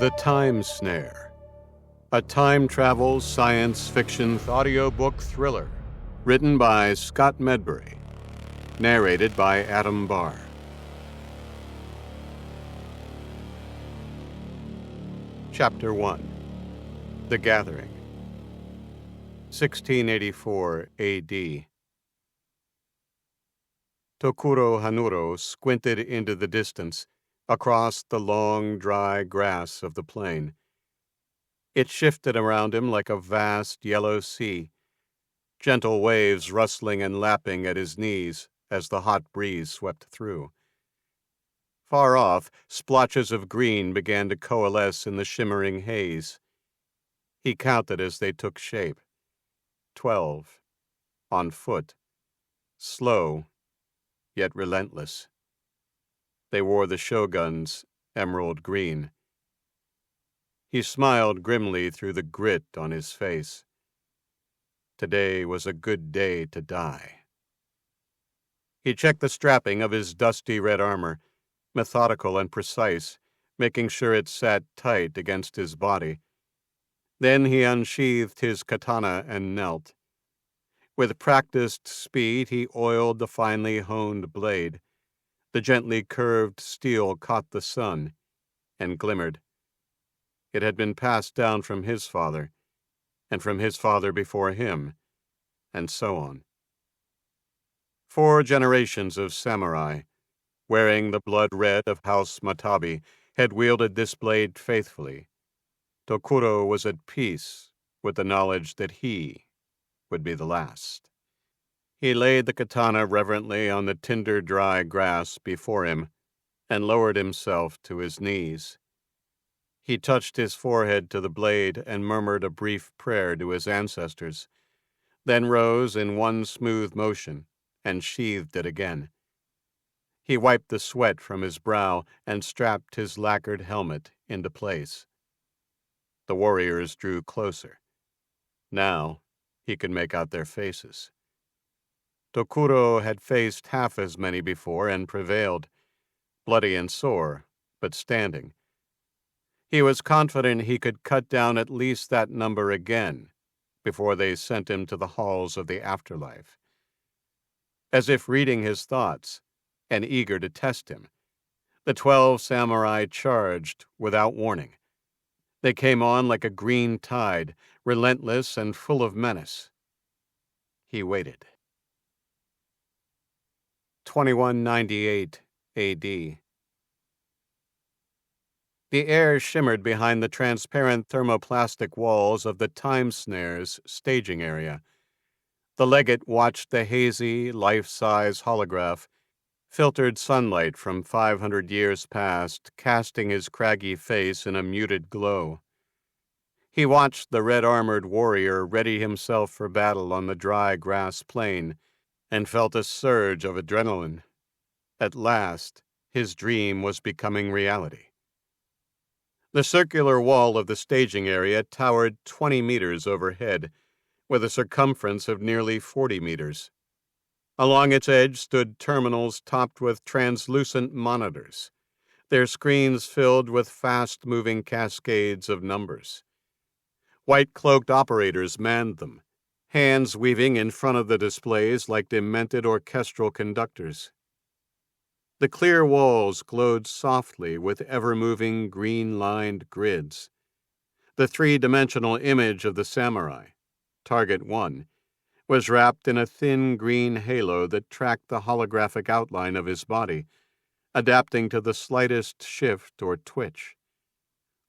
The Time Snare, a time travel science fiction audiobook thriller, written by Scott Medbury, narrated by Adam Barr. Chapter 1. The Gathering, 1684 A.D. Tokuro Hanuro squinted into the distance, across the long, dry grass of the plain. It shifted around him like a vast yellow sea, gentle waves rustling and lapping at his knees as the hot breeze swept through. Far off, splotches of green began to coalesce in the shimmering haze. He counted as they took shape. 12. On foot. Slow, yet relentless. They wore the shogun's emerald green. He smiled grimly through the grit on his face. Today was a good day to die. He checked the strapping of his dusty red armor, methodical and precise, making sure it sat tight against his body. Then he unsheathed his katana and knelt. With practiced speed, he oiled the finely honed blade. The gently curved steel caught the sun and glimmered. It had been passed down from his father, and from his father before him, and so on. 4 generations of samurai, wearing the blood red of House Matabi, had wielded this blade faithfully. Tokuro was at peace with the knowledge that he would be the last. He laid the katana reverently on the tinder dry grass before him and lowered himself to his knees. He touched his forehead to the blade and murmured a brief prayer to his ancestors, then rose in one smooth motion and sheathed it again. He wiped the sweat from his brow and strapped his lacquered helmet into place. The warriors drew closer. Now he could make out their faces. Tokuro had faced half as many before and prevailed, bloody and sore, but standing. He was confident he could cut down at least that number again before they sent him to the halls of the afterlife. As if reading his thoughts and eager to test him, the 12 samurai charged without warning. They came on like a green tide, relentless and full of menace. He waited. 2198 A.D. The air shimmered behind the transparent thermoplastic walls of the Time Snare's staging area. The legate watched the hazy, life-size holograph, filtered sunlight from 500 years past, casting his craggy face in a muted glow. He watched the red-armored warrior ready himself for battle on the dry grass plain, and felt a surge of adrenaline. At last, his dream was becoming reality. The circular wall of the staging area towered 20 meters overhead, with a circumference of nearly 40 meters. Along its edge stood terminals topped with translucent monitors, their screens filled with fast-moving cascades of numbers. White-cloaked operators manned them, hands weaving in front of the displays like demented orchestral conductors. The clear walls glowed softly with ever-moving green-lined grids. The 3-dimensional image of the samurai, Target 1, was wrapped in a thin green halo that tracked the holographic outline of his body, adapting to the slightest shift or twitch.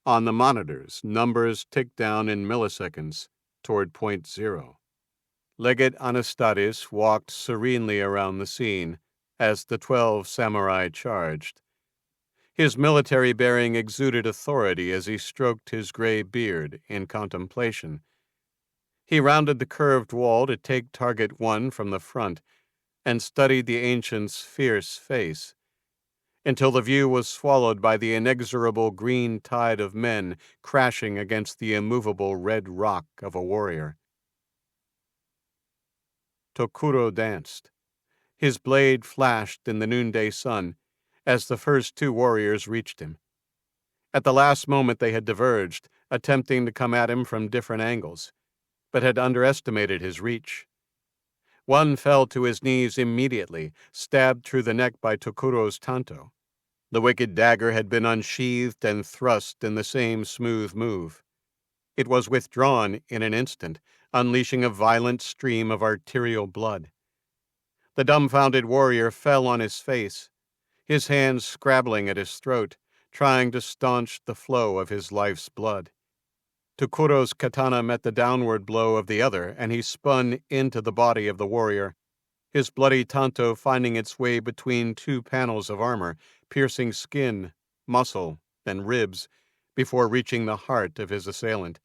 On the monitors, numbers ticked down in milliseconds toward point 0. Legate Anastadis walked serenely around the scene as the 12 samurai charged. His military bearing exuded authority as he stroked his gray beard in contemplation. He rounded the curved wall to take Target 1 from the front and studied the ancient's fierce face, until the view was swallowed by the inexorable green tide of men crashing against the immovable red rock of a warrior. Tokuro danced. His blade flashed in the noonday sun as the first 2 warriors reached him. At the last moment they had diverged, attempting to come at him from different angles, but had underestimated his reach. One fell to his knees immediately, stabbed through the neck by Tokuro's tanto. The wicked dagger had been unsheathed and thrust in the same smooth move. It was withdrawn in an instant, unleashing a violent stream of arterial blood. The dumbfounded warrior fell on his face, his hands scrabbling at his throat, trying to staunch the flow of his life's blood. Tokuro's katana met the downward blow of the other, and he spun into the body of the warrior, his bloody tanto finding its way between two panels of armor, piercing skin, muscle, and ribs, before reaching the heart of his assailant.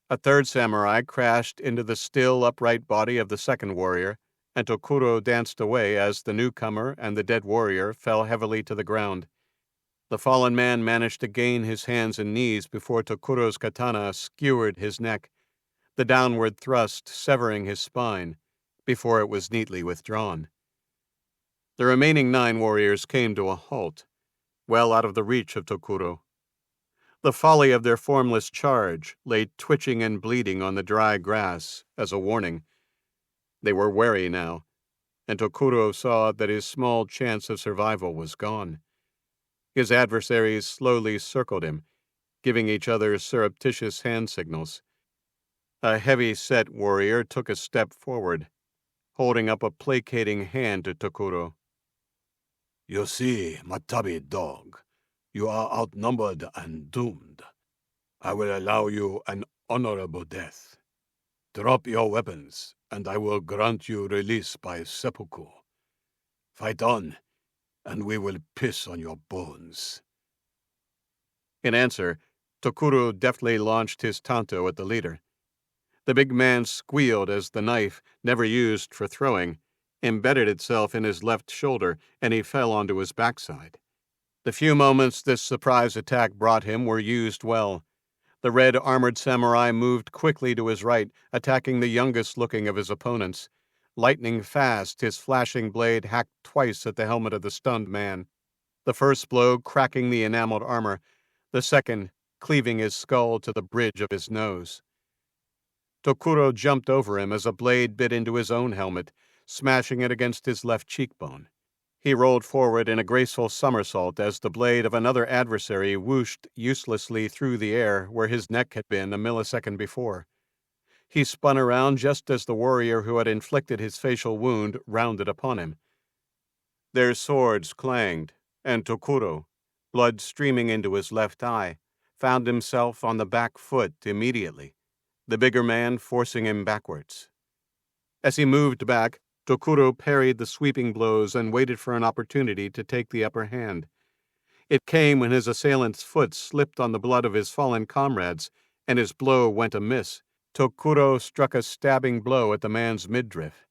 A third samurai crashed into the still upright body of the second warrior, and Tokuro danced away as the newcomer and the dead warrior fell heavily to the ground. The fallen man managed to gain his hands and knees before Tokuro's katana skewered his neck, the downward thrust severing his spine, before it was neatly withdrawn. The remaining 9 warriors came to a halt, well out of the reach of Tokuro. The folly of their formless charge lay twitching and bleeding on the dry grass as a warning. They were wary now, and Tokuro saw that his small chance of survival was gone. His adversaries slowly circled him, giving each other surreptitious hand signals. A heavy-set warrior took a step forward, holding up a placating hand to Tokuro. "You see, Matabi dog, you are outnumbered and doomed. I will allow you an honorable death. Drop your weapons, and I will grant you release by seppuku. Fight on, and we will piss on your bones." In answer, Tokuro deftly launched his tanto at the leader. The big man squealed as the knife, never used for throwing, embedded itself in his left shoulder, and he fell onto his backside. The few moments this surprise attack brought him were used well. The red armored samurai moved quickly to his right, attacking the youngest-looking of his opponents. Lightning fast, his flashing blade hacked twice at the helmet of the stunned man, the first blow cracking the enameled armor, the second cleaving his skull to the bridge of his nose. Tokuro jumped over him as a blade bit into his own helmet, smashing it against his left cheekbone. He rolled forward in a graceful somersault as the blade of another adversary whooshed uselessly through the air where his neck had been a millisecond before. He spun around just as the warrior who had inflicted his facial wound rounded upon him. Their swords clanged, and Tokuro, blood streaming into his left eye, found himself on the back foot immediately, the bigger man forcing him backwards. As he moved back, Tokuro parried the sweeping blows and waited for an opportunity to take the upper hand. It came when his assailant's foot slipped on the blood of his fallen comrades, and his blow went amiss. Tokuro struck a stabbing blow at the man's midriff,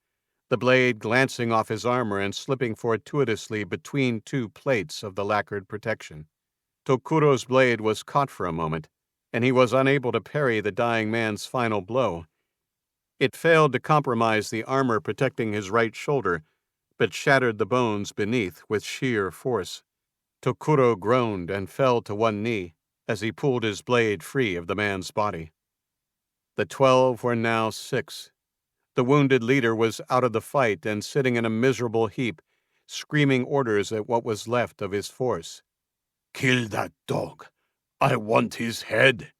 the blade glancing off his armor and slipping fortuitously between 2 plates of the lacquered protection. Tokuro's blade was caught for a moment, and he was unable to parry the dying man's final blow. It failed to compromise the armor protecting his right shoulder, but shattered the bones beneath with sheer force. Tokuro groaned and fell to one knee as he pulled his blade free of the man's body. The 12 were now 6. The wounded leader was out of the fight and sitting in a miserable heap, screaming orders at what was left of his force. "Kill that dog! I want his head!"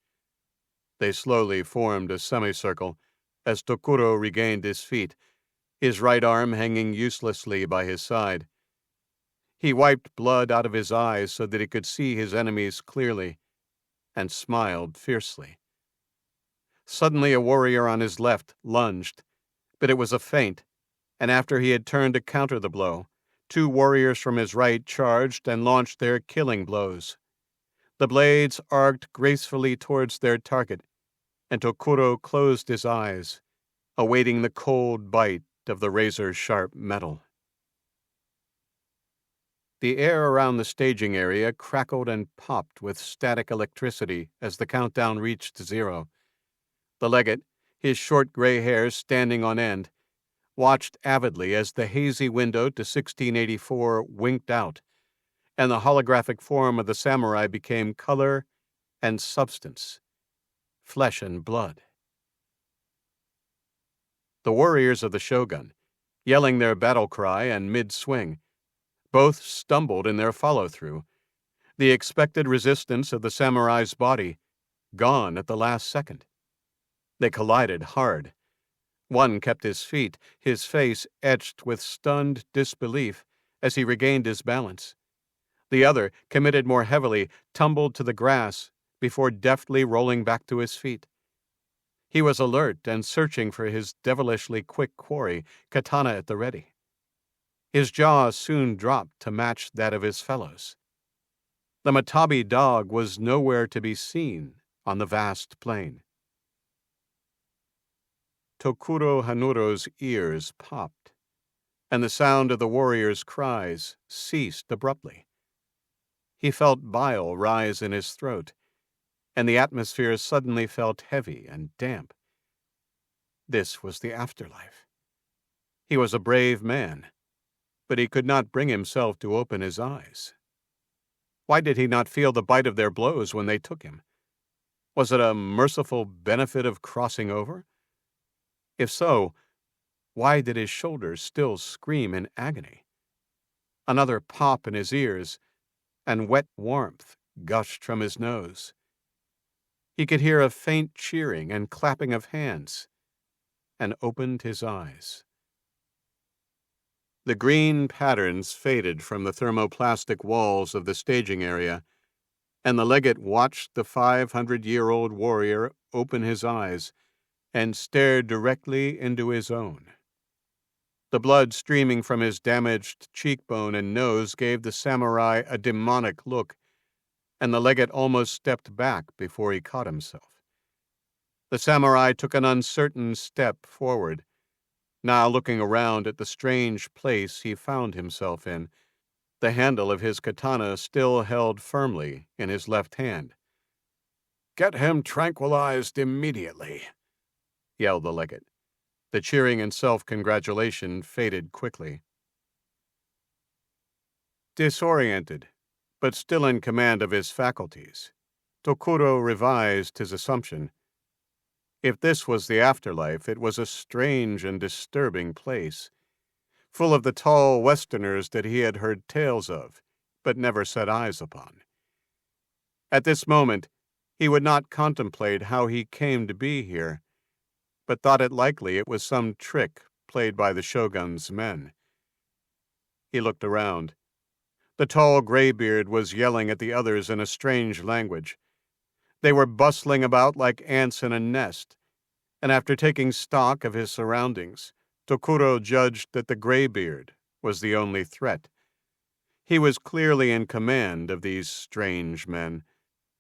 They slowly formed a semicircle as Tokuro regained his feet, his right arm hanging uselessly by his side. He wiped blood out of his eyes so that he could see his enemies clearly, and smiled fiercely. Suddenly a warrior on his left lunged, but it was a feint, and after he had turned to counter the blow, 2 warriors from his right charged and launched their killing blows. The blades arced gracefully towards their target, and Tokuro closed his eyes, awaiting the cold bite of the razor-sharp metal. The air around the staging area crackled and popped with static electricity as the countdown reached 0. The legate, his short gray hair standing on end, watched avidly as the hazy window to 1684 winked out, and the holographic form of the samurai became color and substance, flesh and blood. The warriors of the shogun, yelling their battle cry and mid-swing, both stumbled in their follow-through, the expected resistance of the samurai's body gone at the last second. They collided hard. One kept his feet, his face etched with stunned disbelief as he regained his balance. The other, committed more heavily, tumbled to the grass before deftly rolling back to his feet. He was alert and searching for his devilishly quick quarry, katana at the ready. His jaw soon dropped to match that of his fellows. The Matabi dog was nowhere to be seen on the vast plain. Tokuro Hanuro's ears popped, and the sound of the warrior's cries ceased abruptly. He felt bile rise in his throat, and the atmosphere suddenly felt heavy and damp. This was the afterlife. He was a brave man, but he could not bring himself to open his eyes. Why did he not feel the bite of their blows when they took him? Was it a merciful benefit of crossing over? If so, why did his shoulders still scream in agony? Another pop in his ears, and wet warmth gushed from his nose. He could hear a faint cheering and clapping of hands, and opened his eyes. The green patterns faded from the thermoplastic walls of the staging area, and the legate watched the 500-year-old warrior open his eyes and stared directly into his own. The blood streaming from his damaged cheekbone and nose gave the samurai a demonic look, and the legate almost stepped back before he caught himself. The samurai took an uncertain step forward, now looking around at the strange place he found himself in, the handle of his katana still held firmly in his left hand. "Get him tranquilized immediately," yelled the legate. The cheering and self-congratulation faded quickly. Disoriented, but still in command of his faculties, Tokuro revised his assumption. If this was the afterlife, it was a strange and disturbing place, full of the tall Westerners that he had heard tales of, but never set eyes upon. At this moment, he would not contemplate how he came to be here, but thought it likely it was some trick played by the shogun's men. He looked around. The tall graybeard was yelling at the others in a strange language. They were bustling about like ants in a nest, and after taking stock of his surroundings, Tokuro judged that the graybeard was the only threat. He was clearly in command of these strange men,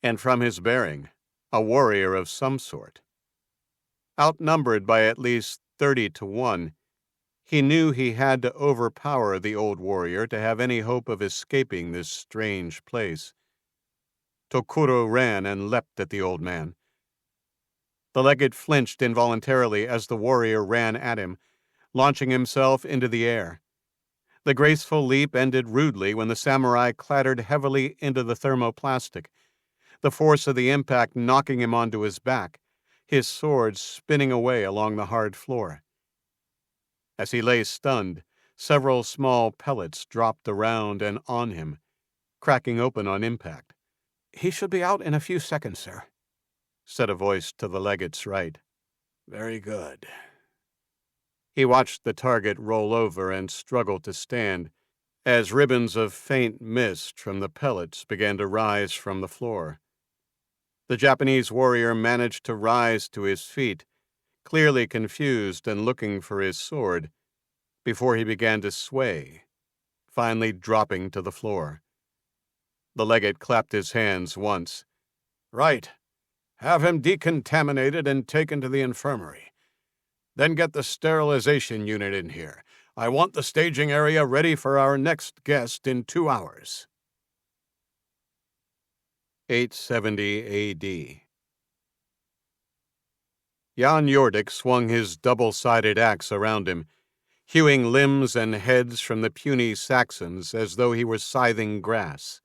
and from his bearing, a warrior of some sort. Outnumbered by at least 30-1, he knew he had to overpower the old warrior to have any hope of escaping this strange place. Tokuro ran and leapt at the old man. The legate flinched involuntarily as the warrior ran at him, launching himself into the air. The graceful leap ended rudely when the samurai clattered heavily into the thermoplastic, the force of the impact knocking him onto his back, his sword spinning away along the hard floor. As he lay stunned, several small pellets dropped around and on him, cracking open on impact. "He should be out in a few seconds, sir," said a voice to the legate's right. "Very good." He watched the target roll over and struggle to stand as ribbons of faint mist from the pellets began to rise from the floor. The Japanese warrior managed to rise to his feet, clearly confused and looking for his sword, before he began to sway, finally dropping to the floor. The legate clapped his hands once. "Right. Have him decontaminated and taken to the infirmary. Then get the sterilization unit in here. I want the staging area ready for our next guest in 2 hours." 870 A.D. Jan Jordik swung his double-sided axe around him, hewing limbs and heads from the puny Saxons as though he were scything grass.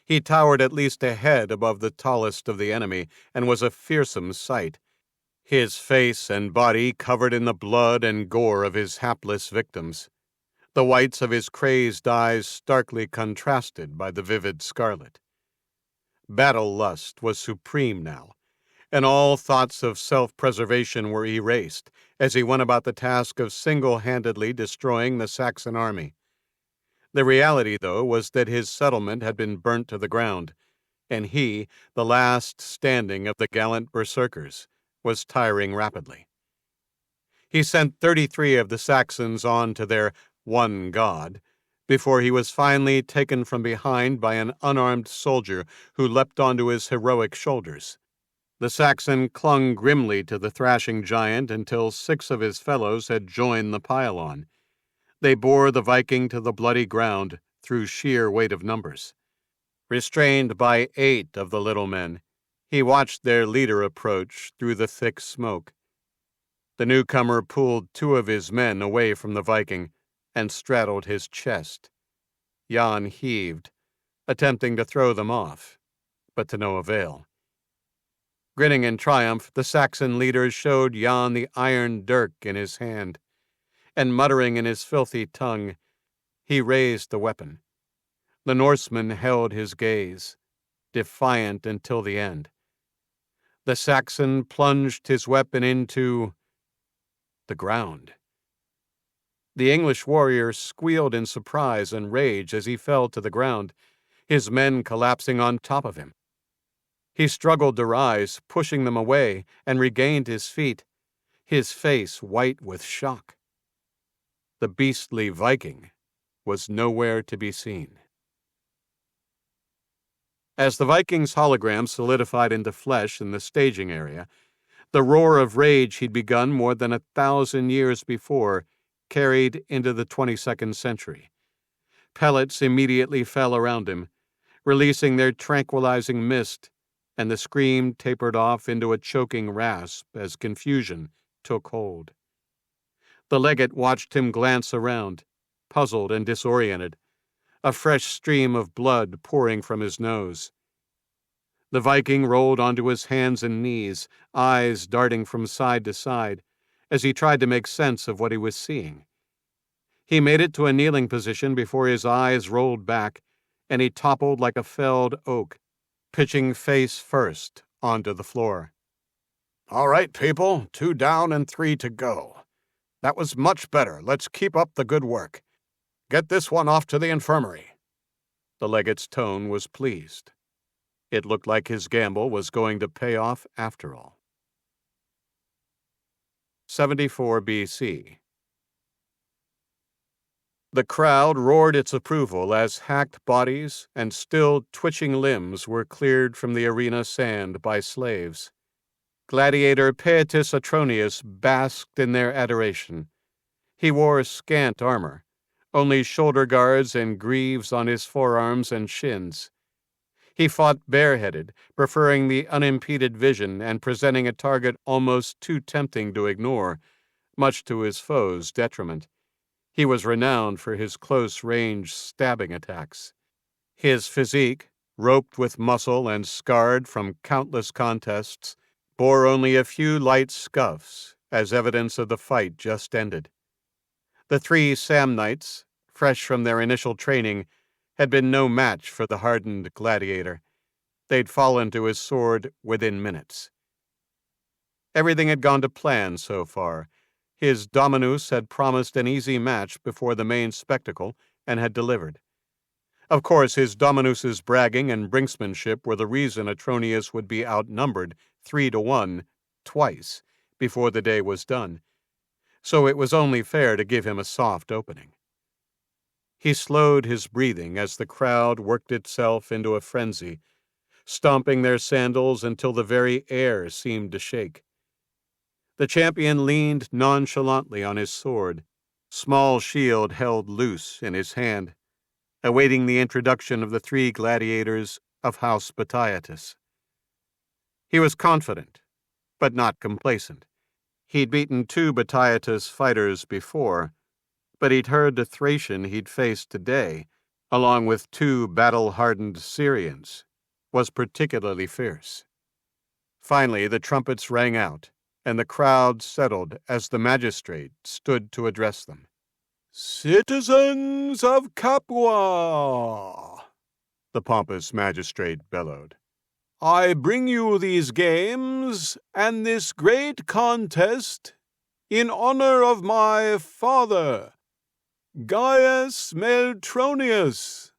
He towered at least a head above the tallest of the enemy and was a fearsome sight, his face and body covered in the blood and gore of his hapless victims, the whites of his crazed eyes starkly contrasted by the vivid scarlet. Battle lust was supreme now, and all thoughts of self-preservation were erased as he went about the task of single-handedly destroying the Saxon army. The reality, though, was that his settlement had been burnt to the ground, and he, the last standing of the gallant berserkers, was tiring rapidly. He sent 33 of the Saxons on to their one god before he was finally taken from behind by an unarmed soldier who leapt onto his heroic shoulders. The Saxon clung grimly to the thrashing giant until 6 of his fellows had joined the pile-on. They bore the Viking to the bloody ground through sheer weight of numbers. Restrained by 8 of the little men, he watched their leader approach through the thick smoke. The newcomer pulled 2 of his men away from the Viking and straddled his chest. Jan heaved, attempting to throw them off, but to no avail. Grinning in triumph, the Saxon leader showed Jan the iron dirk in his hand, and muttering in his filthy tongue, he raised the weapon. The Norseman held his gaze, defiant until the end. The Saxon plunged his weapon into the ground. The English warrior squealed in surprise and rage as he fell to the ground, his men collapsing on top of him. He struggled to rise, pushing them away, and regained his feet, his face white with shock. The beastly Viking was nowhere to be seen. As the Viking's hologram solidified into flesh in the staging area, the roar of rage he'd begun more than 1,000 years before carried into the 22nd century. Pellets immediately fell around him, releasing their tranquilizing mist, and the scream tapered off into a choking rasp as confusion took hold. The legate watched him glance around, puzzled and disoriented, a fresh stream of blood pouring from his nose. The Viking rolled onto his hands and knees, eyes darting from side to side, as he tried to make sense of what he was seeing. He made it to a kneeling position before his eyes rolled back, and he toppled like a felled oak, pitching face first onto the floor. All right, people, 2 down and 3 to go. That was much better. Let's keep up the good work. Get this one off to the infirmary. The legate's tone was pleased. It looked like his gamble was going to pay off after all. 74 BC. The crowd roared its approval as hacked bodies and still twitching limbs were cleared from the arena sand by slaves. Gladiator Pietus Atronius basked in their adoration. He wore scant armor, only shoulder guards and greaves on his forearms and shins. He fought bareheaded, preferring the unimpeded vision and presenting a target almost too tempting to ignore, much to his foes' detriment. He was renowned for his close-range stabbing attacks. His physique, roped with muscle and scarred from countless contests, bore only a few light scuffs as evidence of the fight just ended. The 3 Samnites, fresh from their initial training, had been no match for the hardened gladiator. They'd fallen to his sword within minutes. Everything had gone to plan so far. His Dominus had promised an easy match before the main spectacle and had delivered. Of course, his Dominus's bragging and brinksmanship were the reason Atronius would be outnumbered 3-1 twice before the day was done, so it was only fair to give him a soft opening. He slowed his breathing as the crowd worked itself into a frenzy, stomping their sandals until the very air seemed to shake. The champion leaned nonchalantly on his sword, small shield held loose in his hand, awaiting the introduction of the 3 gladiators of House Batiatus. He was confident, but not complacent. He'd beaten 2 Batiatus fighters before, but he'd heard the Thracian he'd faced today, along with 2 battle-hardened Syrians, was particularly fierce. Finally, the trumpets rang out, and the crowd settled as the magistrate stood to address them. "Citizens of Capua," the pompous magistrate bellowed. "I bring you these games and this great contest in honor of my father, Gaius Meltronius.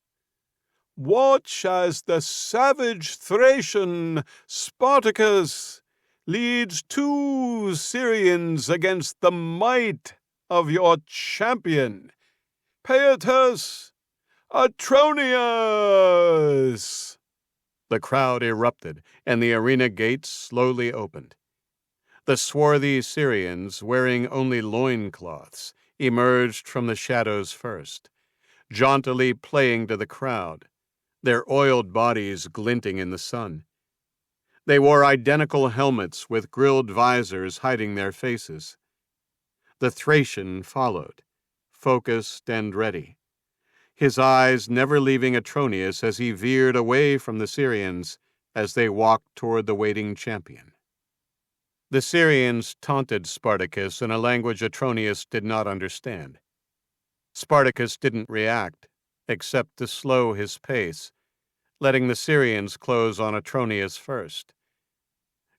Watch as the savage Thracian Spartacus leads 2 Syrians against the might of your champion, Paetus Atronius." The crowd erupted, and the arena gates slowly opened. The swarthy Syrians, wearing only loincloths, emerged from the shadows first, jauntily playing to the crowd, their oiled bodies glinting in the sun. They wore identical helmets with grilled visors hiding their faces. The Thracian followed, focused and ready, his eyes never leaving Atronius as he veered away from the Syrians as they walked toward the waiting champion. The Syrians taunted Spartacus in a language Atronius did not understand. Spartacus didn't react, except to slow his pace, letting the Syrians close on Atronius first.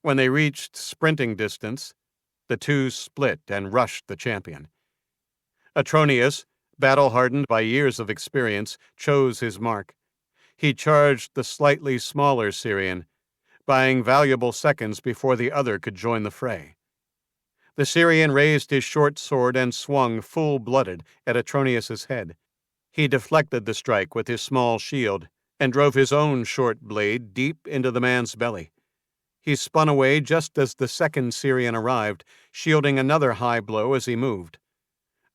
When they reached sprinting distance, the 2 split and rushed the champion. Atronius, battle-hardened by years of experience, chose his mark. He charged the slightly smaller Syrian, buying valuable seconds before the other could join the fray. The Syrian raised his short sword and swung full-blooded at Atronius's head. He deflected the strike with his small shield and drove his own short blade deep into the man's belly. He spun away just as the second Syrian arrived, shielding another high blow as he moved.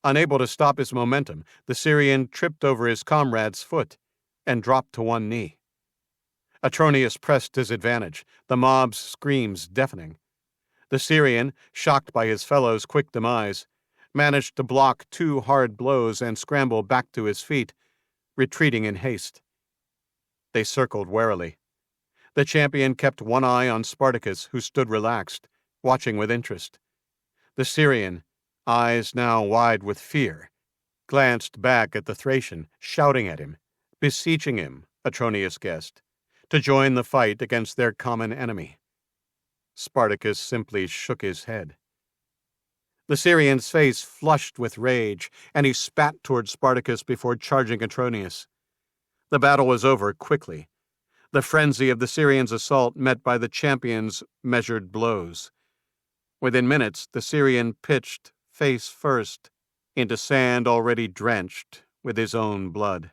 Unable to stop his momentum, the Syrian tripped over his comrade's foot and dropped to one knee. Atronius pressed his advantage, the mob's screams deafening. The Syrian, shocked by his fellow's quick demise, managed to block 2 hard blows and scramble back to his feet, retreating in haste. They circled warily. The champion kept one eye on Spartacus, who stood relaxed, watching with interest. The Syrian, eyes now wide with fear, glanced back at the Thracian, shouting at him, beseeching him, Atronius guessed, to join the fight against their common enemy. Spartacus simply shook his head. The Syrian's face flushed with rage, and he spat toward Spartacus before charging Atronius. The battle was over quickly, the frenzy of the Syrian's assault met by the champion's measured blows. Within minutes, the Syrian pitched, face first, into sand already drenched with his own blood.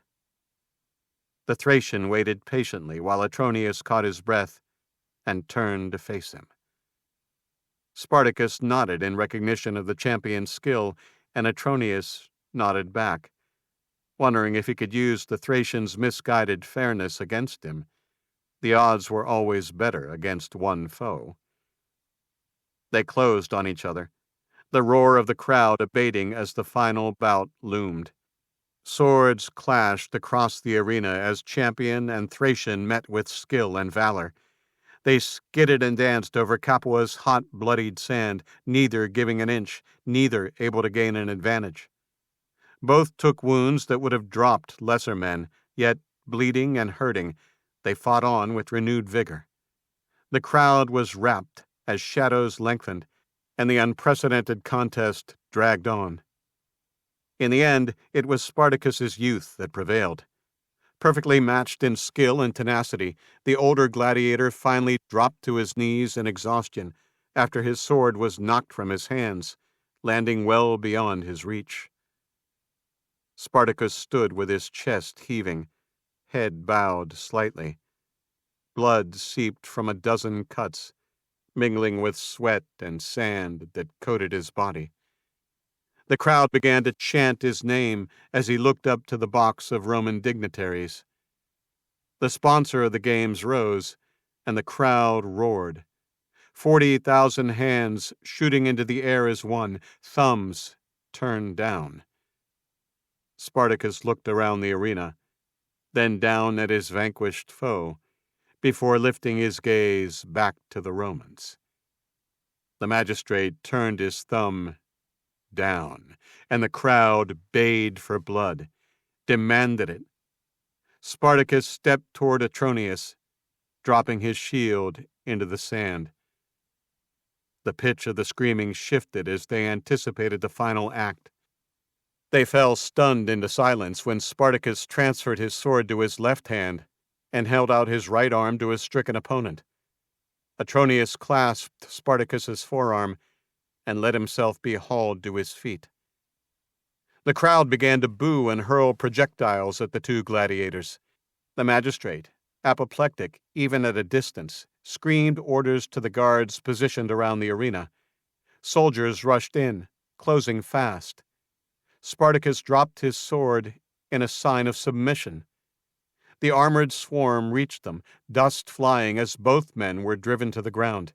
The Thracian waited patiently while Atronius caught his breath and turned to face him. Spartacus nodded in recognition of the champion's skill, and Atronius nodded back, wondering if he could use the Thracian's misguided fairness against him. The odds were always better against one foe. They closed on each other, the roar of the crowd abating as the final bout loomed. Swords clashed across the arena as champion and Thracian met with skill and valor. They skidded and danced over Capua's hot, bloodied sand, neither giving an inch, neither able to gain an advantage. Both took wounds that would have dropped lesser men, yet, bleeding and hurting, they fought on with renewed vigor. The crowd was rapt as shadows lengthened, and the unprecedented contest dragged on. In the end, it was Spartacus's youth that prevailed. Perfectly matched in skill and tenacity, the older gladiator finally dropped to his knees in exhaustion after his sword was knocked from his hands, landing well beyond his reach. Spartacus stood with his chest heaving, head bowed slightly. Blood seeped from a dozen cuts, mingling with sweat and sand that coated his body. The crowd began to chant his name as he looked up to the box of Roman dignitaries. The sponsor of the games rose, and the crowd roared. 40,000 hands shooting into the air as one, thumbs turned down. Spartacus looked around the arena, then down at his vanquished foe, before lifting his gaze back to the Romans. The magistrate turned his thumb down, and the crowd bayed for blood, demanded it. Spartacus stepped toward Atronius, dropping his shield into the sand. The pitch of the screaming shifted as they anticipated the final act. They fell stunned into silence when Spartacus transferred his sword to his left hand and held out his right arm to his stricken opponent. Atronius clasped Spartacus's forearm and let himself be hauled to his feet. The crowd began to boo and hurl projectiles at the two gladiators. The magistrate, apoplectic even at a distance, screamed orders to the guards positioned around the arena. Soldiers rushed in, closing fast. Spartacus dropped his sword in a sign of submission. The armored swarm reached them, dust flying as both men were driven to the ground.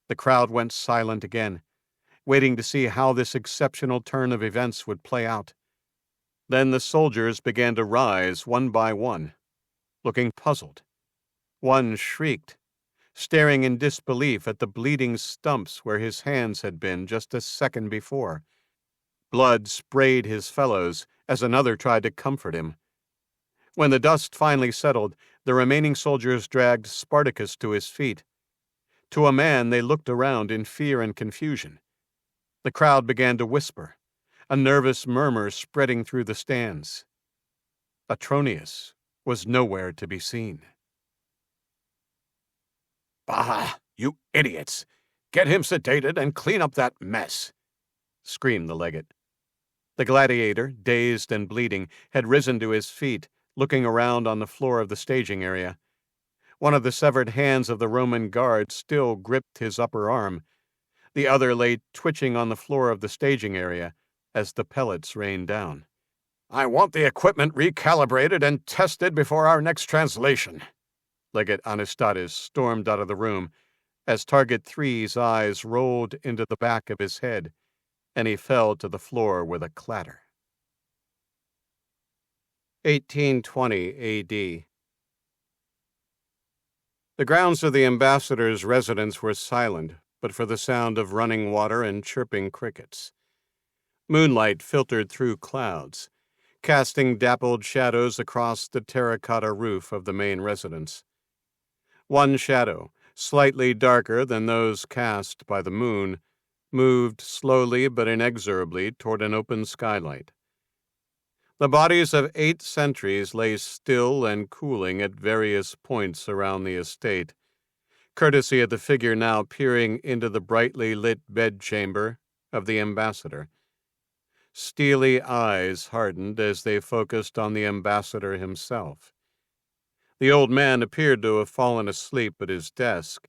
The crowd went silent again, waiting to see how this exceptional turn of events would play out. Then the soldiers began to rise one by one, looking puzzled. One shrieked, staring in disbelief at the bleeding stumps where his hands had been just a second before. Blood sprayed his fellows as another tried to comfort him. When the dust finally settled, the remaining soldiers dragged Spartacus to his feet. To a man, they looked around in fear and confusion. The crowd began to whisper, a nervous murmur spreading through the stands. Atronius was nowhere to be seen. "Bah, you idiots! Get him sedated and clean up that mess!" screamed the legate. The gladiator, dazed and bleeding, had risen to his feet, looking around on the floor of the staging area. One of the severed hands of the Roman guard still gripped his upper arm. The other lay twitching on the floor of the staging area as the pellets rained down. "I want the equipment recalibrated and tested before our next translation." Legate Anastadis stormed out of the room as Target 3's eyes rolled into the back of his head, and he fell to the floor with a clatter. 1820 A.D. The grounds of the ambassador's residence were silent, but for the sound of running water and chirping crickets. Moonlight filtered through clouds, casting dappled shadows across the terracotta roof of the main residence. One shadow, slightly darker than those cast by the moon, moved slowly but inexorably toward an open skylight. The bodies of 8 sentries lay still and cooling at various points around the estate, courtesy of the figure now peering into the brightly lit bedchamber of the ambassador. Steely eyes hardened as they focused on the ambassador himself. The old man appeared to have fallen asleep at his desk,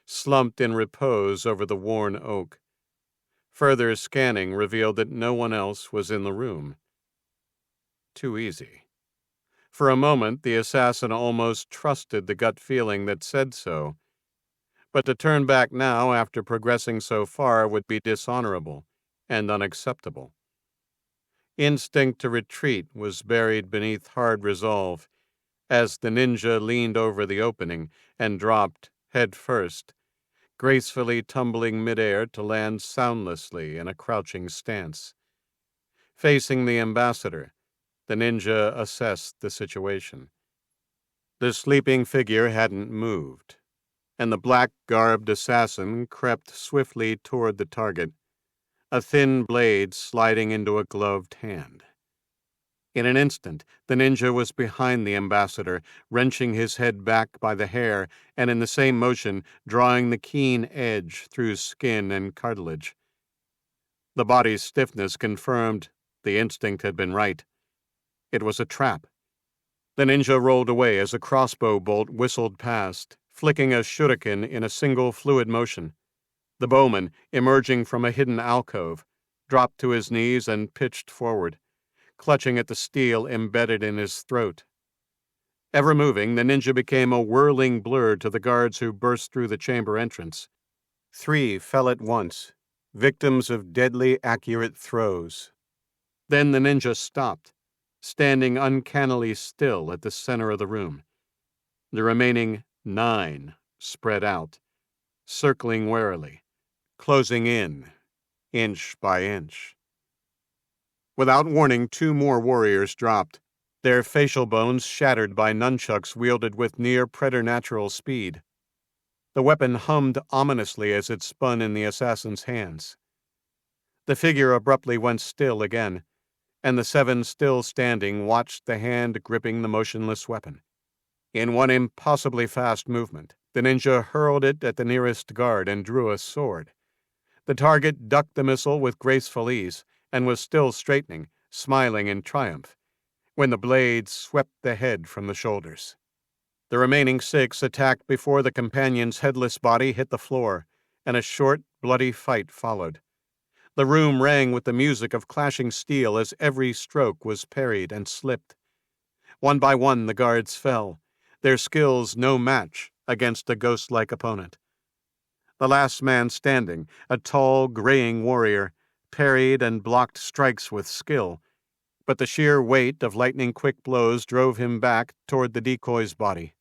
slumped in repose over the worn oak. Further scanning revealed that no one else was in the room. Too easy. For a moment, the assassin almost trusted the gut feeling that said so. But to turn back now after progressing so far would be dishonorable and unacceptable. Instinct to retreat was buried beneath hard resolve as the ninja leaned over the opening and dropped, head first, gracefully tumbling midair to land soundlessly in a crouching stance. Facing the ambassador, the ninja assessed the situation. The sleeping figure hadn't moved, and the black-garbed assassin crept swiftly toward the target, a thin blade sliding into a gloved hand. In an instant, the ninja was behind the ambassador, wrenching his head back by the hair, and in the same motion, drawing the keen edge through skin and cartilage. The body's stiffness confirmed the instinct had been right. It was a trap. The ninja rolled away as a crossbow bolt whistled past, flicking a shuriken in a single fluid motion. The bowman, emerging from a hidden alcove, dropped to his knees and pitched forward, clutching at the steel embedded in his throat. Ever moving, the ninja became a whirling blur to the guards who burst through the chamber entrance. 3 fell at once, victims of deadly accurate throws. Then the ninja stopped, standing uncannily still at the center of the room. The remaining 9 spread out, circling warily, closing in, inch by inch. Without warning, 2 more warriors dropped, their facial bones shattered by nunchucks wielded with near preternatural speed. The weapon hummed ominously as it spun in the assassin's hands. The figure abruptly went still again, and the 7 still standing watched the hand gripping the motionless weapon. In one impossibly fast movement, the ninja hurled it at the nearest guard and drew a sword. The target ducked the missile with graceful ease and was still straightening, smiling in triumph, when the blade swept the head from the shoulders. The remaining 6 attacked before the companion's headless body hit the floor, and a short, bloody fight followed. The room rang with the music of clashing steel as every stroke was parried and slipped. One by one the guards fell, their skills no match against a ghost-like opponent. The last man standing, a tall, graying warrior, parried and blocked strikes with skill, but the sheer weight of lightning-quick blows drove him back toward the decoy's body.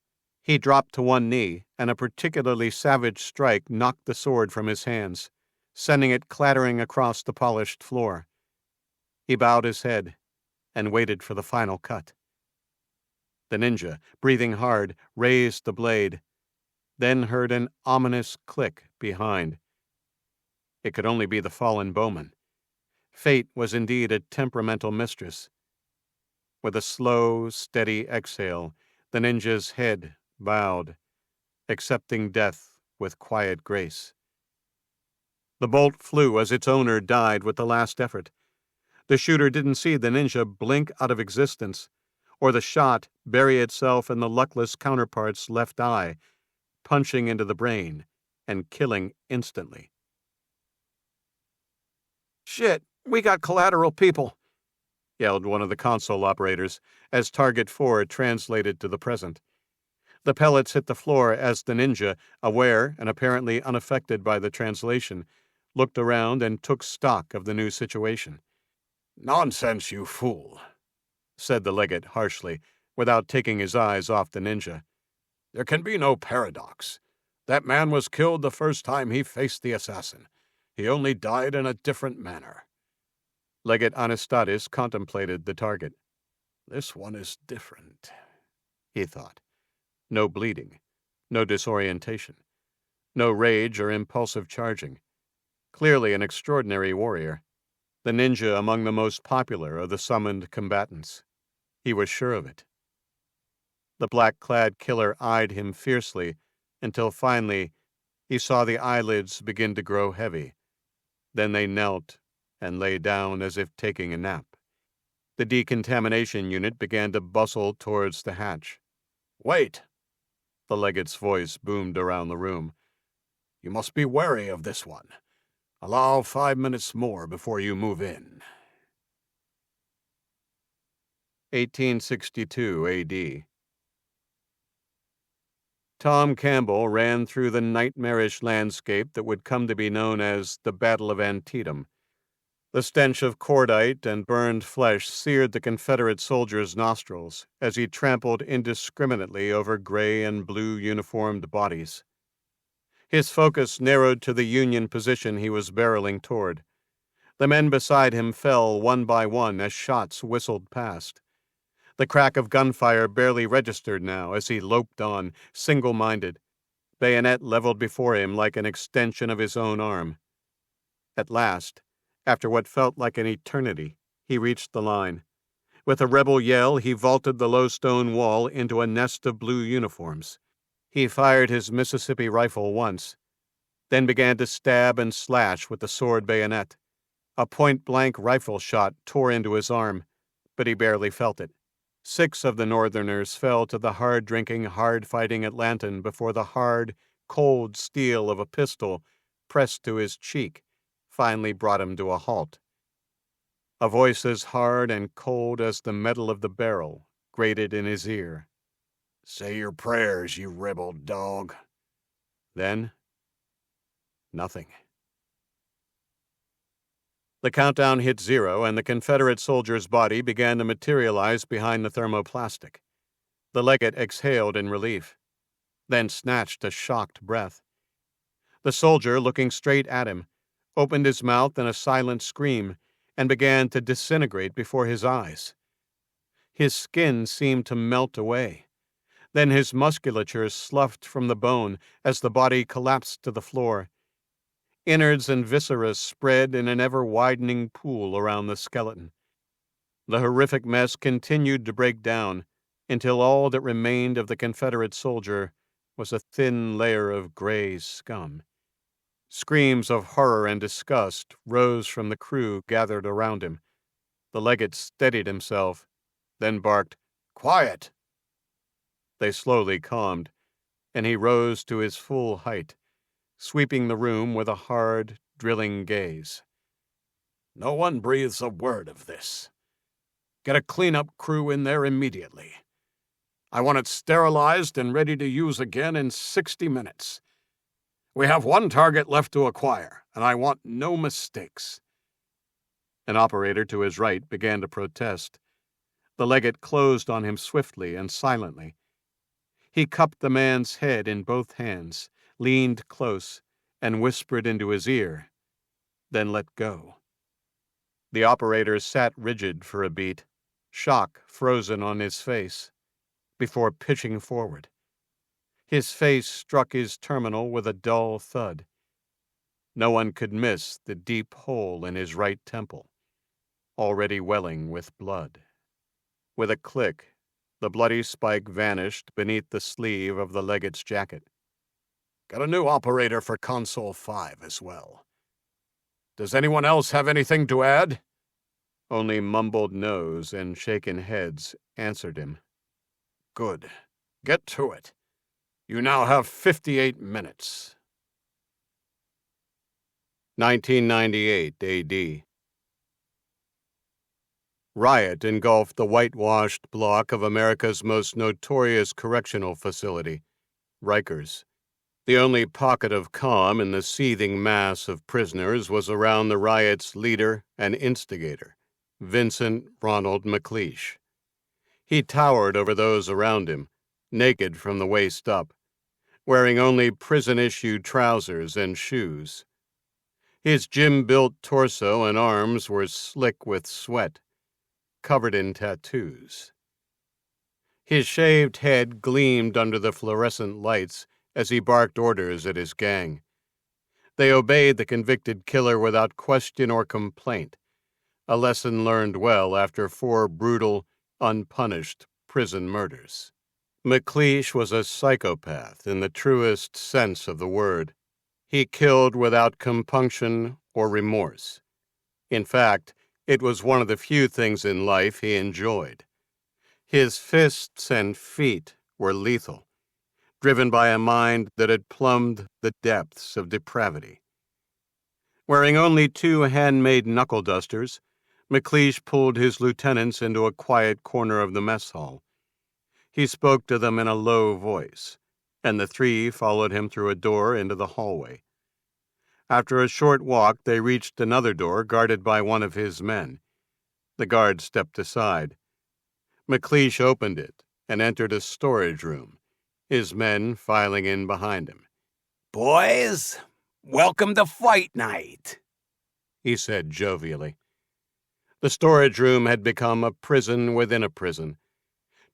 He dropped to one knee, and a particularly savage strike knocked the sword from his hands, sending it clattering across the polished floor. He bowed his head and waited for the final cut. The ninja, breathing hard, raised the blade, then heard an ominous click behind. It could only be the fallen bowman. Fate was indeed a temperamental mistress. With a slow, steady exhale, the ninja's head bowed, accepting death with quiet grace. The bolt flew as its owner died with the last effort. The shooter didn't see the ninja blink out of existence, or the shot bury itself in the luckless counterpart's left eye, punching into the brain and killing instantly. "Shit, we got collateral people," yelled one of the console operators as Target 4 translated to the present. The pellets hit the floor as the ninja, aware and apparently unaffected by the translation, looked around and took stock of the new situation. "Nonsense, you fool," said the legate harshly, without taking his eyes off the ninja. "There can be no paradox. That man was killed the first time he faced the assassin. He only died in a different manner." Legate Anastadis contemplated the target. "This one is different," he thought. No bleeding, no disorientation, no rage or impulsive charging. Clearly an extraordinary warrior, the ninja among the most popular of the summoned combatants. He was sure of it. The black-clad killer eyed him fiercely until finally he saw the eyelids begin to grow heavy. Then they knelt and lay down as if taking a nap. The decontamination unit began to bustle towards the hatch. "Wait!" The legate's voice boomed around the room. "You must be wary of this one. Allow 5 minutes more before you move in." 1862 A.D. Tom Campbell ran through the nightmarish landscape that would come to be known as the Battle of Antietam. The stench of cordite and burned flesh seared the Confederate soldier's nostrils as he trampled indiscriminately over gray and blue uniformed bodies. His focus narrowed to the Union position he was barreling toward. The men beside him fell one by one as shots whistled past. The crack of gunfire barely registered now as he loped on, single-minded, bayonet leveled before him like an extension of his own arm. At last, after what felt like an eternity, he reached the line. With a rebel yell, he vaulted the low stone wall into a nest of blue uniforms. He fired his Mississippi rifle once, then began to stab and slash with the sword bayonet. A point-blank rifle shot tore into his arm, but he barely felt it. 6 of the Northerners fell to the hard-drinking, hard-fighting Atlantan before the hard, cold steel of a pistol pressed to his cheek finally brought him to a halt. A voice as hard and cold as the metal of the barrel grated in his ear. "Say your prayers, you rebel dog." Then, nothing. The countdown hit 0, and the Confederate soldier's body began to materialize behind the thermoplastic. The legate exhaled in relief, then snatched a shocked breath. The soldier, looking straight at him, opened his mouth in a silent scream and began to disintegrate before his eyes. His skin seemed to melt away. Then his musculature sloughed from the bone as the body collapsed to the floor. Innards and viscera spread in an ever-widening pool around the skeleton. The horrific mess continued to break down until all that remained of the Confederate soldier was a thin layer of gray scum. Screams of horror and disgust rose from the crew gathered around him. The legate steadied himself, then barked, "Quiet!" They slowly calmed, and he rose to his full height, sweeping the room with a hard, drilling gaze. "No one breathes a word of this. Get a cleanup crew in there immediately. I want it sterilized and ready to use again in 60 minutes. We have one target left to acquire, and I want no mistakes." An operator to his right began to protest. The legate closed on him swiftly and silently. He cupped the man's head in both hands, leaned close, and whispered into his ear, then let go. The operator sat rigid for a beat, shock frozen on his face, before pitching forward. His face struck his terminal with a dull thud. No one could miss the deep hole in his right temple, already welling with blood. With a click, the bloody spike vanished beneath the sleeve of the legate's jacket. "Got a new operator for Console 5 as well. Does anyone else have anything to add?" Only mumbled no's and shaken heads answered him. "Good. Get to it. You now have 58 minutes. 1998 AD. Riot engulfed the whitewashed block of America's most notorious correctional facility, Rikers. The only pocket of calm in the seething mass of prisoners was around the riot's leader and instigator, Vincent Ronald McLeish. He towered over those around him, naked from the waist up, wearing only prison-issued trousers and shoes. His gym-built torso and arms were slick with sweat, covered in tattoos. His shaved head gleamed under the fluorescent lights as he barked orders at his gang. They obeyed the convicted killer without question or complaint, a lesson learned well after 4 brutal, unpunished prison murders. McLeish was a psychopath in the truest sense of the word. He killed without compunction or remorse. In fact, it was one of the few things in life he enjoyed. His fists and feet were lethal, driven by a mind that had plumbed the depths of depravity. Wearing only 2 handmade knuckle dusters, McLeish pulled his lieutenants into a quiet corner of the mess hall. He spoke to them in a low voice, and the 3 followed him through a door into the hallway. After a short walk, they reached another door guarded by one of his men. The guard stepped aside. McLeish opened it and entered a storage room, his men filing in behind him. "Boys, welcome to fight night," he said jovially. The storage room had become a prison within a prison.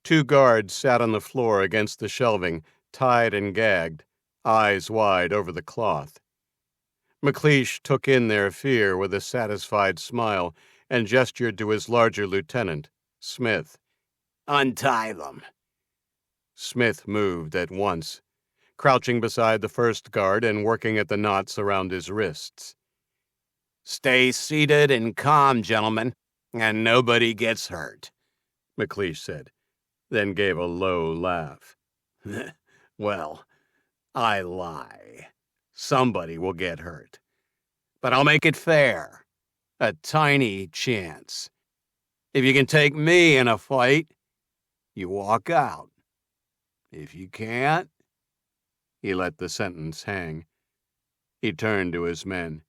2 guards sat on the floor against the shelving, tied and gagged, eyes wide over the cloth. McLeish took in their fear with a satisfied smile and gestured to his larger lieutenant, Smith. "Untie them." Smith moved at once, crouching beside the first guard and working at the knots around his wrists. "Stay seated and calm, gentlemen, and nobody gets hurt," McLeish said, then gave a low laugh. "Well, I lie. Somebody will get hurt. But I'll make it fair. A tiny chance. If you can take me in a fight, you walk out. If you can't..." He let the sentence hang. He turned to his men.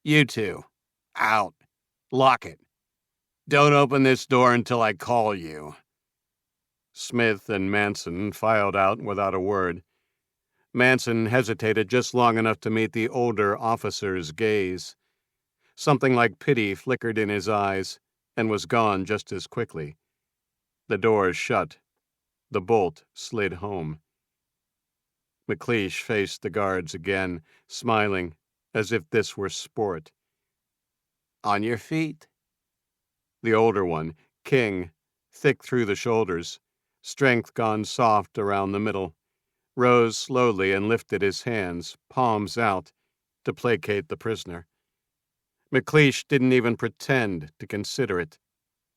"You 2, Out. Lock it. Don't open this door until I call you." Smith and Manson filed out without a word. Manson hesitated just long enough to meet the older officer's gaze. Something like pity flickered in his eyes and was gone just as quickly. The door shut. The bolt slid home. McLeish faced the guards again, smiling, as if this were sport. "On your feet." The older one, King, thick through the shoulders, strength gone soft around the middle, rose slowly and lifted his hands, palms out, to placate the prisoner. McLeish didn't even pretend to consider it.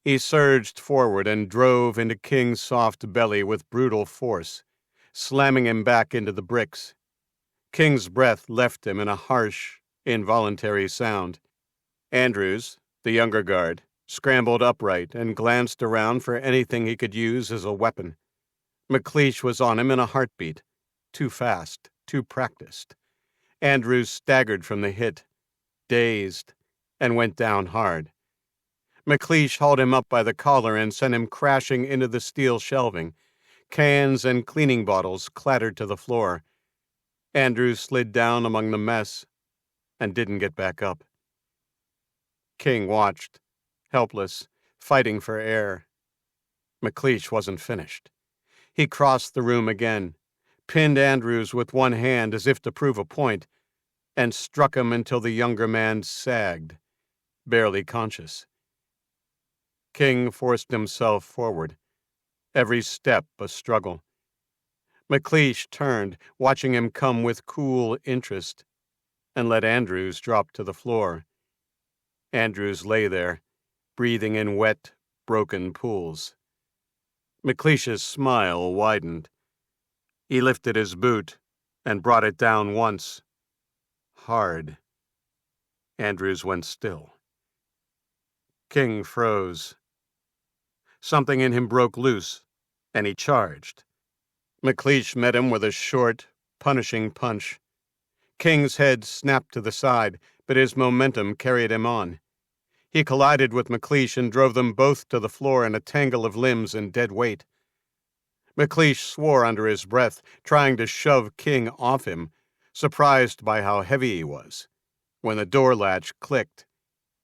He surged forward and drove into King's soft belly with brutal force, slamming him back into the bricks. King's breath left him in a harsh, involuntary sound. Andrews, the younger guard, scrambled upright and glanced around for anything he could use as a weapon. McLeish was on him in a heartbeat. Too fast, too practiced. Andrews staggered from the hit, dazed, and went down hard. McLeish hauled him up by the collar and sent him crashing into the steel shelving. Cans and cleaning bottles clattered to the floor. Andrews slid down among the mess and didn't get back up. King watched, helpless, fighting for air. McLeish wasn't finished. He crossed the room again, pinned Andrews with one hand as if to prove a point, and struck him until the younger man sagged, barely conscious. King forced himself forward, every step a struggle. McLeish turned, watching him come with cool interest, and let Andrews drop to the floor. Andrews lay there, breathing in wet, broken pools. McLeish's smile widened. He lifted his boot and brought it down once. Hard. Andrews went still. King froze. Something in him broke loose, and he charged. McLeish met him with a short, punishing punch. King's head snapped to the side, but his momentum carried him on. He collided with McLeish and drove them both to the floor in a tangle of limbs and dead weight. McLeish swore under his breath, trying to shove King off him, surprised by how heavy he was. When the door latch clicked,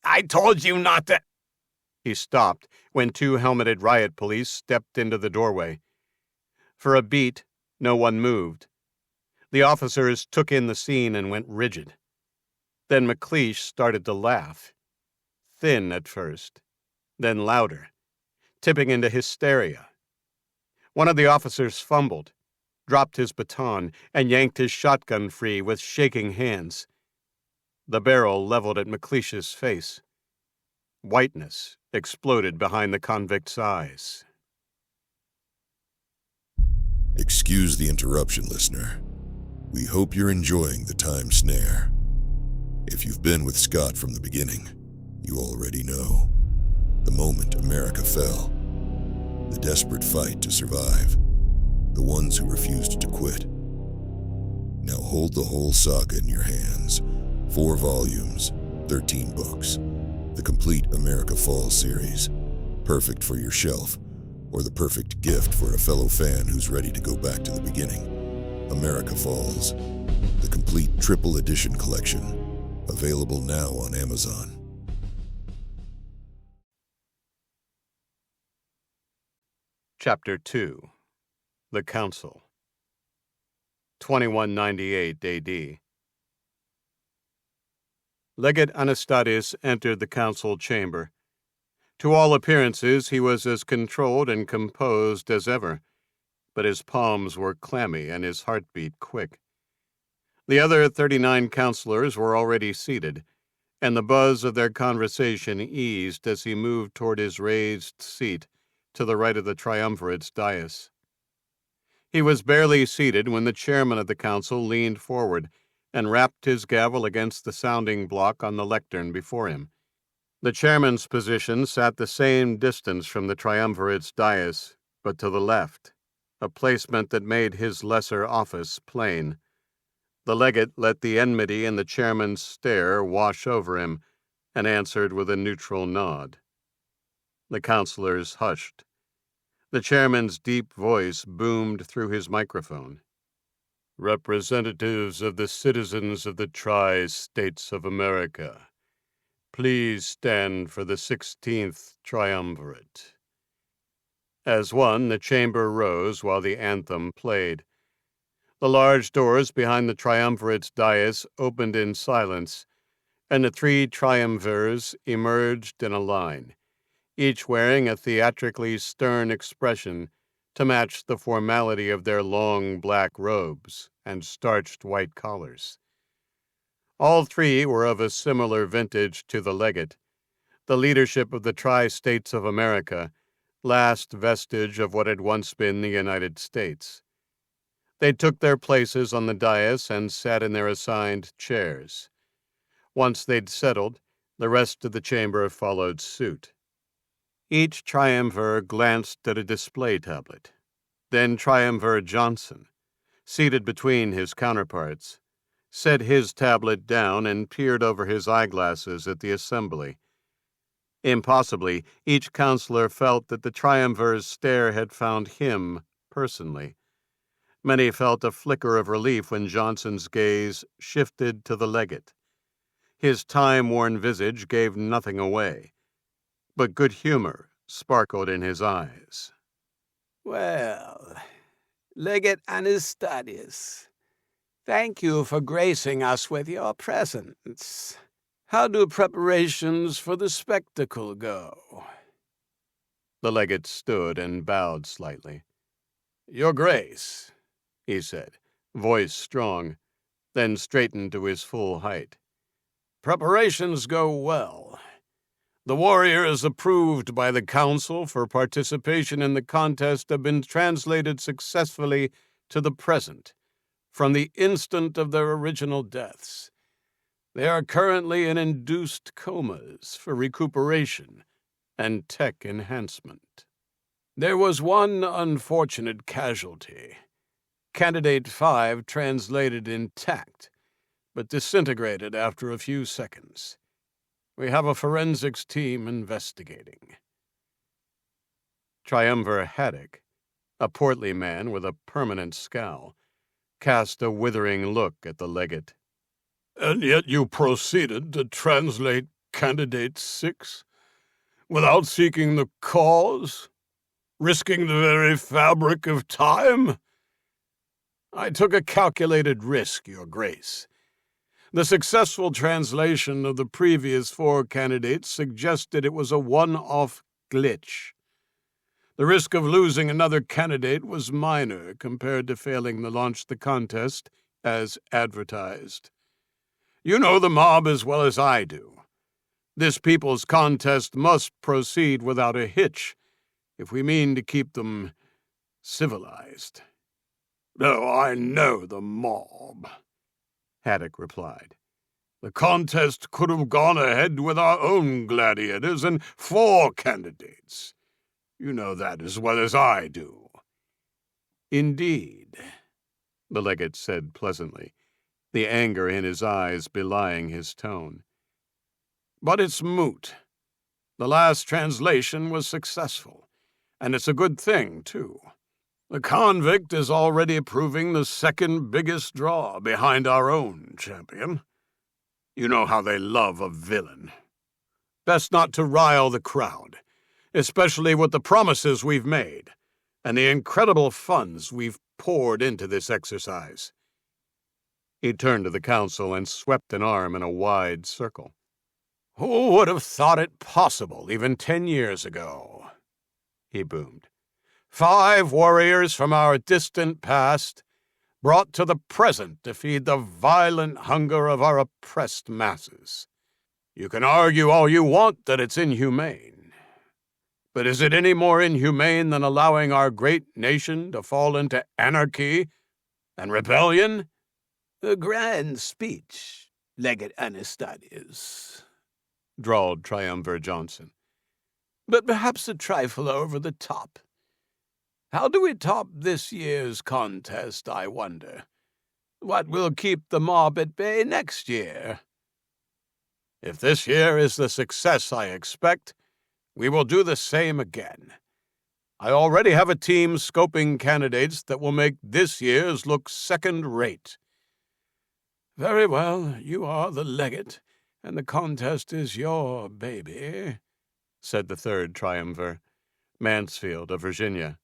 "I told you not to—" He stopped when two helmeted riot police stepped into the doorway. For a beat, no one moved. The officers took in the scene and went rigid. Then McLeish started to laugh. Thin at first, then louder, tipping into hysteria. One of the officers fumbled, dropped his baton, and yanked his shotgun free with shaking hands. The barrel leveled at McLeish's face. Whiteness exploded behind the convict's eyes. Excuse the interruption, listener. We hope you're enjoying the Time Snare. If you've been with Scott from the beginning, you already know. The moment America fell. The desperate fight to survive. The ones who refused to quit. Now hold the whole saga in your hands. 4 volumes, 13 books. The complete America Falls series. Perfect for your shelf, or the perfect gift for a fellow fan who's ready to go back to the beginning. America Falls, the complete triple edition collection, available now on Amazon. Chapter 2. The Council. 2198 AD. Legate Anastadis entered the council chamber. To all appearances, he was as controlled and composed as ever, but his palms were clammy and his heartbeat quick. The other 39 counselors were already seated, and the buzz of their conversation eased as he moved toward his raised seat to the right of the triumvirate's dais. He was barely seated when the chairman of the council leaned forward and rapped his gavel against the sounding block on the lectern before him. The chairman's position sat the same distance from the triumvirate's dais, but to the left, a placement that made his lesser office plain. The legate let the enmity in the chairman's stare wash over him, and answered with a neutral nod. The councilors hushed. The chairman's deep voice boomed through his microphone. Representatives of the citizens of the Tri-States of America, please stand for the 16th Triumvirate. As one, the chamber rose while the anthem played. The large doors behind the triumvirate's dais opened in silence, and the 3 triumvirs emerged in a line, each wearing a theatrically stern expression to match the formality of their long black robes and starched white collars. All 3 were of a similar vintage to the legate, the leadership of the Tri-States of America, last vestige of what had once been the United States. They took their places on the dais and sat in their assigned chairs. Once they'd settled, the rest of the chamber followed suit. Each triumvir glanced at a display tablet. Then Triumvir Johnson, seated between his counterparts, set his tablet down and peered over his eyeglasses at the assembly. Impossibly, each counselor felt that the triumvir's stare had found him personally. Many felt a flicker of relief when Johnson's gaze shifted to the legate. His time-worn visage gave nothing away, but good humor sparkled in his eyes. Well, Legate Anastadis, thank you for gracing us with your presence. How do preparations for the spectacle go? The legate stood and bowed slightly. Your Grace, he said, voice strong, then straightened to his full height. Preparations go well. The warriors approved by the council for participation in the contest have been translated successfully to the present, from the instant of their original deaths. They are currently in induced comas for recuperation and tech enhancement. There was one unfortunate casualty. Candidate 5 translated intact, but disintegrated after a few seconds. We have a forensics team investigating. Triumvir Haddock, a portly man with a permanent scowl, cast a withering look at the legate. And yet you proceeded to translate Candidate 6 without seeking the cause, risking the very fabric of time? I took a calculated risk, Your Grace. The successful translation of the previous 4 candidates suggested it was a one-off glitch. The risk of losing another candidate was minor compared to failing to launch the contest as advertised. You know the mob as well as I do. This people's contest must proceed without a hitch if we mean to keep them civilized. Oh, I know the mob, Haddock replied. The contest could have gone ahead with our own gladiators and 4 candidates. You know that as well as I do. Indeed, the legate said pleasantly, the anger in his eyes belying his tone. But it's moot. The last translation was successful, and it's a good thing, too. The convict is already proving the second biggest draw behind our own champion. You know how they love a villain. Best not to rile the crowd, especially with the promises we've made and the incredible funds we've poured into this exercise. He turned to the council and swept an arm in a wide circle. Who would have thought it possible even 10 years ago? He boomed. 5 warriors from our distant past, brought to the present to feed the violent hunger of our oppressed masses. You can argue all you want that it's inhumane. But is it any more inhumane than allowing our great nation to fall into anarchy and rebellion? A grand speech, Legate Anastadis, drawled Triumvir Johnson. But perhaps a trifle over the top. How do we top this year's contest, I wonder? What will keep the mob at bay next year? If this year is the success I expect, we will do the same again. I already have a team scoping candidates that will make this year's look second-rate." "Very well, you are the legate, and the contest is your baby," said the third triumvir, Mansfield of Virginia.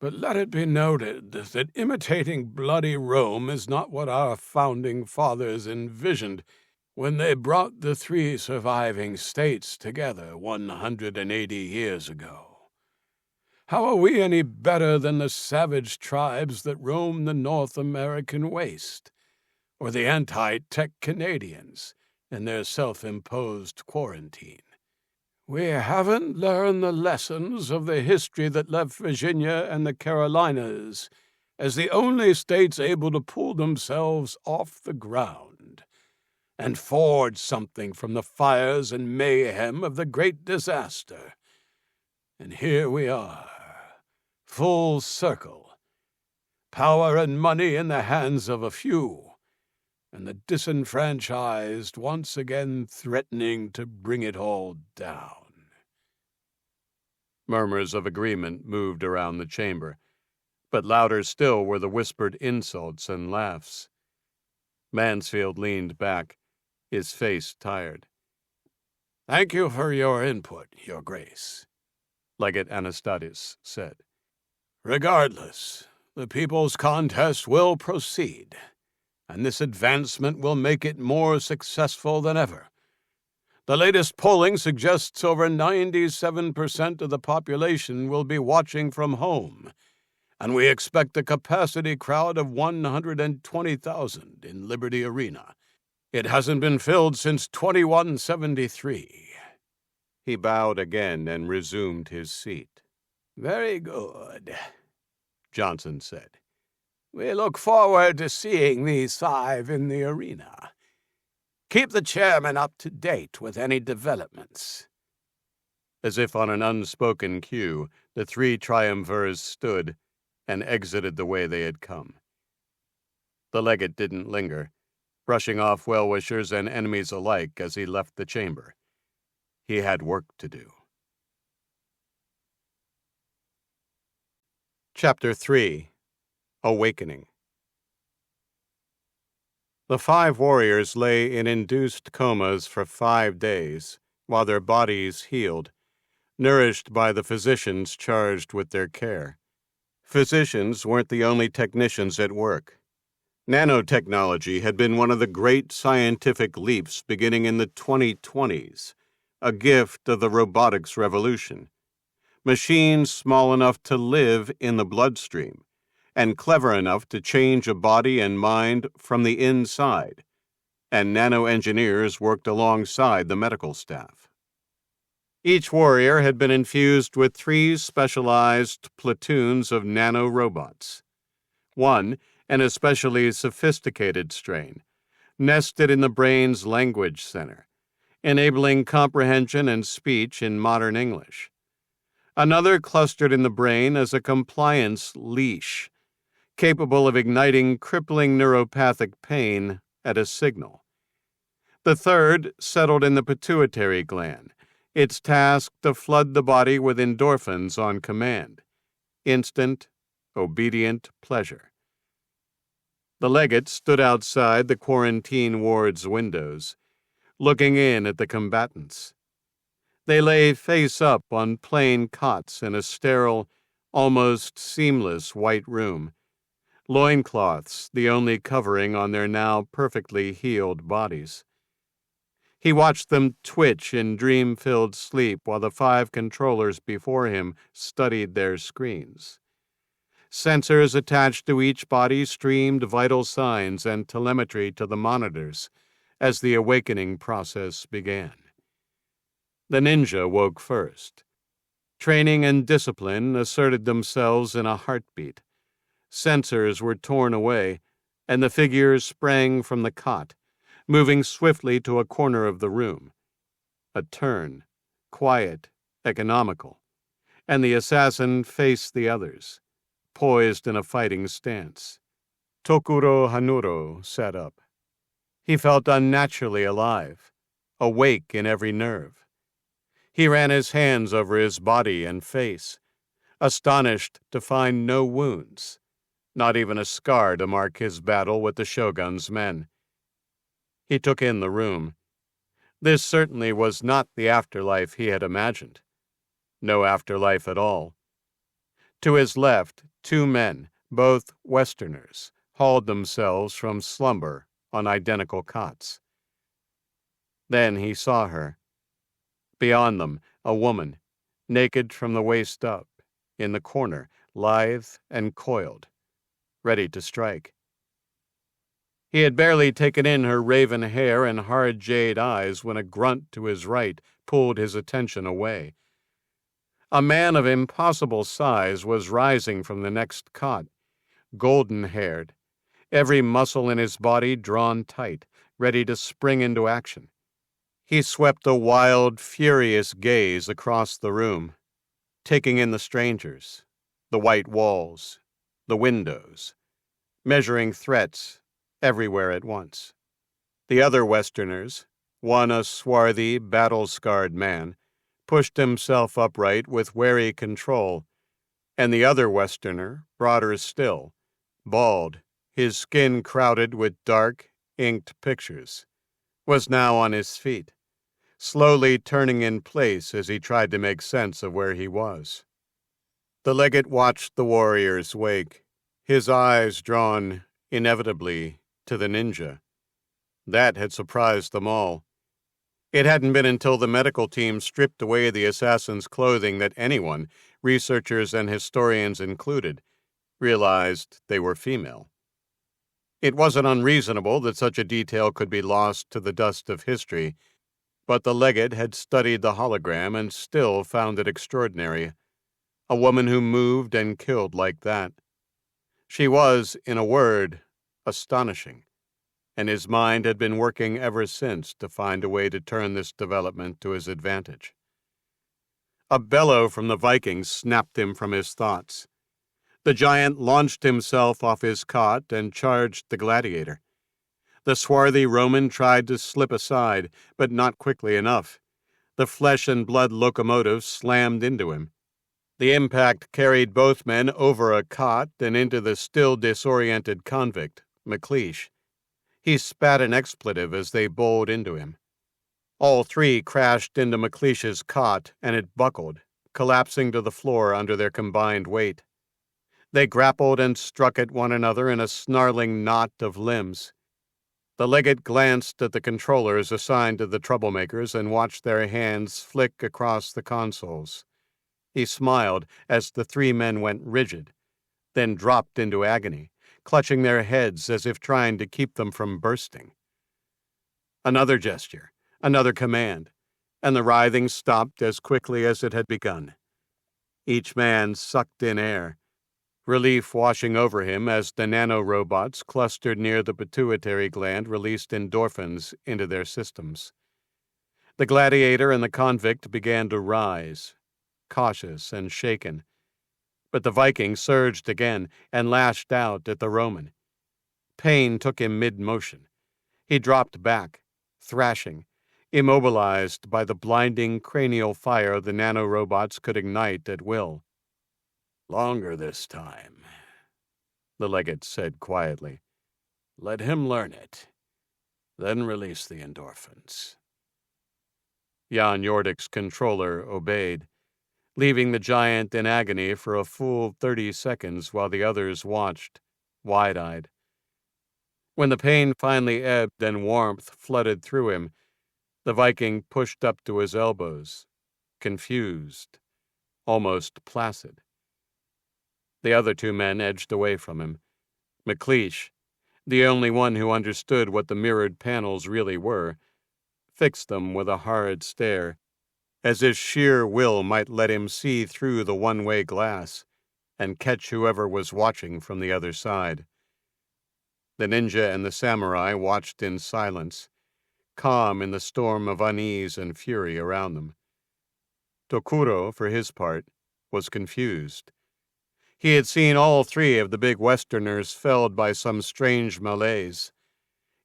"But let it be noted that imitating bloody Rome is not what our founding fathers envisioned when they brought the 3 surviving states together 180 years ago. How are we any better than the savage tribes that roam the North American waste, or the anti-tech Canadians in their self-imposed quarantine? We haven't learned the lessons of the history that left Virginia and the Carolinas as the only states able to pull themselves off the ground and forge something from the fires and mayhem of the Great Disaster. And here we are, full circle, power and money in the hands of a few, and the disenfranchised once again threatening to bring it all down." Murmurs of agreement moved around the chamber, but louder still were the whispered insults and laughs. Mansfield leaned back, his face tired. "Thank you for your input, Your Grace," Legate Anastadis said. "Regardless, the people's contest will proceed, and this advancement will make it more successful than ever. The latest polling suggests over 97% of the population will be watching from home, and we expect a capacity crowd of 120,000 in Liberty Arena. It hasn't been filled since 2173. He bowed again and resumed his seat. "Very good," Johnson said. "We look forward to seeing these 5 in the arena. Keep the chairman up to date with any developments." As if on an unspoken cue, the 3 triumvirs stood and exited the way they had come. The legate didn't linger, brushing off well-wishers and enemies alike as he left the chamber. He had work to do. Chapter 3. Awakening. The 5 warriors lay in induced comas for 5 days, while their bodies healed, nourished by the physicians charged with their care. Physicians weren't the only technicians at work. Nanotechnology had been one of the great scientific leaps beginning in the 2020s, a gift of the robotics revolution. Machines small enough to live in the bloodstream, and clever enough to change a body and mind from the inside, and nano-engineers worked alongside the medical staff. Each warrior had been infused with 3 specialized platoons of nano-robots. One, an especially sophisticated strain, nested in the brain's language center, enabling comprehension and speech in modern English. Another clustered in the brain as a compliance leash, capable of igniting crippling neuropathic pain at a signal. The third settled in the pituitary gland, its task to flood the body with endorphins on command. Instant, obedient pleasure. The legate stood outside the quarantine ward's windows, looking in at the combatants. They lay face up on plain cots in a sterile, almost seamless white room, loincloths the only covering on their now perfectly healed bodies. He watched them twitch in dream-filled sleep while the 5 controllers before him studied their screens. Sensors attached to each body streamed vital signs and telemetry to the monitors as the awakening process began. The ninja woke first. Training and discipline asserted themselves in a heartbeat. Sensors were torn away, and the figure sprang from the cot, moving swiftly to a corner of the room. A turn, quiet, economical, and the assassin faced the others, poised in a fighting stance. Tokuro Hanuro sat up. He felt unnaturally alive, awake in every nerve. He ran his hands over his body and face, astonished to find no wounds, not even a scar to mark his battle with the shogun's men. He took in the room. This certainly was not the afterlife he had imagined. No afterlife at all. To his left, two men, both Westerners, hauled themselves from slumber on identical cots. Then he saw her. Beyond them, a woman, naked from the waist up, in the corner, lithe and coiled, ready to strike. He had barely taken in her raven hair and hard jade eyes when a grunt to his right pulled his attention away. A man of impossible size was rising from the next cot, golden-haired, every muscle in his body drawn tight, ready to spring into action. He swept a wild, furious gaze across the room, taking in the strangers, the white walls, the windows, measuring threats everywhere at once. The other Westerners, one a swarthy, battle-scarred man, pushed himself upright with wary control, and the other Westerner, broader still, bald, his skin crowded with dark, inked pictures, was now on his feet, slowly turning in place as he tried to make sense of where he was. The legate watched the warriors wake, his eyes drawn, inevitably, to the ninja. That had surprised them all. It hadn't been until the medical team stripped away the assassin's clothing that anyone, researchers and historians included, realized they were female. It wasn't unreasonable that such a detail could be lost to the dust of history, but the legate had studied the hologram and still found it extraordinary. A woman who moved and killed like that. She was, in a word, astonishing, and his mind had been working ever since to find a way to turn this development to his advantage. A bellow from the Viking snapped him from his thoughts. The giant launched himself off his cot and charged the gladiator. The swarthy Roman tried to slip aside, but not quickly enough. The flesh and blood locomotive slammed into him. The impact carried both men over a cot and into the still disoriented convict, McLeish. He spat an expletive as they bowled into him. All three crashed into McLeish's cot, and it buckled, collapsing to the floor under their combined weight. They grappled and struck at one another in a snarling knot of limbs. The legate glanced at the controllers assigned to the troublemakers and watched their hands flick across the consoles. He smiled as the three men went rigid, then dropped into agony, clutching their heads as if trying to keep them from bursting. Another gesture, another command, and the writhing stopped as quickly as it had begun. Each man sucked in air, relief washing over him as the nanorobots clustered near the pituitary gland released endorphins into their systems. The gladiator and the convict began to rise, cautious and shaken, but the Viking surged again and lashed out at the Roman. Pain took him mid-motion. He dropped back, thrashing, immobilized by the blinding cranial fire the nanorobots could ignite at will. "Longer this time," the legate said quietly. "Let him learn it. Then release the endorphins." Jan Yordik's controller obeyed, leaving the giant in agony for a full 30 seconds while the others watched, wide-eyed. When the pain finally ebbed and warmth flooded through him, the Viking pushed up to his elbows, confused, almost placid. The other two men edged away from him. McLeish, the only one who understood what the mirrored panels really were, fixed them with a hard stare, as if sheer will might let him see through the one-way glass and catch whoever was watching from the other side. The ninja and the samurai watched in silence, calm in the storm of unease and fury around them. Tokuro, for his part, was confused. He had seen all three of the big Westerners felled by some strange malaise,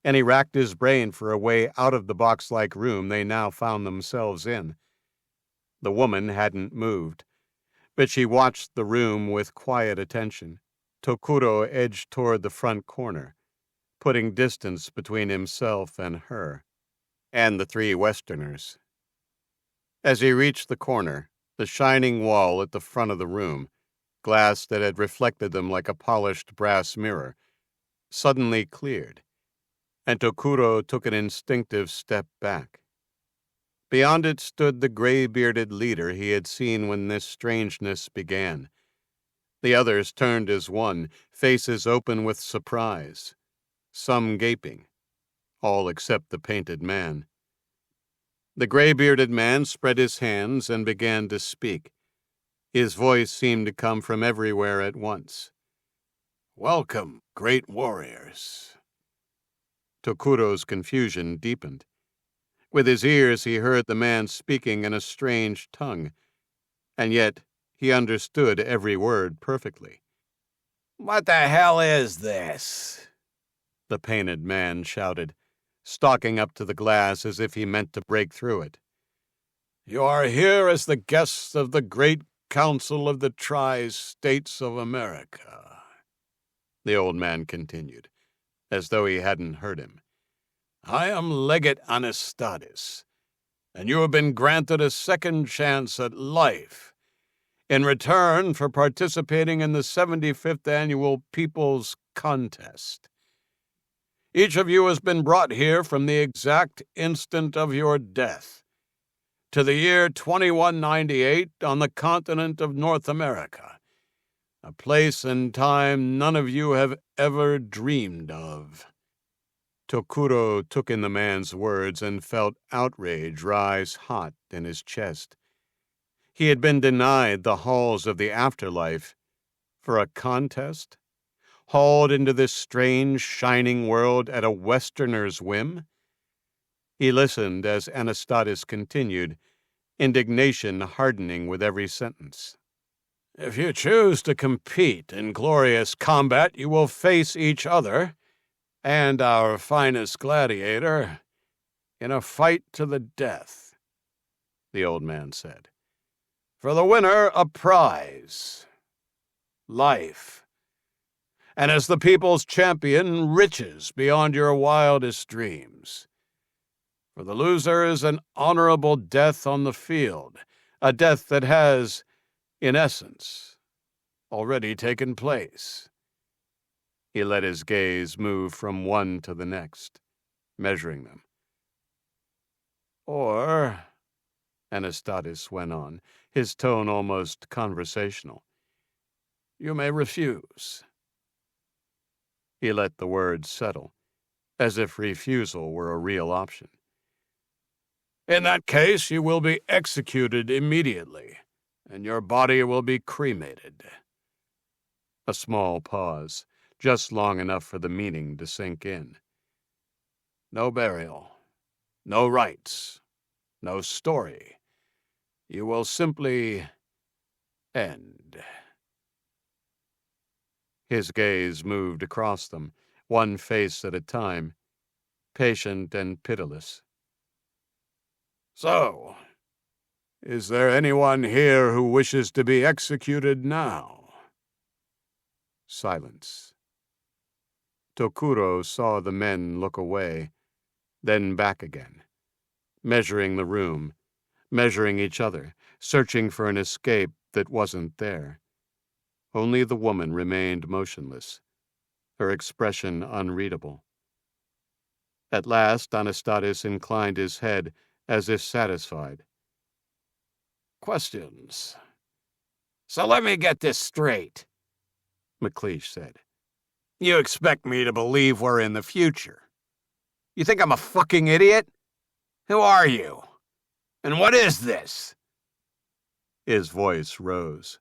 and he racked his brain for a way out of the box-like room they now found themselves in. The woman hadn't moved, but she watched the room with quiet attention. Tokuro edged toward the front corner, putting distance between himself and her, and the three Westerners. As he reached the corner, the shining wall at the front of the room, glass that had reflected them like a polished brass mirror, suddenly cleared, and Tokuro took an instinctive step back. Beyond it stood the gray-bearded leader he had seen when this strangeness began. The others turned as one, faces open with surprise, some gaping, all except the painted man. The gray-bearded man spread his hands and began to speak. His voice seemed to come from everywhere at once. "Welcome, great warriors." Tokuro's confusion deepened. With his ears he heard the man speaking in a strange tongue, and yet he understood every word perfectly. "What the hell is this?" the painted man shouted, stalking up to the glass as if he meant to break through it. "You are here as the guests of the Great Council of the Tri-States of America," the old man continued, as though he hadn't heard him. "I am Legate Anastadis, and you have been granted a second chance at life in return for participating in the 75th Annual People's Contest. Each of you has been brought here from the exact instant of your death, to the year 2198 on the continent of North America, a place and time none of you have ever dreamed of." Tokuro took in the man's words and felt outrage rise hot in his chest. He had been denied the halls of the afterlife for a contest, hauled into this strange, shining world at a Westerner's whim. He listened as Anastadis continued, indignation hardening with every sentence. "If you choose to compete in glorious combat, you will face each other and our finest gladiator in a fight to the death," the old man said. "For the winner, a prize, life, and as the people's champion, riches beyond your wildest dreams. For the loser is an honorable death on the field, a death that has, in essence, already taken place." He let his gaze move from one to the next, measuring them. "Or," Anastadis went on, his tone almost conversational, "you may refuse." He let the words settle, as if refusal were a real option. "In that case, you will be executed immediately, and your body will be cremated." A small pause, just long enough for the meaning to sink in. "No burial, no rites, no story. You will simply end." His gaze moved across them, one face at a time, patient and pitiless. "So, is there anyone here who wishes to be executed now?" Silence. Tokuro saw the men look away, then back again, measuring the room, measuring each other, searching for an escape that wasn't there. Only the woman remained motionless, her expression unreadable. At last, Anastadis inclined his head as if satisfied. "Questions?" "So let me get this straight," McLeish said. "You expect me to believe we're in the future? You think I'm a fucking idiot? Who are you? And what is this?" His voice rose,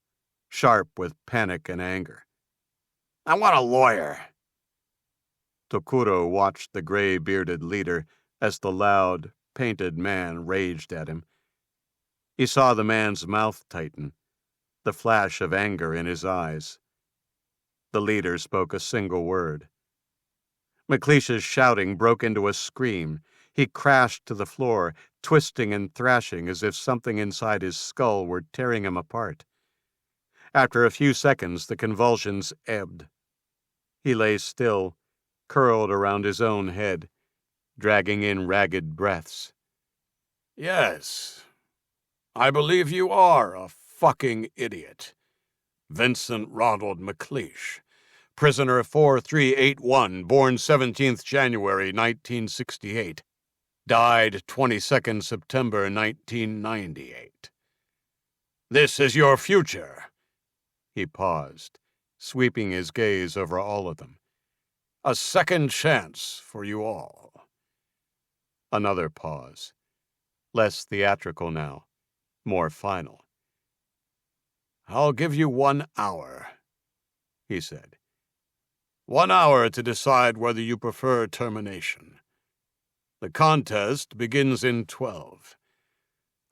sharp with panic and anger. "I want a lawyer." Tokuro watched the gray-bearded leader as the loud, painted man raged at him. He saw the man's mouth tighten, the flash of anger in his eyes. The leader spoke a single word. McLeish's shouting broke into a scream. He crashed to the floor, twisting and thrashing as if something inside his skull were tearing him apart. After a few seconds, the convulsions ebbed. He lay still, curled around his own head, dragging in ragged breaths. Yes, I believe you are a fucking idiot. Vincent Ronald McLeish, prisoner 4381, born 17th January 1968, died 22nd September 1998. This is your future. He paused, sweeping his gaze over all of them. A second chance for you all. Another pause, less theatrical now, more final. I'll give you 1 hour, he said. 1 hour to decide whether you prefer termination. The contest begins in 12.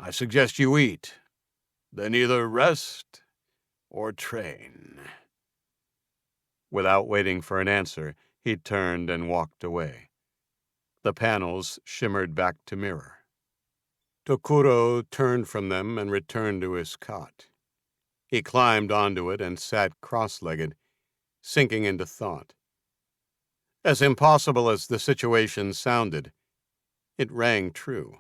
I suggest you eat, then either rest or train. Without waiting for an answer, he turned and walked away. The panels shimmered back to mirror. Tokuro turned from them and returned to his cot. He climbed onto it and sat cross-legged, sinking into thought. As impossible as the situation sounded, it rang true.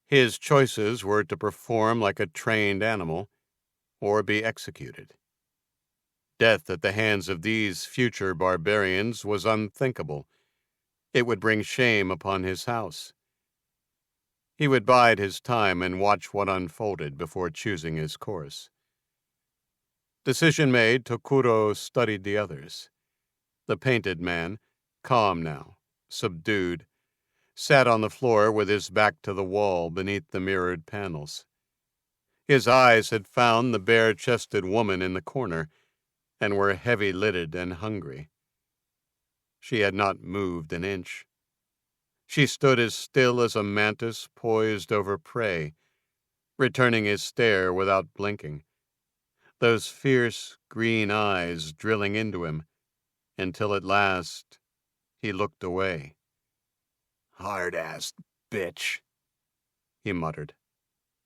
His choices were to perform like a trained animal or be executed. Death at the hands of these future barbarians was unthinkable. It would bring shame upon his house. He would bide his time and watch what unfolded before choosing his course. Decision made, Tokuro studied the others. The painted man, calm now, subdued, sat on the floor with his back to the wall beneath the mirrored panels. His eyes had found the bare-chested woman in the corner and were heavy-lidded and hungry. She had not moved an inch. She stood as still as a mantis poised over prey, returning his stare without blinking, those fierce green eyes drilling into him, until at last he looked away. Hard-ass bitch, he muttered.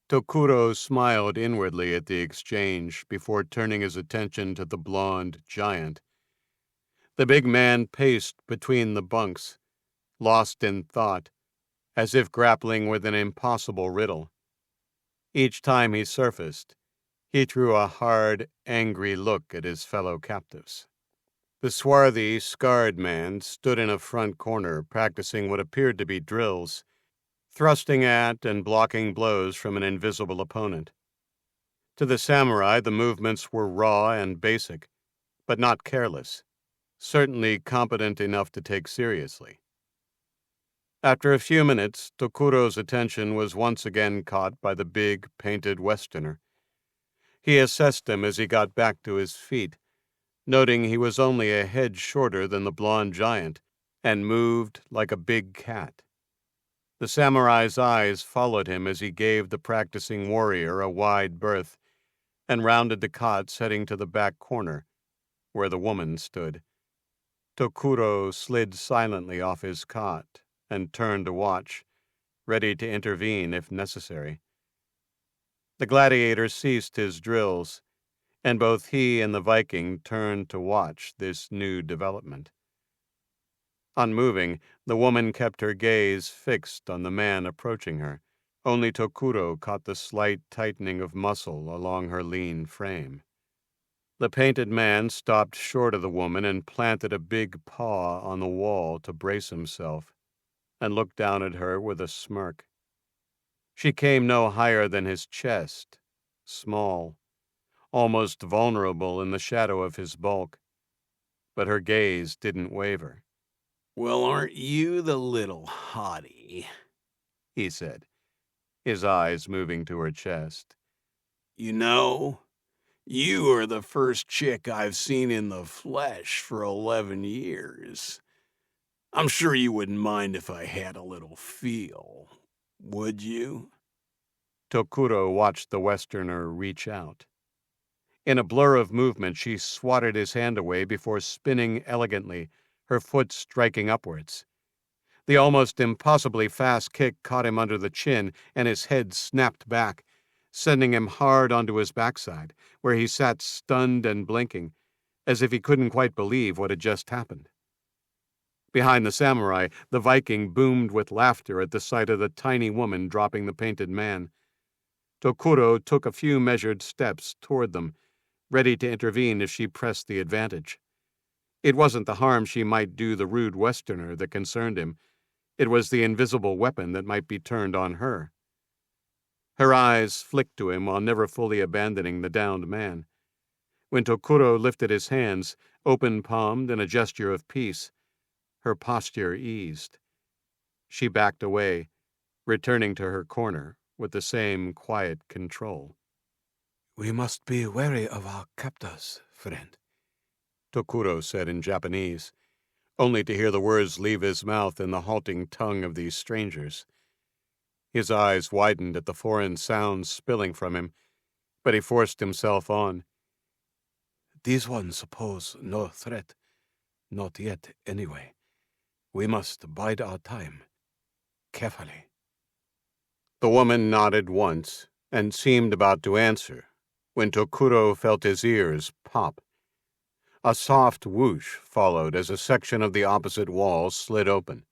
Tokuro smiled inwardly at the exchange before turning his attention to the blonde giant. The big man paced between the bunks, lost in thought, as if grappling with an impossible riddle. Each time he surfaced, he threw a hard, angry look at his fellow captives. The swarthy, scarred man stood in a front corner practicing what appeared to be drills, thrusting at and blocking blows from an invisible opponent. To the samurai, the movements were raw and basic, but not careless, certainly competent enough to take seriously. After a few minutes, Tokuro's attention was once again caught by the big, painted Westerner. He assessed him as he got back to his feet, noting he was only a head shorter than the blonde giant and moved like a big cat. The samurai's eyes followed him as he gave the practicing warrior a wide berth and rounded the cots heading to the back corner, where the woman stood. Tokuro slid silently off his cot and turned to watch, ready to intervene if necessary. The gladiator ceased his drills, and both he and the Viking turned to watch this new development. Unmoving, the woman kept her gaze fixed on the man approaching her. Only Tokuro caught the slight tightening of muscle along her lean frame. The painted man stopped short of the woman and planted a big paw on the wall to brace himself, and looked down at her with a smirk. She came no higher than his chest, small, almost vulnerable in the shadow of his bulk, but her gaze didn't waver. "Well, aren't you the little hottie?" he said, his eyes moving to her chest. "You know, you are the first chick I've seen in the flesh for 11 years. I'm sure you wouldn't mind if I had a little feel, would you?" Tokuro watched the Westerner reach out. In a blur of movement, she swatted his hand away before spinning elegantly, her foot striking upwards. The almost impossibly fast kick caught him under the chin, and his head snapped back, sending him hard onto his backside, where he sat stunned and blinking, as if he couldn't quite believe what had just happened. Behind the samurai, the Viking boomed with laughter at the sight of the tiny woman dropping the painted man. Tokuro took a few measured steps toward them, ready to intervene if she pressed the advantage. It wasn't the harm she might do the rude Westerner that concerned him. It was the invisible weapon that might be turned on her. Her eyes flicked to him while never fully abandoning the downed man. When Tokuro lifted his hands, open-palmed in a gesture of peace, her posture eased. She backed away, returning to her corner with the same quiet control. "We must be wary of our captors, friend," Tokuro said in Japanese, only to hear the words leave his mouth in the halting tongue of these strangers. His eyes widened at the foreign sounds spilling from him, but he forced himself on. "These ones pose no threat. Not yet, anyway. We must bide our time. Carefully." The woman nodded once and seemed about to answer when Tokuro felt his ears pop. A soft whoosh followed as a section of the opposite wall slid open.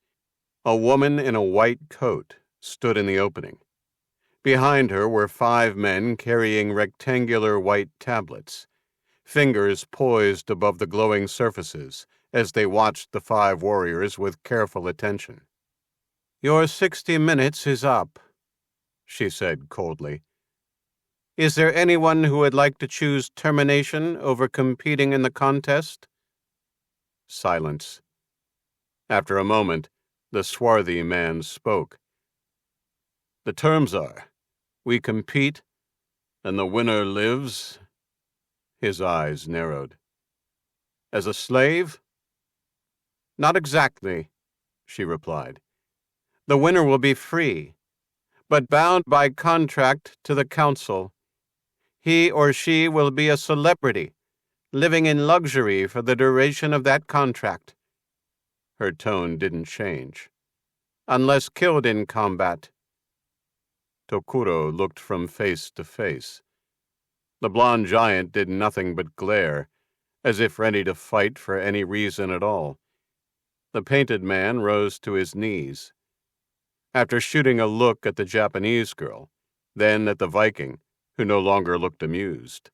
A woman in a white coat stood in the opening. Behind her were 5 men carrying rectangular white tablets, fingers poised above the glowing surfaces as they watched the 5 warriors with careful attention. "Your 60 minutes is up," she said coldly. "Is there anyone who would like to choose termination over competing in the contest?" Silence. After a moment, the swarthy man spoke. "The terms are, we compete, and the winner lives." His eyes narrowed. "As a slave?" "Not exactly," she replied. "The winner will be free, but bound by contract to the council. He or she will be a celebrity, living in luxury for the duration of that contract." Her tone didn't change. "Unless killed in combat." Tokuro looked from face to face. The blond giant did nothing but glare, as if ready to fight for any reason at all. The painted man rose to his knees. After shooting a look at the Japanese girl, then at the Viking, who no longer looked amused,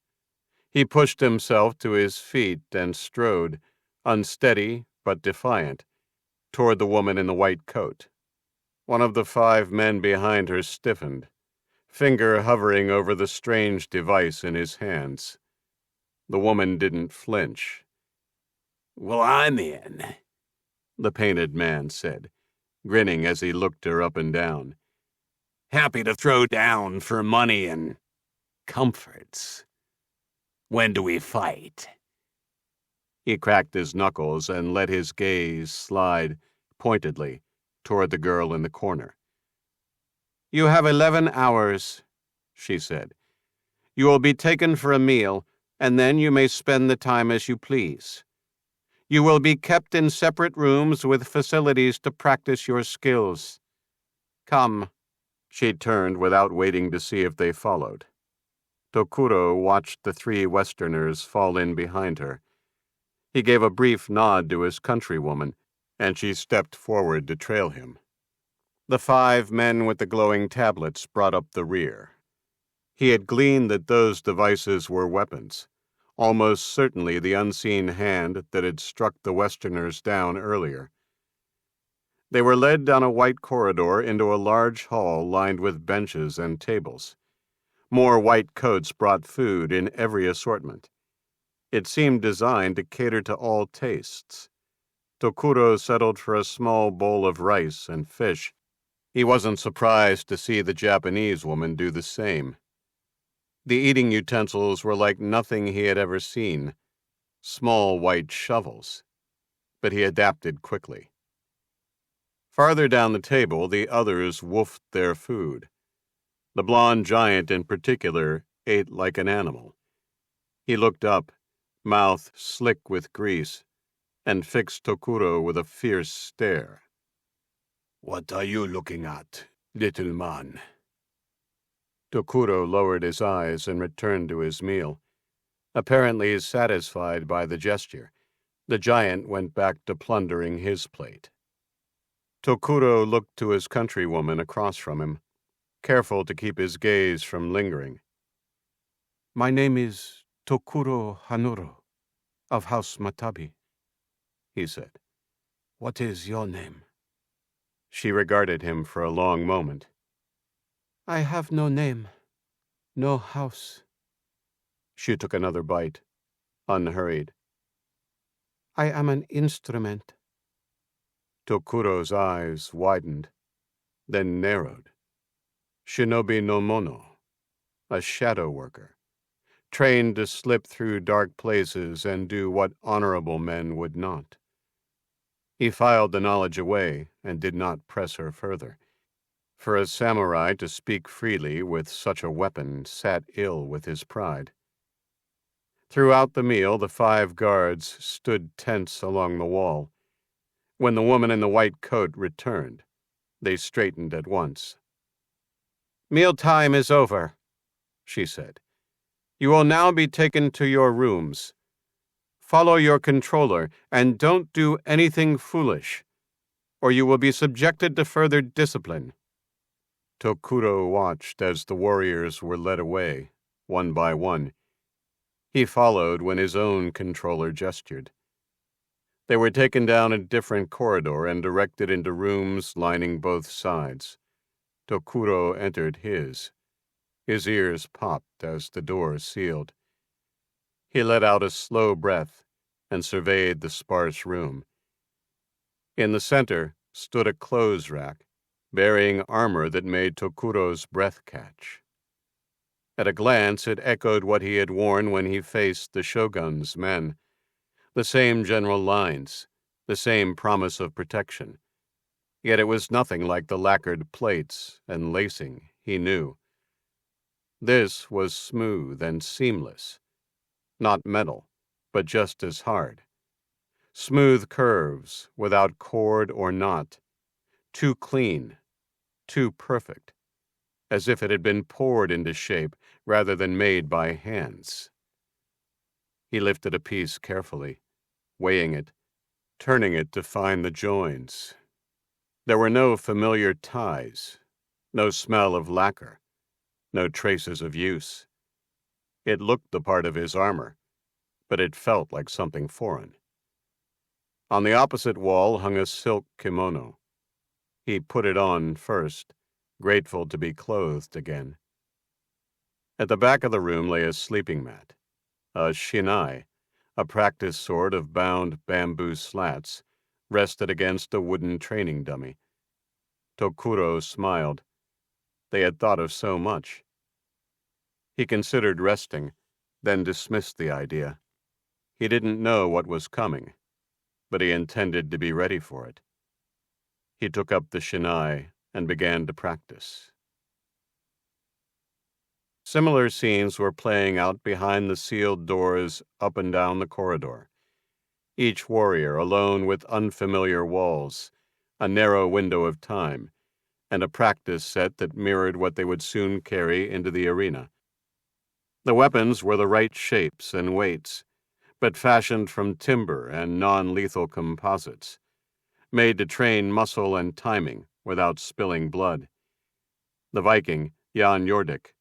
he pushed himself to his feet and strode, unsteady but defiant, toward the woman in the white coat. One of the 5 men behind her stiffened, finger hovering over the strange device in his hands. The woman didn't flinch. "Well, I'm in," the painted man said, grinning as he looked her up and down. "Happy to throw down for money and comforts. When do we fight?" He cracked his knuckles and let his gaze slide pointedly toward the girl in the corner. "You have 11 hours, she said. "You will be taken for a meal, and then you may spend the time as you please. You will be kept in separate rooms with facilities to practice your skills. Come." She turned without waiting to see if they followed. Tokuro watched the 3 Westerners fall in behind her. He gave a brief nod to his countrywoman, and she stepped forward to trail him. The 5 men with the glowing tablets brought up the rear. He had gleaned that those devices were weapons, almost certainly the unseen hand that had struck the Westerners down earlier. They were led down a white corridor into a large hall lined with benches and tables. More white coats brought food in every assortment. It seemed designed to cater to all tastes. Tokuro settled for a small bowl of rice and fish. He wasn't surprised to see the Japanese woman do the same. The eating utensils were like nothing he had ever seen, small white shovels, but he adapted quickly. Farther down the table, the others woofed their food. The blond giant in particular ate like an animal. He looked up, mouth slick with grease, and fixed Tokuro with a fierce stare. "What are you looking at, little man?" Tokuro lowered his eyes and returned to his meal. Apparently satisfied by the gesture, the giant went back to plundering his plate. Tokuro looked to his countrywoman across from him, careful to keep his gaze from lingering. "My name is Tokuro Hanuro, of House Matabi," he said. "What is your name?" She regarded him for a long moment. "I have no name, no house." She took another bite, unhurried. "I am an instrument." Tokuro's eyes widened, then narrowed. Shinobi no mono, a shadow worker, trained to slip through dark places and do what honorable men would not. He filed the knowledge away and did not press her further. For a samurai to speak freely with such a weapon sat ill with his pride. Throughout the meal, the 5 guards stood tense along the wall. When the woman in the white coat returned, they straightened at once. "Mealtime is over," she said. "You will now be taken to your rooms. Follow your controller and don't do anything foolish, or you will be subjected to further discipline." Tokuro watched as the warriors were led away, one by one. He followed when his own controller gestured. They were taken down a different corridor and directed into rooms lining both sides. Tokuro entered his. His ears popped as the door sealed. He let out a slow breath and surveyed the sparse room. In the center stood a clothes rack, bearing armor that made Tokuro's breath catch. At a glance, it echoed what he had worn when he faced the shogun's men. The same general lines, the same promise of protection. Yet it was nothing like the lacquered plates and lacing he knew. This was smooth and seamless. Not metal, but just as hard. Smooth curves, without cord or knot. Too clean, too perfect, as if it had been poured into shape rather than made by hands. He lifted a piece carefully, weighing it, turning it to find the joins. There were no familiar ties, no smell of lacquer, no traces of use. It looked the part of his armor, but it felt like something foreign. On the opposite wall hung a silk kimono. He put it on first, grateful to be clothed again. At the back of the room lay a sleeping mat, a shinai, a practice sword of bound bamboo slats, rested against a wooden training dummy. Tokuro smiled. They had thought of so much. He considered resting, then dismissed the idea. He didn't know what was coming, but he intended to be ready for it. He took up the shinai and began to practice. Similar scenes were playing out behind the sealed doors up and down the corridor. Each warrior alone with unfamiliar walls, a narrow window of time, and a practice set that mirrored what they would soon carry into the arena. The weapons were the right shapes and weights, but fashioned from timber and non-lethal composites, made to train muscle and timing without spilling blood. The Viking, Jan Jordik,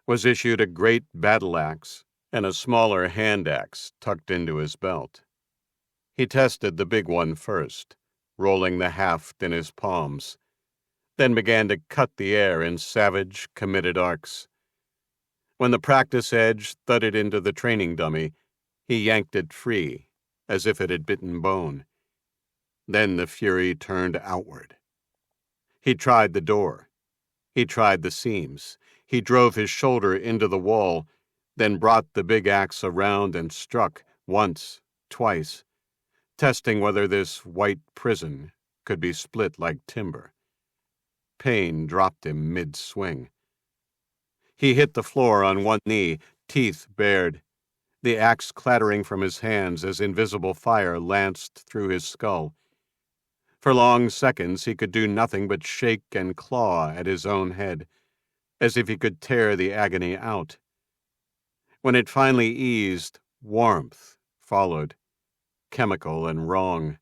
was issued a great battle axe and a smaller hand axe tucked into his belt. He tested the big one first, rolling the haft in his palms, then began to cut the air in savage, committed arcs. When the practice edge thudded into the training dummy, he yanked it free, as if it had bitten bone. Then the fury turned outward. He tried the door. He tried the seams. He drove his shoulder into the wall, then brought the big axe around and struck once, twice, testing whether this white prison could be split like timber. Pain dropped him mid-swing. He hit the floor on one knee, teeth bared, the axe clattering from his hands as invisible fire lanced through his skull. For long seconds he could do nothing but shake and claw at his own head, as if he could tear the agony out. When it finally eased, warmth followed, chemical and wrong,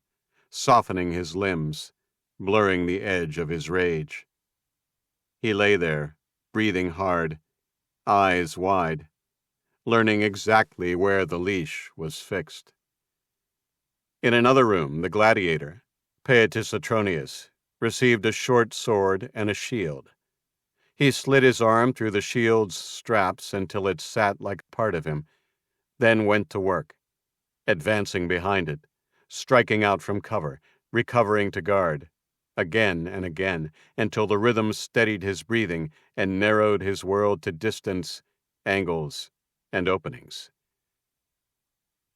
softening his limbs, blurring the edge of his rage. He lay there, breathing hard, eyes wide, learning exactly where the leash was fixed. In another room, the gladiator, Pietus Atronius, received a short sword and a shield. He slid his arm through the shield's straps until it sat like part of him, then went to work, advancing behind it, striking out from cover, recovering to guard, again and again, until the rhythm steadied his breathing and narrowed his world to distance, angles, and openings.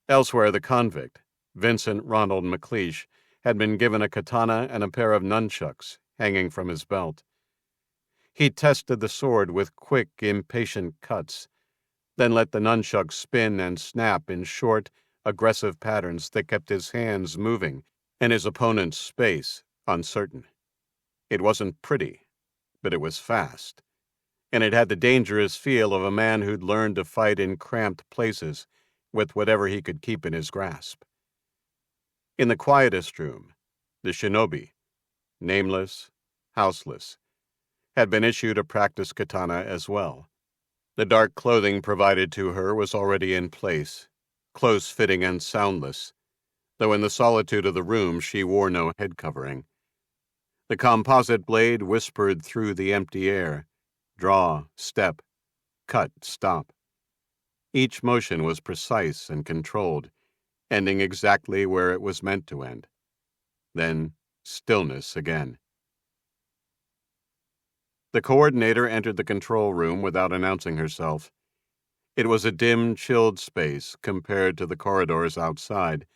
Elsewhere, the convict, Vincent Ronald McLeish, had been given a katana and a pair of nunchucks hanging from his belt. He tested the sword with quick, impatient cuts, then let the nunchucks spin and snap in short, aggressive patterns that kept his hands moving and his opponent's space uncertain. It wasn't pretty, but it was fast, and it had the dangerous feel of a man who'd learned to fight in cramped places with whatever he could keep in his grasp. In the quietest room, the shinobi, nameless, houseless, had been issued a practice katana as well. The dark clothing provided to her was already in place, close-fitting and soundless, though in the solitude of the room she wore no head covering. The composite blade whispered through the empty air, draw, step, cut, stop. Each motion was precise and controlled, ending exactly where it was meant to end. Then stillness again. The coordinator entered the control room without announcing herself. It was a dim, chilled space compared to the corridors outside,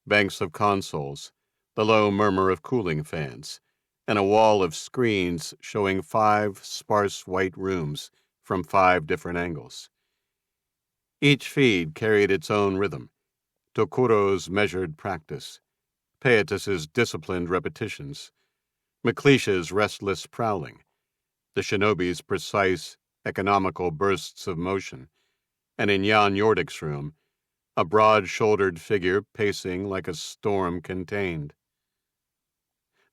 banks of consoles, the low murmur of cooling fans, and a wall of screens showing 5 sparse white rooms from 5 different angles. Each feed carried its own rhythm, Tokuro's measured practice, Pietus's disciplined repetitions, McLeish's restless prowling, the shinobi's precise, economical bursts of motion, and in Jan Yordik's room, a broad-shouldered figure pacing like a storm contained.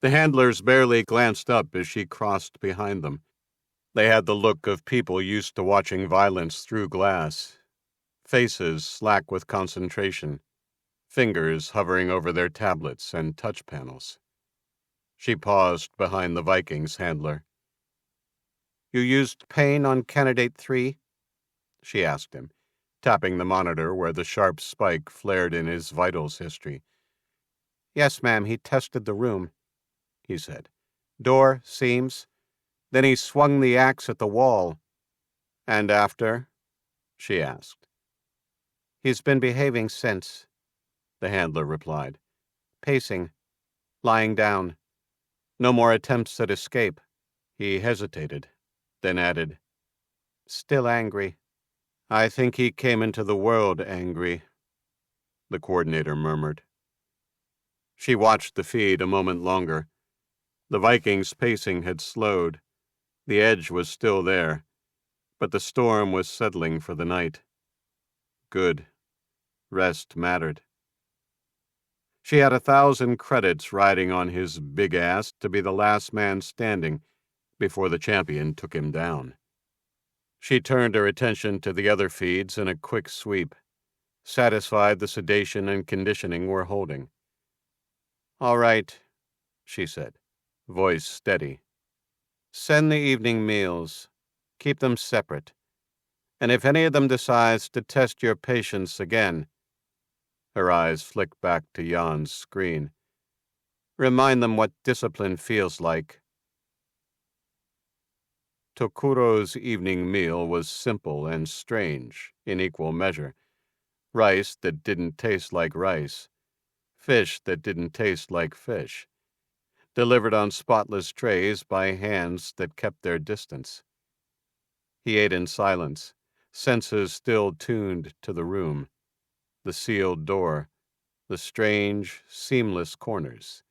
The handlers barely glanced up as she crossed behind them. They had the look of people used to watching violence through glass, faces slack with concentration, fingers hovering over their tablets and touch panels. She paused behind the Viking's handler. "You used pain on Candidate 3?" she asked him, tapping the monitor where the sharp spike flared in his vitals history. "Yes, ma'am, he tested the room," he said. "Door, seams. Then he swung the axe at the wall." "And after?" she asked. "He's been behaving since," the handler replied. "Pacing, lying down. No more attempts at escape." He hesitated, then added, "Still angry." "I think he came into the world angry," the coordinator murmured. She watched the feed a moment longer. The Viking's pacing had slowed. The edge was still there, but the storm was settling for the night. Good. Rest mattered. She had 1,000 credits riding on his big ass to be the last man standing before the champion took him down. She turned her attention to the other feeds in a quick sweep, satisfied the sedation and conditioning were holding. "All right," she said, voice steady. "Send the evening meals. Keep them separate. And if any of them decides to test your patience again," her eyes flicked back to Jan's screen, "remind them what discipline feels like." Tokuro's evening meal was simple and strange in equal measure. Rice that didn't taste like rice, fish that didn't taste like fish, delivered on spotless trays by hands that kept their distance. He ate in silence, senses still tuned to the room, the sealed door, the strange, seamless corners,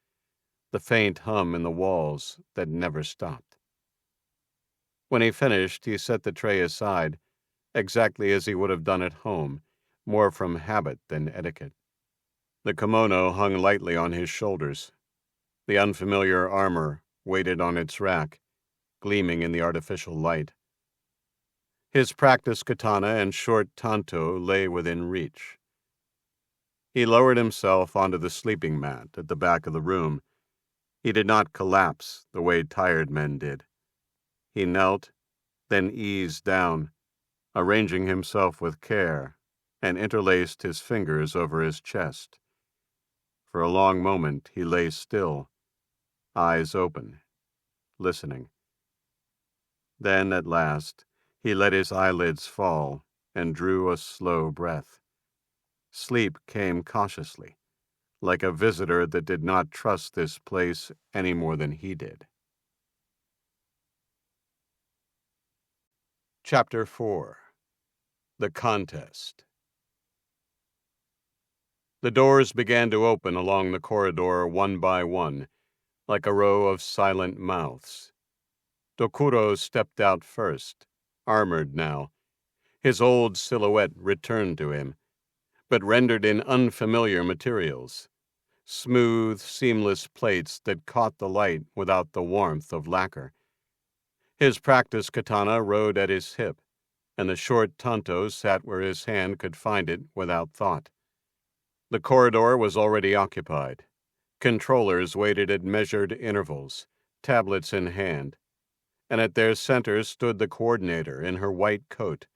the faint hum in the walls that never stopped. When he finished, he set the tray aside, exactly as he would have done at home, more from habit than etiquette. The kimono hung lightly on his shoulders. The unfamiliar armor waited on its rack, gleaming in the artificial light. His practice katana and short tanto lay within reach. He lowered himself onto the sleeping mat at the back of the room. He did not collapse the way tired men did. He knelt, then eased down, arranging himself with care, and interlaced his fingers over his chest. For a long moment he lay still, eyes open, listening. Then, at last, he let his eyelids fall and drew a slow breath. Sleep came cautiously, like a visitor that did not trust this place any more than he did. Chapter 4. The Contest. The doors began to open along the corridor one by one, like a row of silent mouths. Tokuro stepped out first, armored now. His old silhouette returned to him, but rendered in unfamiliar materials. Smooth, seamless plates that caught the light without the warmth of lacquer. His practice katana rode at his hip, and the short tanto sat where his hand could find it without thought. The corridor was already occupied. Controllers waited at measured intervals, tablets in hand, and at their center stood the coordinator in her white coat,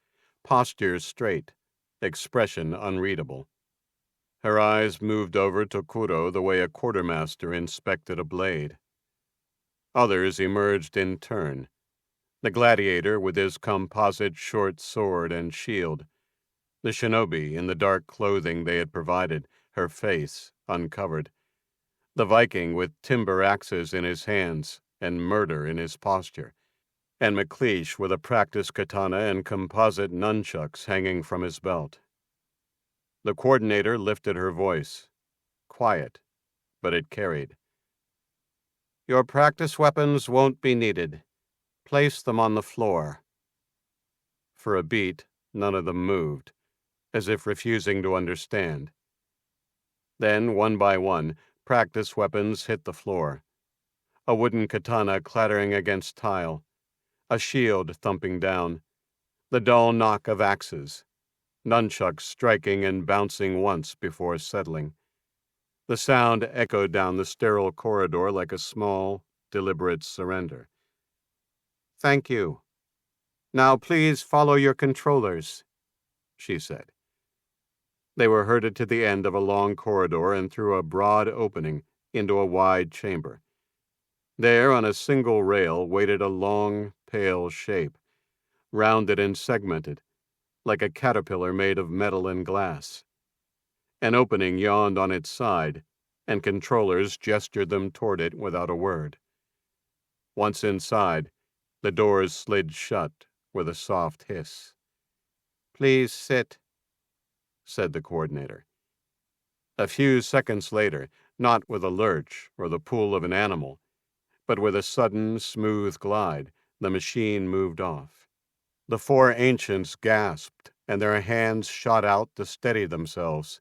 posture straight, expression unreadable. Her eyes moved over Tokuro the way a quartermaster inspected a blade. Others emerged in turn. The gladiator with his composite short sword and shield, the shinobi in the dark clothing they had provided, her face uncovered, the Viking with timber axes in his hands and murder in his posture, and McLeish with a practice katana and composite nunchucks hanging from his belt. The coordinator lifted her voice, quiet, but it carried. Your practice weapons won't be needed. Place them on the floor. For a beat, none of them moved, as if refusing to understand. Then, one by one, practice weapons hit the floor. A wooden katana clattering against tile, a shield thumping down, the dull knock of axes, nunchucks striking and bouncing once before settling. The sound echoed down the sterile corridor like a small, deliberate surrender. Thank you. Now please follow your controllers, she said. They were herded to the end of a long corridor and through a broad opening into a wide chamber. There, on a single rail, waited a long, pale shape, rounded and segmented, like a caterpillar made of metal and glass. An opening yawned on its side, and controllers gestured them toward it without a word. Once inside, the doors slid shut with a soft hiss. Please sit, said the coordinator. A few seconds later, not with a lurch or the pull of an animal, but with a sudden, smooth glide, the machine moved off. The four ancients gasped, and their hands shot out to steady themselves,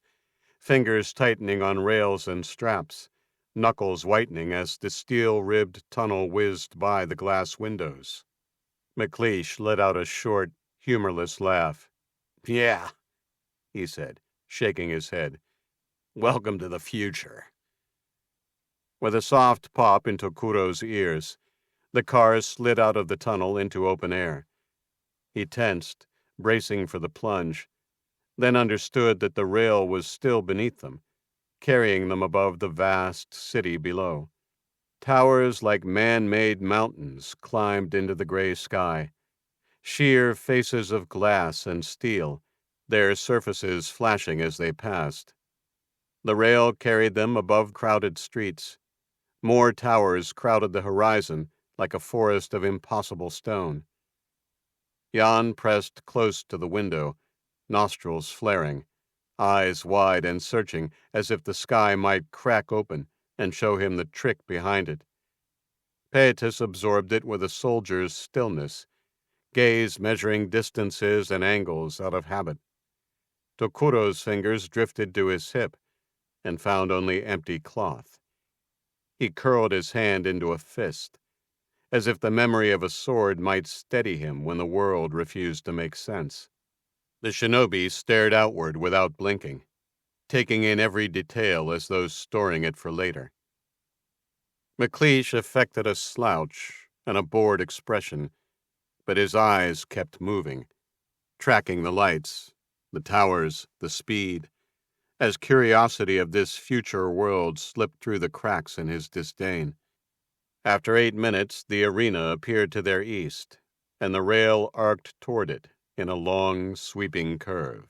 fingers tightening on rails and straps, knuckles whitening as the steel-ribbed tunnel whizzed by the glass windows. McLeish let out a short, humorless laugh. Yeah, he said, shaking his head. Welcome to the future. With a soft pop in Tokuro's ears, the cars slid out of the tunnel into open air. He tensed, bracing for the plunge, then understood that the rail was still beneath them, carrying them above the vast city below. Towers like man-made mountains climbed into the gray sky, sheer faces of glass and steel, their surfaces flashing as they passed. The rail carried them above crowded streets. More towers crowded the horizon like a forest of impossible stone. Jan pressed close to the window, nostrils flaring, eyes wide and searching as if the sky might crack open and show him the trick behind it. Pietis absorbed it with a soldier's stillness, gaze measuring distances and angles out of habit. Tokuro's fingers drifted to his hip and found only empty cloth. He curled his hand into a fist, as if the memory of a sword might steady him when the world refused to make sense. The shinobi stared outward without blinking, taking in every detail as though storing it for later. McLeish affected a slouch and a bored expression, but his eyes kept moving, tracking the lights, the towers, the speed, as curiosity of this future world slipped through the cracks in his disdain. After 8 minutes, the arena appeared to their east, and the rail arced toward it in a long, sweeping curve.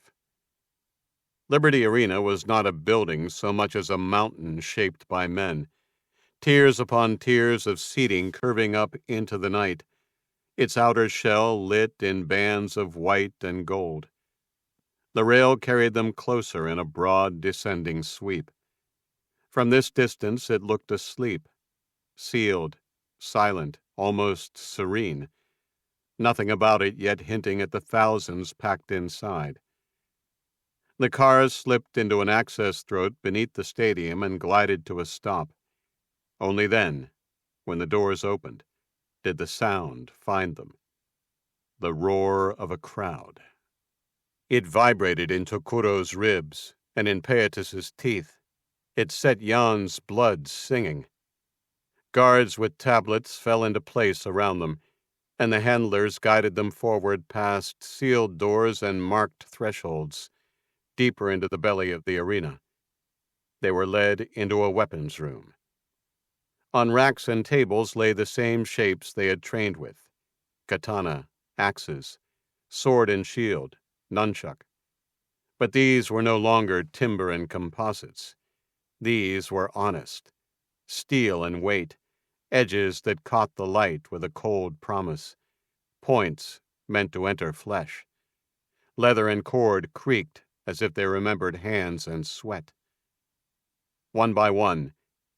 Liberty Arena was not a building so much as a mountain shaped by men, tiers upon tiers of seating curving up into the night, its outer shell lit in bands of white and gold. The rail carried them closer in a broad, descending sweep. From this distance it looked asleep, sealed, silent, almost serene, nothing about it yet hinting at the thousands packed inside. The cars slipped into an access throat beneath the stadium and glided to a stop. Only then, when the doors opened, did the sound find them. The roar of a crowd. It vibrated in Tokuro's ribs and in Pietis's teeth. It set Jan's blood singing. Guards with tablets fell into place around them, and the handlers guided them forward past sealed doors and marked thresholds, deeper into the belly of the arena. They were led into a weapons room. On racks and tables lay the same shapes they had trained with: katana, axes, sword and shield, nunchuck. But these were no longer timber and composites. These were honest, steel and weight, edges that caught the light with a cold promise, points meant to enter flesh. Leather and cord creaked as if they remembered hands and sweat. One by one,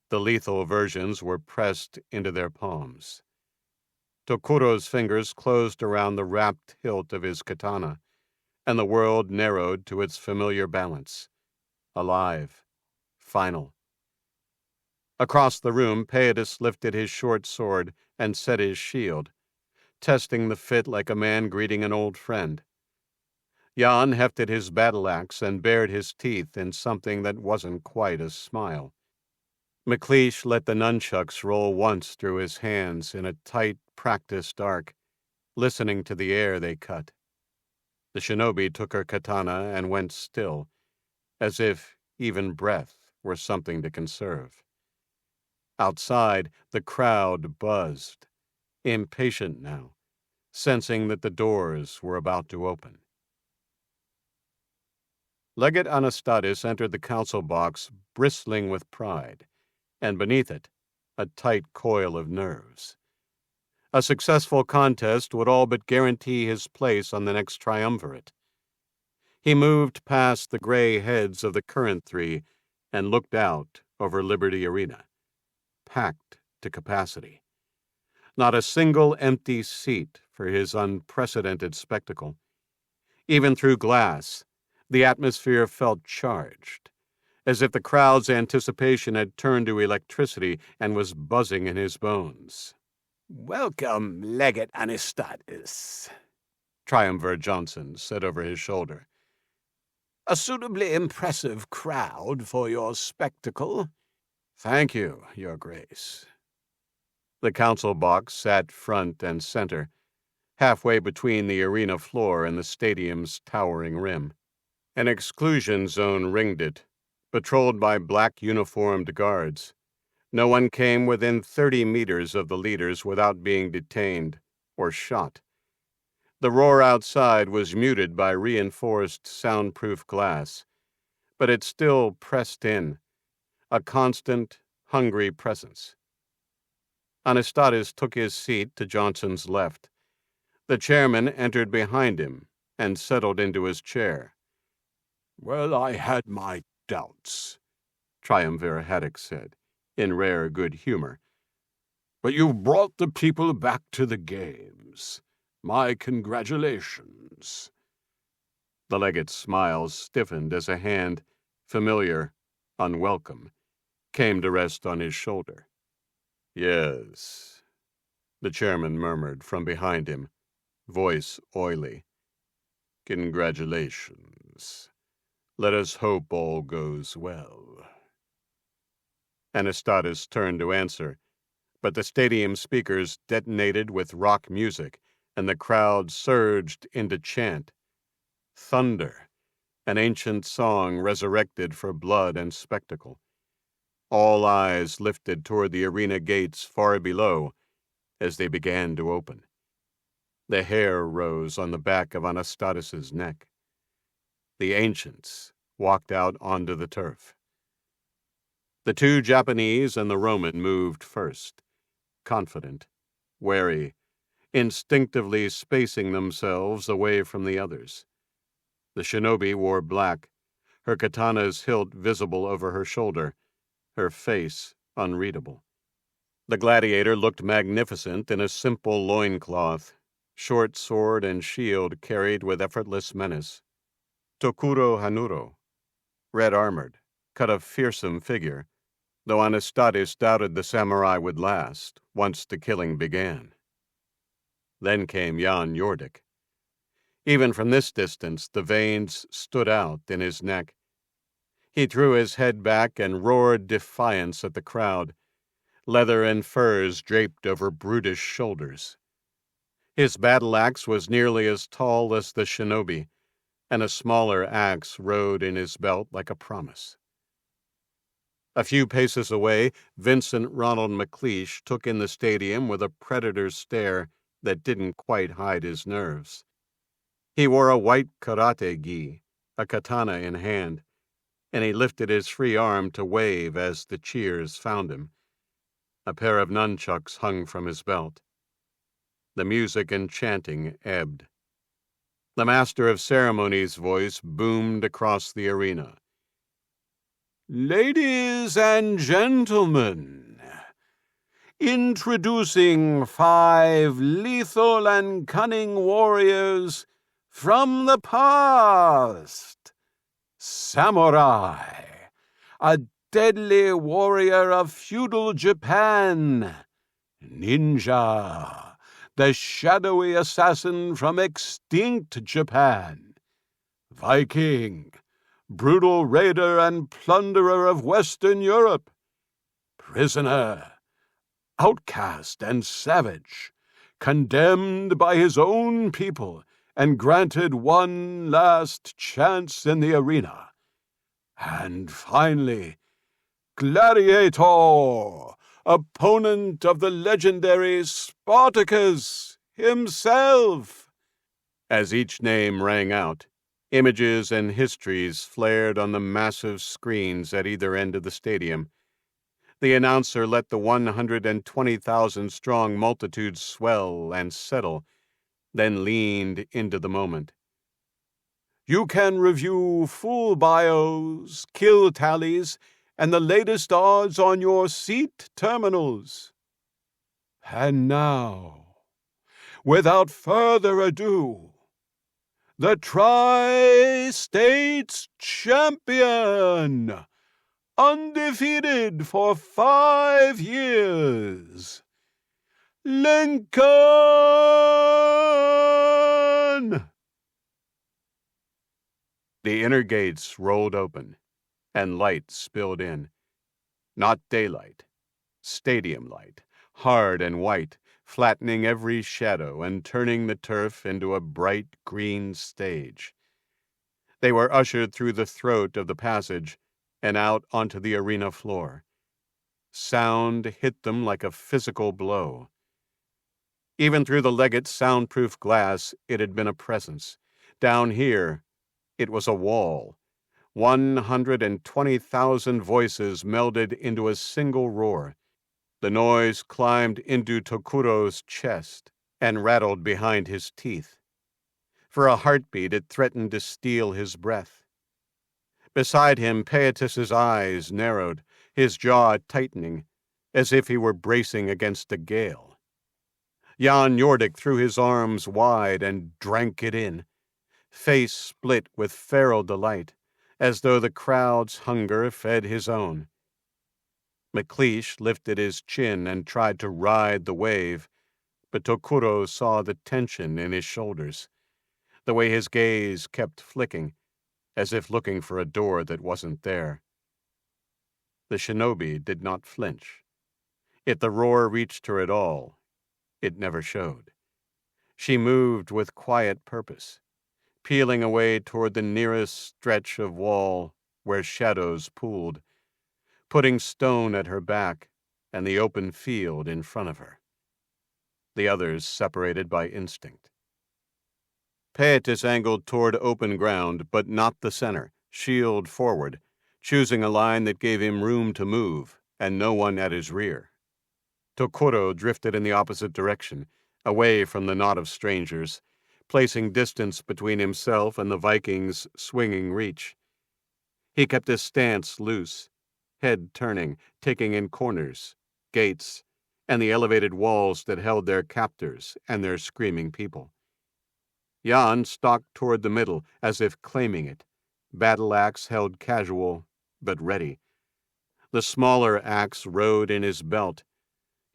the lethal versions were pressed into their palms. Tokuro's fingers closed around the wrapped hilt of his katana, and the world narrowed to its familiar balance. Alive. Final. Across the room, Pietis lifted his short sword and set his shield, testing the fit like a man greeting an old friend. Jan hefted his battle axe and bared his teeth in something that wasn't quite a smile. McLeish let the nunchucks roll once through his hands in a tight, practiced arc, listening to the air they cut. The shinobi took her katana and went still, as if even breath were something to conserve. Outside, the crowd buzzed, impatient now, sensing that the doors were about to open. Legate Anastadis entered the council box bristling with pride, and beneath it, a tight coil of nerves. A successful contest would all but guarantee his place on the next triumvirate. He moved past the gray heads of the current three and looked out over Liberty Arena, packed to capacity. Not a single empty seat for his unprecedented spectacle. Even through glass, the atmosphere felt charged, as if the crowd's anticipation had turned to electricity and was buzzing in his bones. "Welcome, Legate Anastadis," Triumvir Johnson said over his shoulder. "A suitably impressive crowd for your spectacle." "Thank you, Your Grace." The council box sat front and center, halfway between the arena floor and the stadium's towering rim. An exclusion zone ringed it, patrolled by black-uniformed guards. No one came within 30 meters of the leaders without being detained or shot. The roar outside was muted by reinforced soundproof glass, but it still pressed in, a constant, hungry presence. Anastadis took his seat to Johnson's left, The chairman entered behind him and settled into his chair. "Well, I had my doubts," Triumvir Haddock said, in rare good humor. "But you've brought the people back to the games. My congratulations." The legate's smile stiffened as a hand, familiar, unwelcome, came to rest on his shoulder. "Yes," the chairman murmured from behind him, voice oily. "Congratulations. Let us hope all goes well." Anastadis turned to answer, but the stadium speakers detonated with rock music, and the crowd surged into chant. Thunder, an ancient song resurrected for blood and spectacle. All eyes lifted toward the arena gates far below as they began to open. The hair rose on the back of Anastadis's neck. The ancients walked out onto the turf. The two Japanese and the Roman moved first, confident, wary, instinctively spacing themselves away from the others. The shinobi wore black, her katana's hilt visible over her shoulder, her face unreadable. The gladiator looked magnificent in a simple loincloth, short sword and shield carried with effortless menace. Tokuro Hanuro, red-armored, cut a fearsome figure, though Anastadis doubted the samurai would last once the killing began. Then came Jan Jordik. Even from this distance, the veins stood out in his neck. He threw his head back and roared defiance at the crowd, leather and furs draped over brutish shoulders. His battle axe was nearly as tall as the shinobi, and a smaller axe rode in his belt like a promise. A few paces away, Vincent Ronald McLeish took in the stadium with a predator's stare that didn't quite hide his nerves. He wore a white karate gi, a katana in hand, and he lifted his free arm to wave as the cheers found him. A pair of nunchucks hung from his belt. The music and chanting ebbed. The master of ceremonies' voice boomed across the arena. "Ladies and gentlemen, introducing 5 lethal and cunning warriors from the past. Samurai, a deadly warrior of feudal Japan. Ninja, the shadowy assassin from extinct Japan. Viking, brutal raider and plunderer of Western Europe. Prisoner, outcast and savage, condemned by his own people and granted one last chance in the arena. And finally, Gladiator, opponent of the legendary Spartacus himself." As each name rang out, images and histories flared on the massive screens at either end of the stadium. The announcer let the 120,000-strong multitude swell and settle, then leaned into the moment. "You can review full bios, kill tallies, and the latest odds on your seat terminals. And now, without further ado, the Tri-States Champion, undefeated for 5 years, Lincoln!" The inner gates rolled open, and light spilled in. Not daylight, stadium light, hard and white, flattening every shadow and turning the turf into a bright green stage. They were ushered through the throat of the passage and out onto the arena floor. Sound hit them like a physical blow. Even through the legate's soundproof glass, it had been a presence. Down here, it was a wall. 120,000 voices melded into a single roar. The noise climbed into Tokuro's chest, and rattled behind his teeth. For a heartbeat, it threatened to steal his breath. Beside him, Pietus's eyes narrowed, his jaw tightening, as if he were bracing against a gale. Jan Jordik threw his arms wide and drank it in, face split with feral delight, as though the crowd's hunger fed his own. McLeish lifted his chin and tried to ride the wave, but Tokuro saw the tension in his shoulders, the way his gaze kept flicking, as if looking for a door that wasn't there. The shinobi did not flinch. If the roar reached her at all, it never showed. She moved with quiet purpose, peeling away toward the nearest stretch of wall where shadows pooled, putting stone at her back and the open field in front of her. The others separated by instinct. Pietus angled toward open ground, but not the center, shield forward, choosing a line that gave him room to move and no one at his rear. Tokuro drifted in the opposite direction, away from the knot of strangers, placing distance between himself and the Viking's swinging reach. He kept his stance loose, head turning, taking in corners, gates, and the elevated walls that held their captors and their screaming people. Jan stalked toward the middle, as if claiming it, battle axe held casual, but ready. The smaller axe rode in his belt,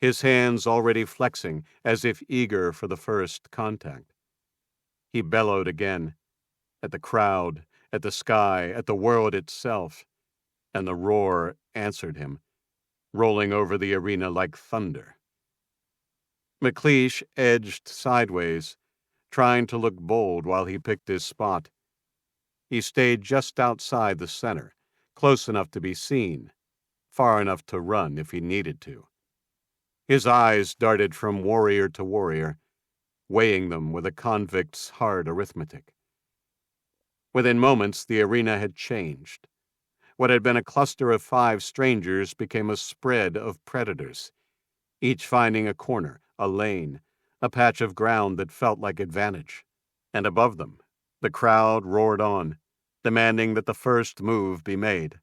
his hands already flexing, as if eager for the first contact. He bellowed again, at the crowd, at the sky, at the world itself, and the roar answered him, rolling over the arena like thunder. McLeish edged sideways, trying to look bold while he picked his spot. He stayed just outside the center, close enough to be seen, far enough to run if he needed to. His eyes darted from warrior to warrior, weighing them with a convict's hard arithmetic. Within moments, the arena had changed. What had been a cluster of 5 strangers became a spread of predators, each finding a corner, a lane, a patch of ground that felt like advantage. And above them, the crowd roared on, demanding that the first move be made.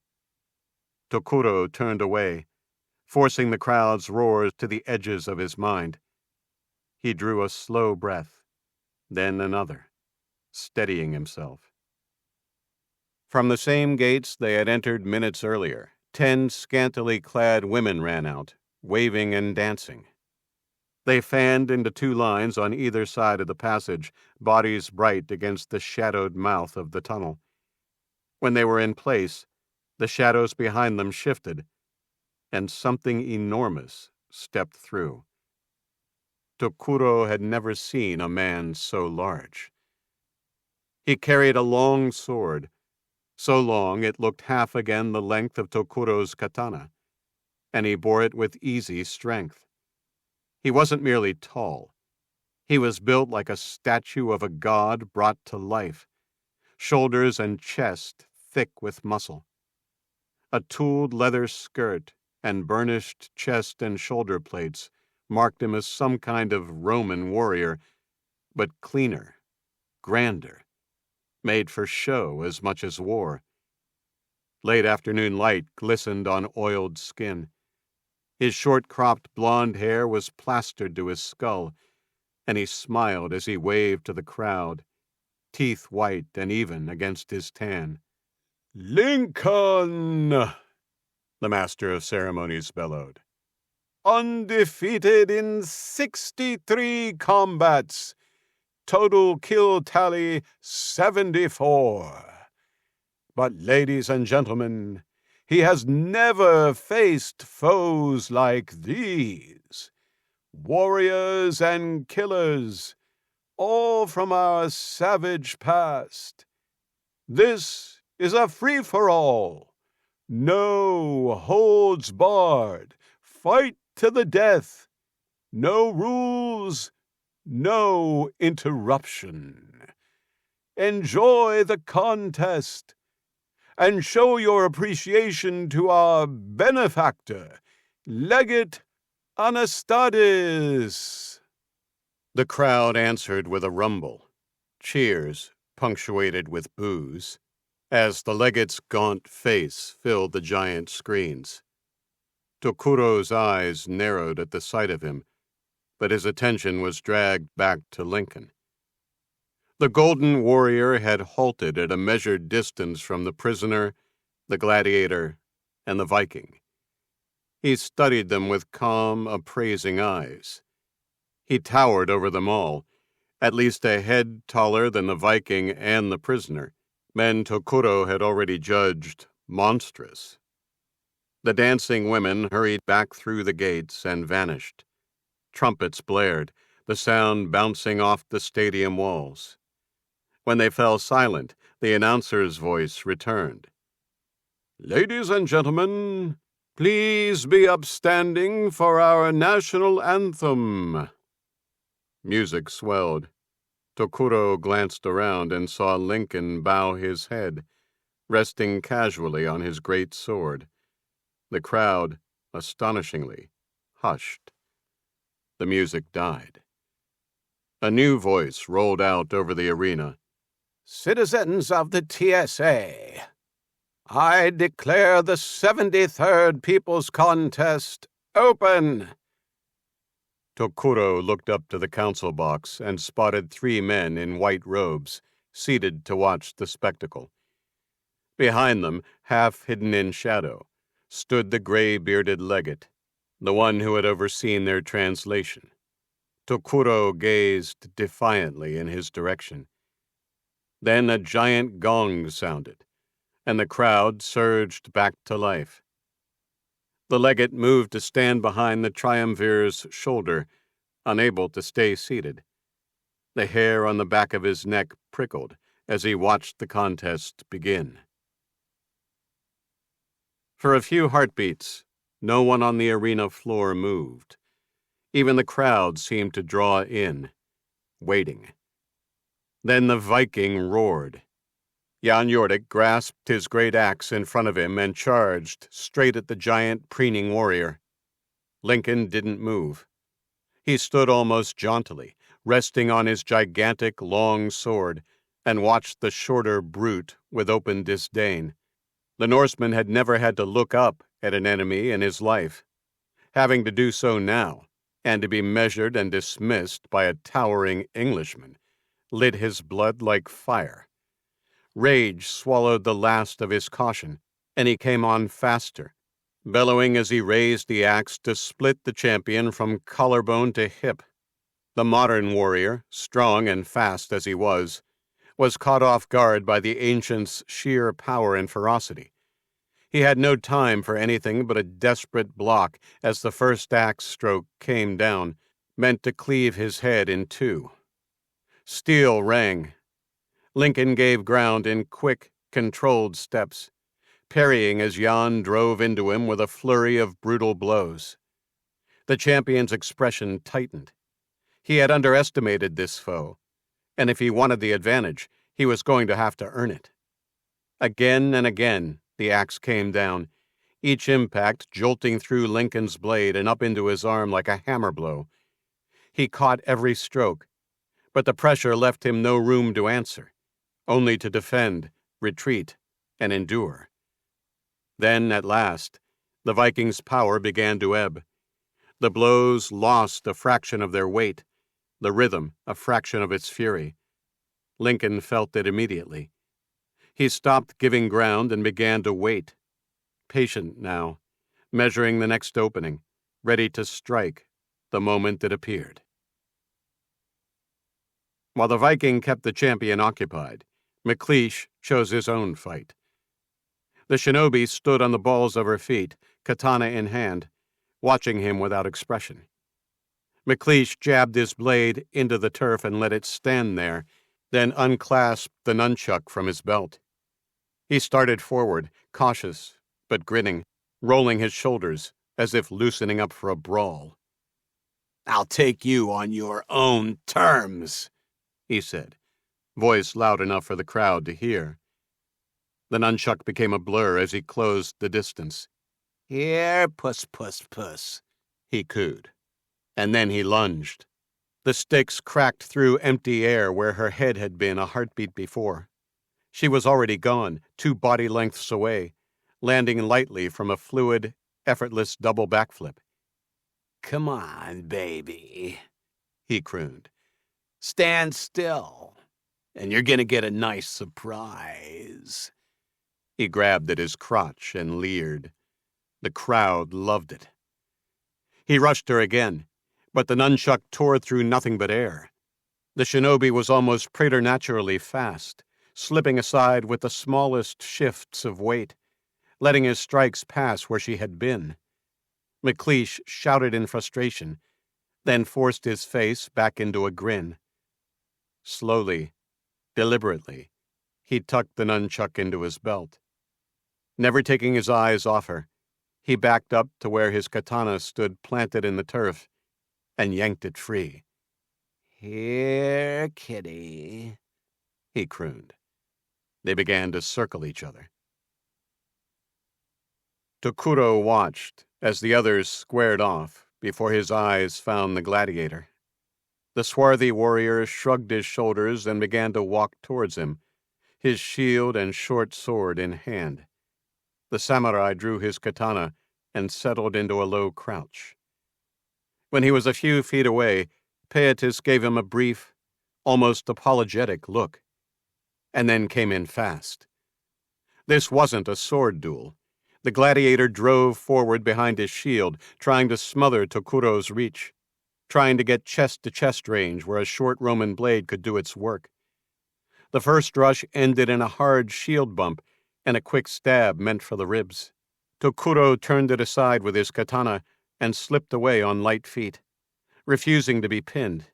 Tokuro turned away, forcing the crowd's roars to the edges of his mind. He drew a slow breath, then another, steadying himself. From the same gates they had entered minutes earlier, 10 scantily clad women ran out, waving and dancing. They fanned into 2 lines on either side of the passage, bodies bright against the shadowed mouth of the tunnel. When they were in place, the shadows behind them shifted, and something enormous stepped through. Tokuro had never seen a man so large. He carried a long sword, so long it looked half again the length of Tokuro's katana, and he bore it with easy strength. He wasn't merely tall. He was built like a statue of a god brought to life, shoulders and chest thick with muscle. A tooled leather skirt and burnished chest and shoulder plates marked him as some kind of Roman warrior, but cleaner, grander, made for show as much as war. Late afternoon light glistened on oiled skin. His short-cropped blonde hair was plastered to his skull, and he smiled as he waved to the crowd, teeth white and even against his tan. "Lincoln!" the master of ceremonies bellowed. "Undefeated in 63 combats. Total kill tally 74. But, ladies and gentlemen, he has never faced foes like these. Warriors and killers, all from our savage past. This is a free-for-all. No holds barred. Fight to the death. No rules, no interruption. Enjoy the contest and show your appreciation to our benefactor, Legate Anastadis." The crowd answered with a rumble, cheers punctuated with boos, as the legate's gaunt face filled the giant screens. Tokuro's eyes narrowed at the sight of him, but his attention was dragged back to Lincoln. The Golden Warrior had halted at a measured distance from the prisoner, the Gladiator, and the Viking. He studied them with calm, appraising eyes. He towered over them all, at least a head taller than the Viking and the prisoner, men Tokuro had already judged monstrous. The dancing women hurried back through the gates and vanished. Trumpets blared, the sound bouncing off the stadium walls. When they fell silent, the announcer's voice returned. "Ladies and gentlemen, please be upstanding for our national anthem." Music swelled. Tokuro glanced around and saw Lincoln bow his head, resting casually on his great sword. The crowd, astonishingly, hushed. The music died. A new voice rolled out over the arena. "Citizens of the TSA, I declare the 73rd People's Contest open." Tokuro looked up to the council box and spotted 3 men in white robes, seated to watch the spectacle. Behind them, half hidden in shadow, stood the gray-bearded legate, the one who had overseen their translation. Tokuro gazed defiantly in his direction. Then a giant gong sounded, and the crowd surged back to life. The legate moved to stand behind the triumvir's shoulder, unable to stay seated. The hair on the back of his neck prickled as he watched the contest begin. For a few heartbeats, no one on the arena floor moved. Even the crowd seemed to draw in, waiting. Then the Viking roared. Jan Jordik grasped his great axe in front of him and charged straight at the giant preening warrior. Lincoln didn't move. He stood almost jauntily, resting on his gigantic long sword, and watched the shorter brute with open disdain. The Norseman had never had to look up at an enemy in his life. Having to do so now, and to be measured and dismissed by a towering Englishman, lit his blood like fire. Rage swallowed the last of his caution, and he came on faster, bellowing as he raised the axe to split the champion from collarbone to hip. The modern warrior, strong and fast as he was caught off guard by the ancient's sheer power and ferocity. He had no time for anything but a desperate block as the first axe stroke came down, meant to cleave his head in 2. Steel rang. Lincoln gave ground in quick, controlled steps, parrying as Jan drove into him with a flurry of brutal blows. The champion's expression tightened. He had underestimated this foe, and if he wanted the advantage, he was going to have to earn it. Again and again, the axe came down, each impact jolting through Lincoln's blade and up into his arm like a hammer blow. He caught every stroke, but the pressure left him no room to answer, only to defend, retreat, and endure. Then, at last, the Viking's power began to ebb. The blows lost a fraction of their weight, the rhythm a fraction of its fury. Lincoln felt it immediately. He stopped giving ground and began to wait, patient now, measuring the next opening, ready to strike the moment it appeared. While the Viking kept the champion occupied, McLeish chose his own fight. The shinobi stood on the balls of her feet, katana in hand, watching him without expression. McLeish jabbed his blade into the turf and let it stand there, then unclasped the nunchuck from his belt. He started forward, cautious but grinning, rolling his shoulders as if loosening up for a brawl. "I'll take you on your own terms," he said, voice loud enough for the crowd to hear. The nunchuck became a blur as he closed the distance. "Here, puss, puss, puss," he cooed. And then he lunged. The sticks cracked through empty air where her head had been a heartbeat before. She was already gone, 2 body lengths away, landing lightly from a fluid, effortless double backflip. "Come on, baby," he crooned. "Stand still, and you're gonna get a nice surprise." He grabbed at his crotch and leered. The crowd loved it. He rushed her again, but the nunchuck tore through nothing but air. The shinobi was almost preternaturally fast, slipping aside with the smallest shifts of weight, letting his strikes pass where she had been. McLeish shouted in frustration, then forced his face back into a grin. Slowly, deliberately, he tucked the nunchuck into his belt. Never taking his eyes off her, he backed up to where his katana stood planted in the turf and yanked it free. "Here, kitty," he crooned. They began to circle each other. Tokuro watched as the others squared off before his eyes found the gladiator. The swarthy warrior shrugged his shoulders and began to walk towards him, his shield and short sword in hand. The samurai drew his katana and settled into a low crouch. When he was a few feet away, Pietis gave him a brief, almost apologetic look, and then came in fast. This wasn't a sword duel. The gladiator drove forward behind his shield, trying to smother Tokuro's reach, trying to get chest-to-chest range where a short Roman blade could do its work. The first rush ended in a hard shield bump and a quick stab meant for the ribs. Tokuro turned it aside with his katana and slipped away on light feet, refusing to be pinned.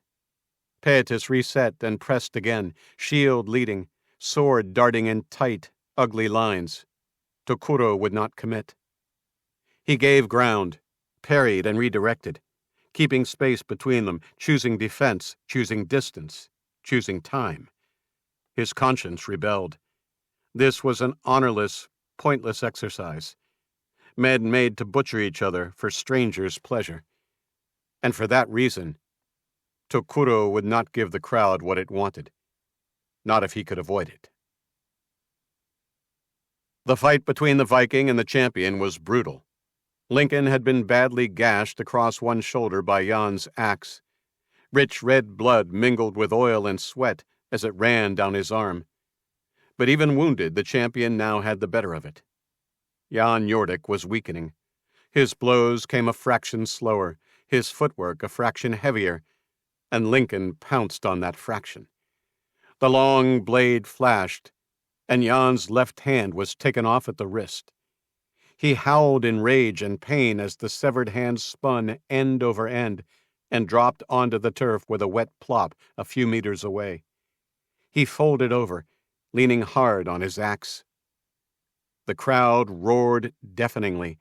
Pietis reset and pressed again, shield leading, sword darting in tight, ugly lines. Tokuro would not commit. He gave ground, parried and redirected, keeping space between them, choosing defense, choosing distance, choosing time. His conscience rebelled. This was an honorless, pointless exercise. Men made to butcher each other for strangers' pleasure. And for that reason, Tokuro would not give the crowd what it wanted. Not if he could avoid it. The fight between the Viking and the champion was brutal. Lincoln had been badly gashed across one shoulder by Jan's axe. Rich red blood mingled with oil and sweat as it ran down his arm. But even wounded, the champion now had the better of it. Jan Jordik was weakening. His blows came a fraction slower, his footwork a fraction heavier, and Lincoln pounced on that fraction. The long blade flashed, and Jan's left hand was taken off at the wrist. He howled in rage and pain as the severed hand spun end over end and dropped onto the turf with a wet plop a few meters away. He folded over, leaning hard on his axe. The crowd roared deafeningly,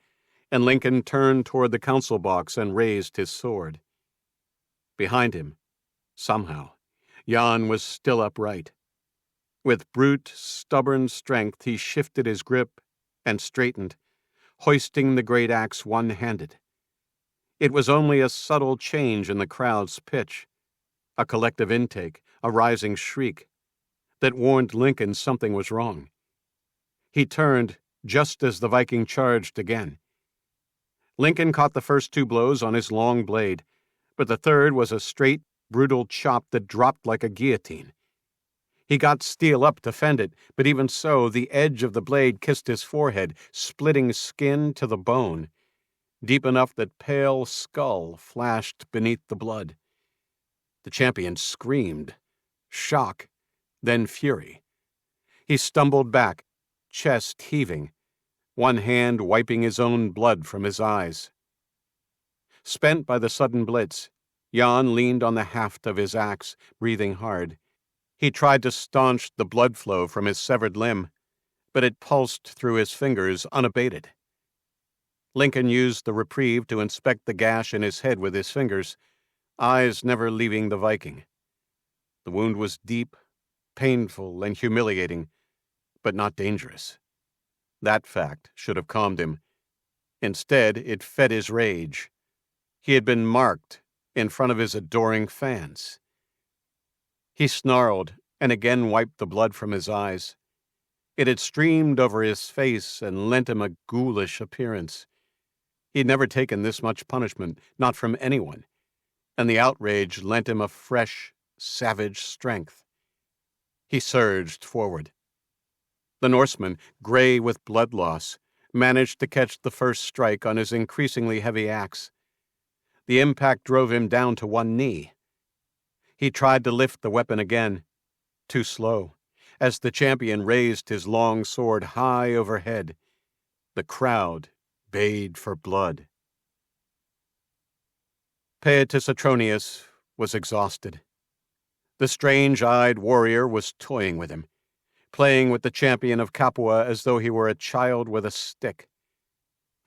and Lincoln turned toward the council box and raised his sword. Behind him, somehow, Jan was still upright. With brute, stubborn strength, he shifted his grip and straightened, hoisting the great axe one-handed. It was only a subtle change in the crowd's pitch, a collective intake, a rising shriek, that warned Lincoln something was wrong. He turned just as the Viking charged again. Lincoln caught the first 2 blows on his long blade, but the third was a straight, brutal chop that dropped like a guillotine. He got steel up to fend it, but even so, the edge of the blade kissed his forehead, splitting skin to the bone, deep enough that pale skull flashed beneath the blood. The champion screamed, shock, then fury. He stumbled back, chest heaving, one hand wiping his own blood from his eyes. Spent by the sudden blitz, Jan leaned on the haft of his axe, breathing hard. He tried to staunch the blood flow from his severed limb, but it pulsed through his fingers unabated. Lincoln used the reprieve to inspect the gash in his head with his fingers, eyes never leaving the Viking. The wound was deep, painful, and humiliating, but not dangerous. That fact should have calmed him. Instead, it fed his rage. He had been marked, in front of his adoring fans. He snarled and again wiped the blood from his eyes. It had streamed over his face and lent him a ghoulish appearance. He'd never taken this much punishment, not from anyone, and the outrage lent him a fresh, savage strength. He surged forward. The Norseman, gray with blood loss, managed to catch the first strike on his increasingly heavy axe. The impact drove him down to one knee. He tried to lift the weapon again, too slow, as the champion raised his long sword high overhead. The crowd bayed for blood. Pietus Atronius was exhausted. The strange-eyed warrior was toying with him, playing with the champion of Capua as though he were a child with a stick.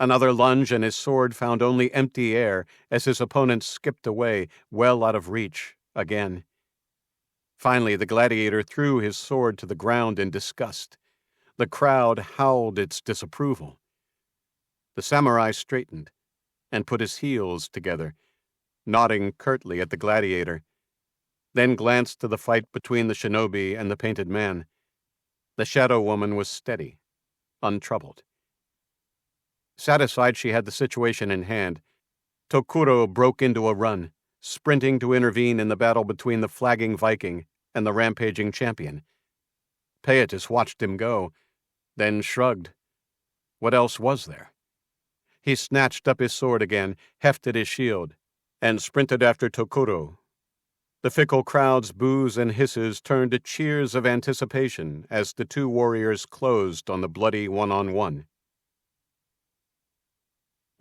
Another lunge and his sword found only empty air as his opponent skipped away, well out of reach, again. Finally, the gladiator threw his sword to the ground in disgust. The crowd howled its disapproval. The samurai straightened and put his heels together, nodding curtly at the gladiator, then glanced to the fight between the shinobi and the painted man. The shadow woman was steady, untroubled. Satisfied she had the situation in hand, Tokuro broke into a run, sprinting to intervene in the battle between the flagging Viking and the rampaging champion. Pietus watched him go, then shrugged. What else was there? He snatched up his sword again, hefted his shield, and sprinted after Tokuro. The fickle crowd's boos and hisses turned to cheers of anticipation as the two warriors closed on the bloody one-on-one.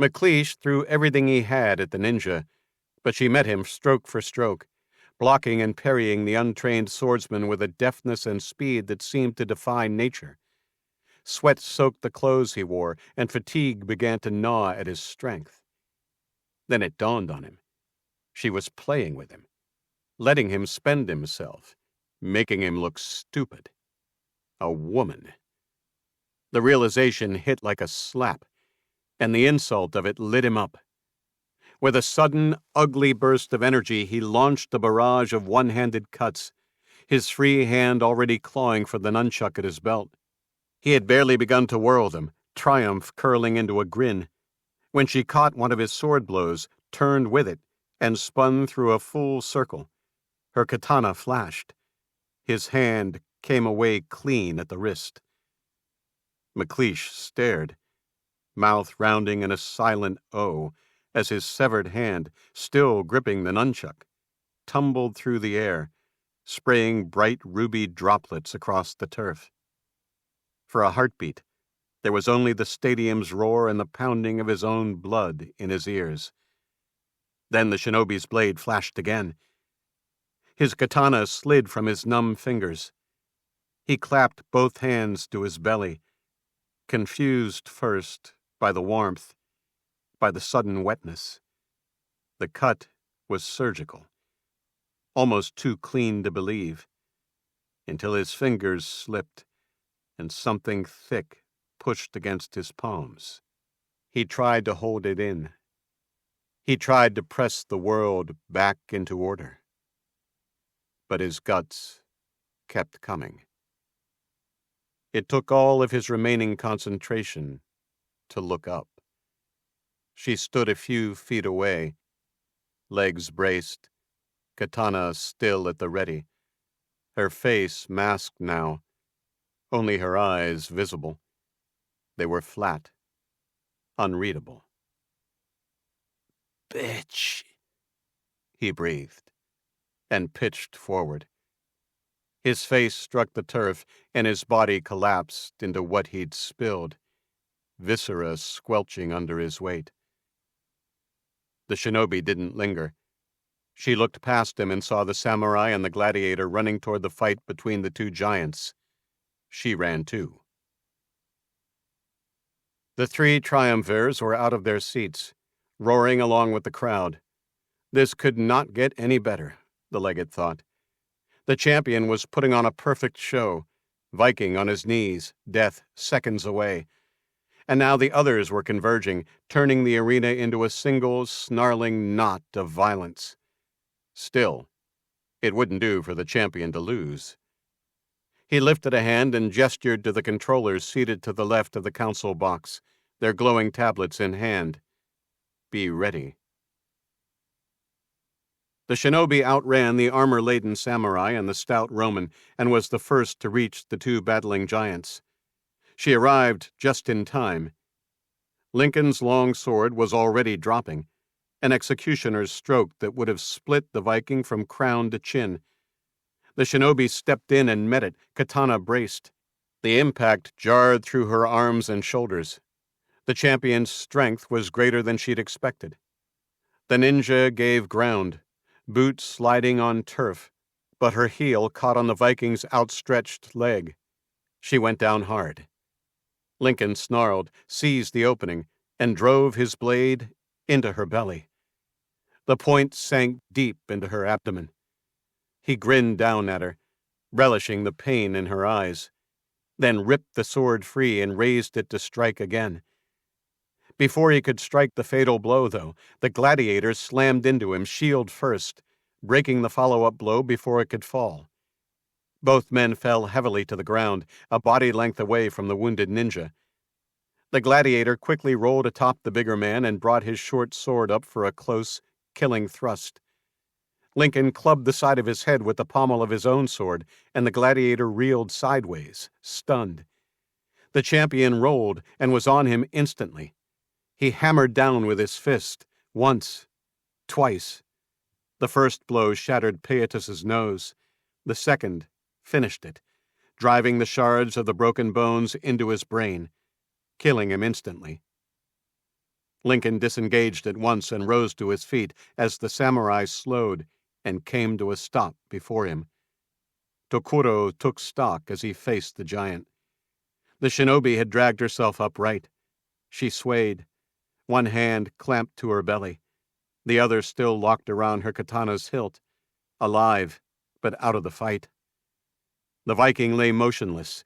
McLeish threw everything he had at the ninja, but she met him stroke for stroke, blocking and parrying the untrained swordsman with a deftness and speed that seemed to defy nature. Sweat soaked the clothes he wore, and fatigue began to gnaw at his strength. Then it dawned on him. She was playing with him, letting him spend himself, making him look stupid. A woman. The realization hit like a slap, and the insult of it lit him up. With a sudden, ugly burst of energy, he launched a barrage of one-handed cuts, his free hand already clawing for the nunchuck at his belt. He had barely begun to whirl them, triumph curling into a grin, when she caught one of his sword blows, turned with it, and spun through a full circle. Her katana flashed. His hand came away clean at the wrist. McLeish stared, mouth rounding in a silent O, as his severed hand, still gripping the nunchuck, tumbled through the air, spraying bright ruby droplets across the turf. For a heartbeat, there was only the stadium's roar and the pounding of his own blood in his ears. Then the shinobi's blade flashed again. His katana slid from his numb fingers. He clapped both hands to his belly, confused first by the warmth, by the sudden wetness. The cut was surgical, almost too clean to believe, until his fingers slipped and something thick pushed against his palms. He tried to hold it in. He tried to press the world back into order. But his guts kept coming. It took all of his remaining concentration to look up. She stood a few feet away, legs braced, katana still at the ready, her face masked now, only her eyes visible. They were flat, unreadable. "Bitch," he breathed, and pitched forward. His face struck the turf, and his body collapsed into what he'd spilled, viscera squelching under his weight. The shinobi didn't linger. She looked past him and saw the samurai and the gladiator running toward the fight between the two giants. She ran too. The three triumvirs were out of their seats, roaring along with the crowd. This could not get any better, the legate thought. The champion was putting on a perfect show, Viking on his knees, death seconds away. and now the others were converging, turning the arena into a single snarling knot of violence. Still, it wouldn't do for the champion to lose. He lifted a hand and gestured to the controllers seated to the left of the council box, their glowing tablets in hand. Be ready. The shinobi outran the armor-laden samurai and the stout Roman and was the first to reach the two battling giants. She arrived just in time. Lincoln's long sword was already dropping, an executioner's stroke that would have split the Viking from crown to chin. The shinobi stepped in and met it, katana braced. The impact jarred through her arms and shoulders. The champion's strength was greater than she'd expected. The ninja gave ground, boots sliding on turf, but her heel caught on the Viking's outstretched leg. She went down hard. Lincoln snarled, seized the opening, and drove his blade into her belly. The point sank deep into her abdomen. He grinned down at her, relishing the pain in her eyes, then ripped the sword free and raised it to strike again. Before he could strike the fatal blow, though, the gladiator slammed into him, shield first, breaking the follow-up blow before it could fall. Both men fell heavily to the ground, a body length away from the wounded ninja. The gladiator quickly rolled atop the bigger man and brought his short sword up for a close, killing thrust. Lincoln clubbed the side of his head with the pommel of his own sword, and the gladiator reeled sideways, stunned. The champion rolled and was on him instantly. He hammered down with his fist, once, twice. The first blow shattered Pietus's nose. The second finished it, driving the shards of the broken bones into his brain, killing him instantly. Lincoln disengaged at once and rose to his feet as the samurai slowed and came to a stop before him. Tokuro took stock as he faced the giant. The shinobi had dragged herself upright. She swayed, one hand clamped to her belly, the other still locked around her katana's hilt, alive but out of the fight. The Viking lay motionless,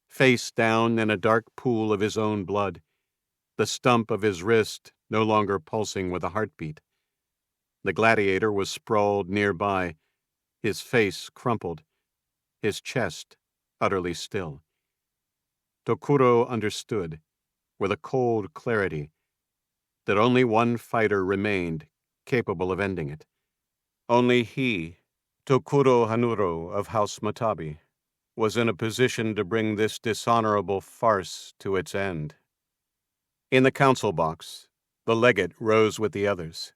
face down in a dark pool of his own blood, the stump of his wrist no longer pulsing with a heartbeat. The gladiator was sprawled nearby, his face crumpled, his chest utterly still. Tokuro understood, with a cold clarity, that only one fighter remained capable of ending it. Only he, Tokuro Hanuro of House Matabi, was in a position to bring this dishonorable farce to its end. In the council box, the legate rose with the others,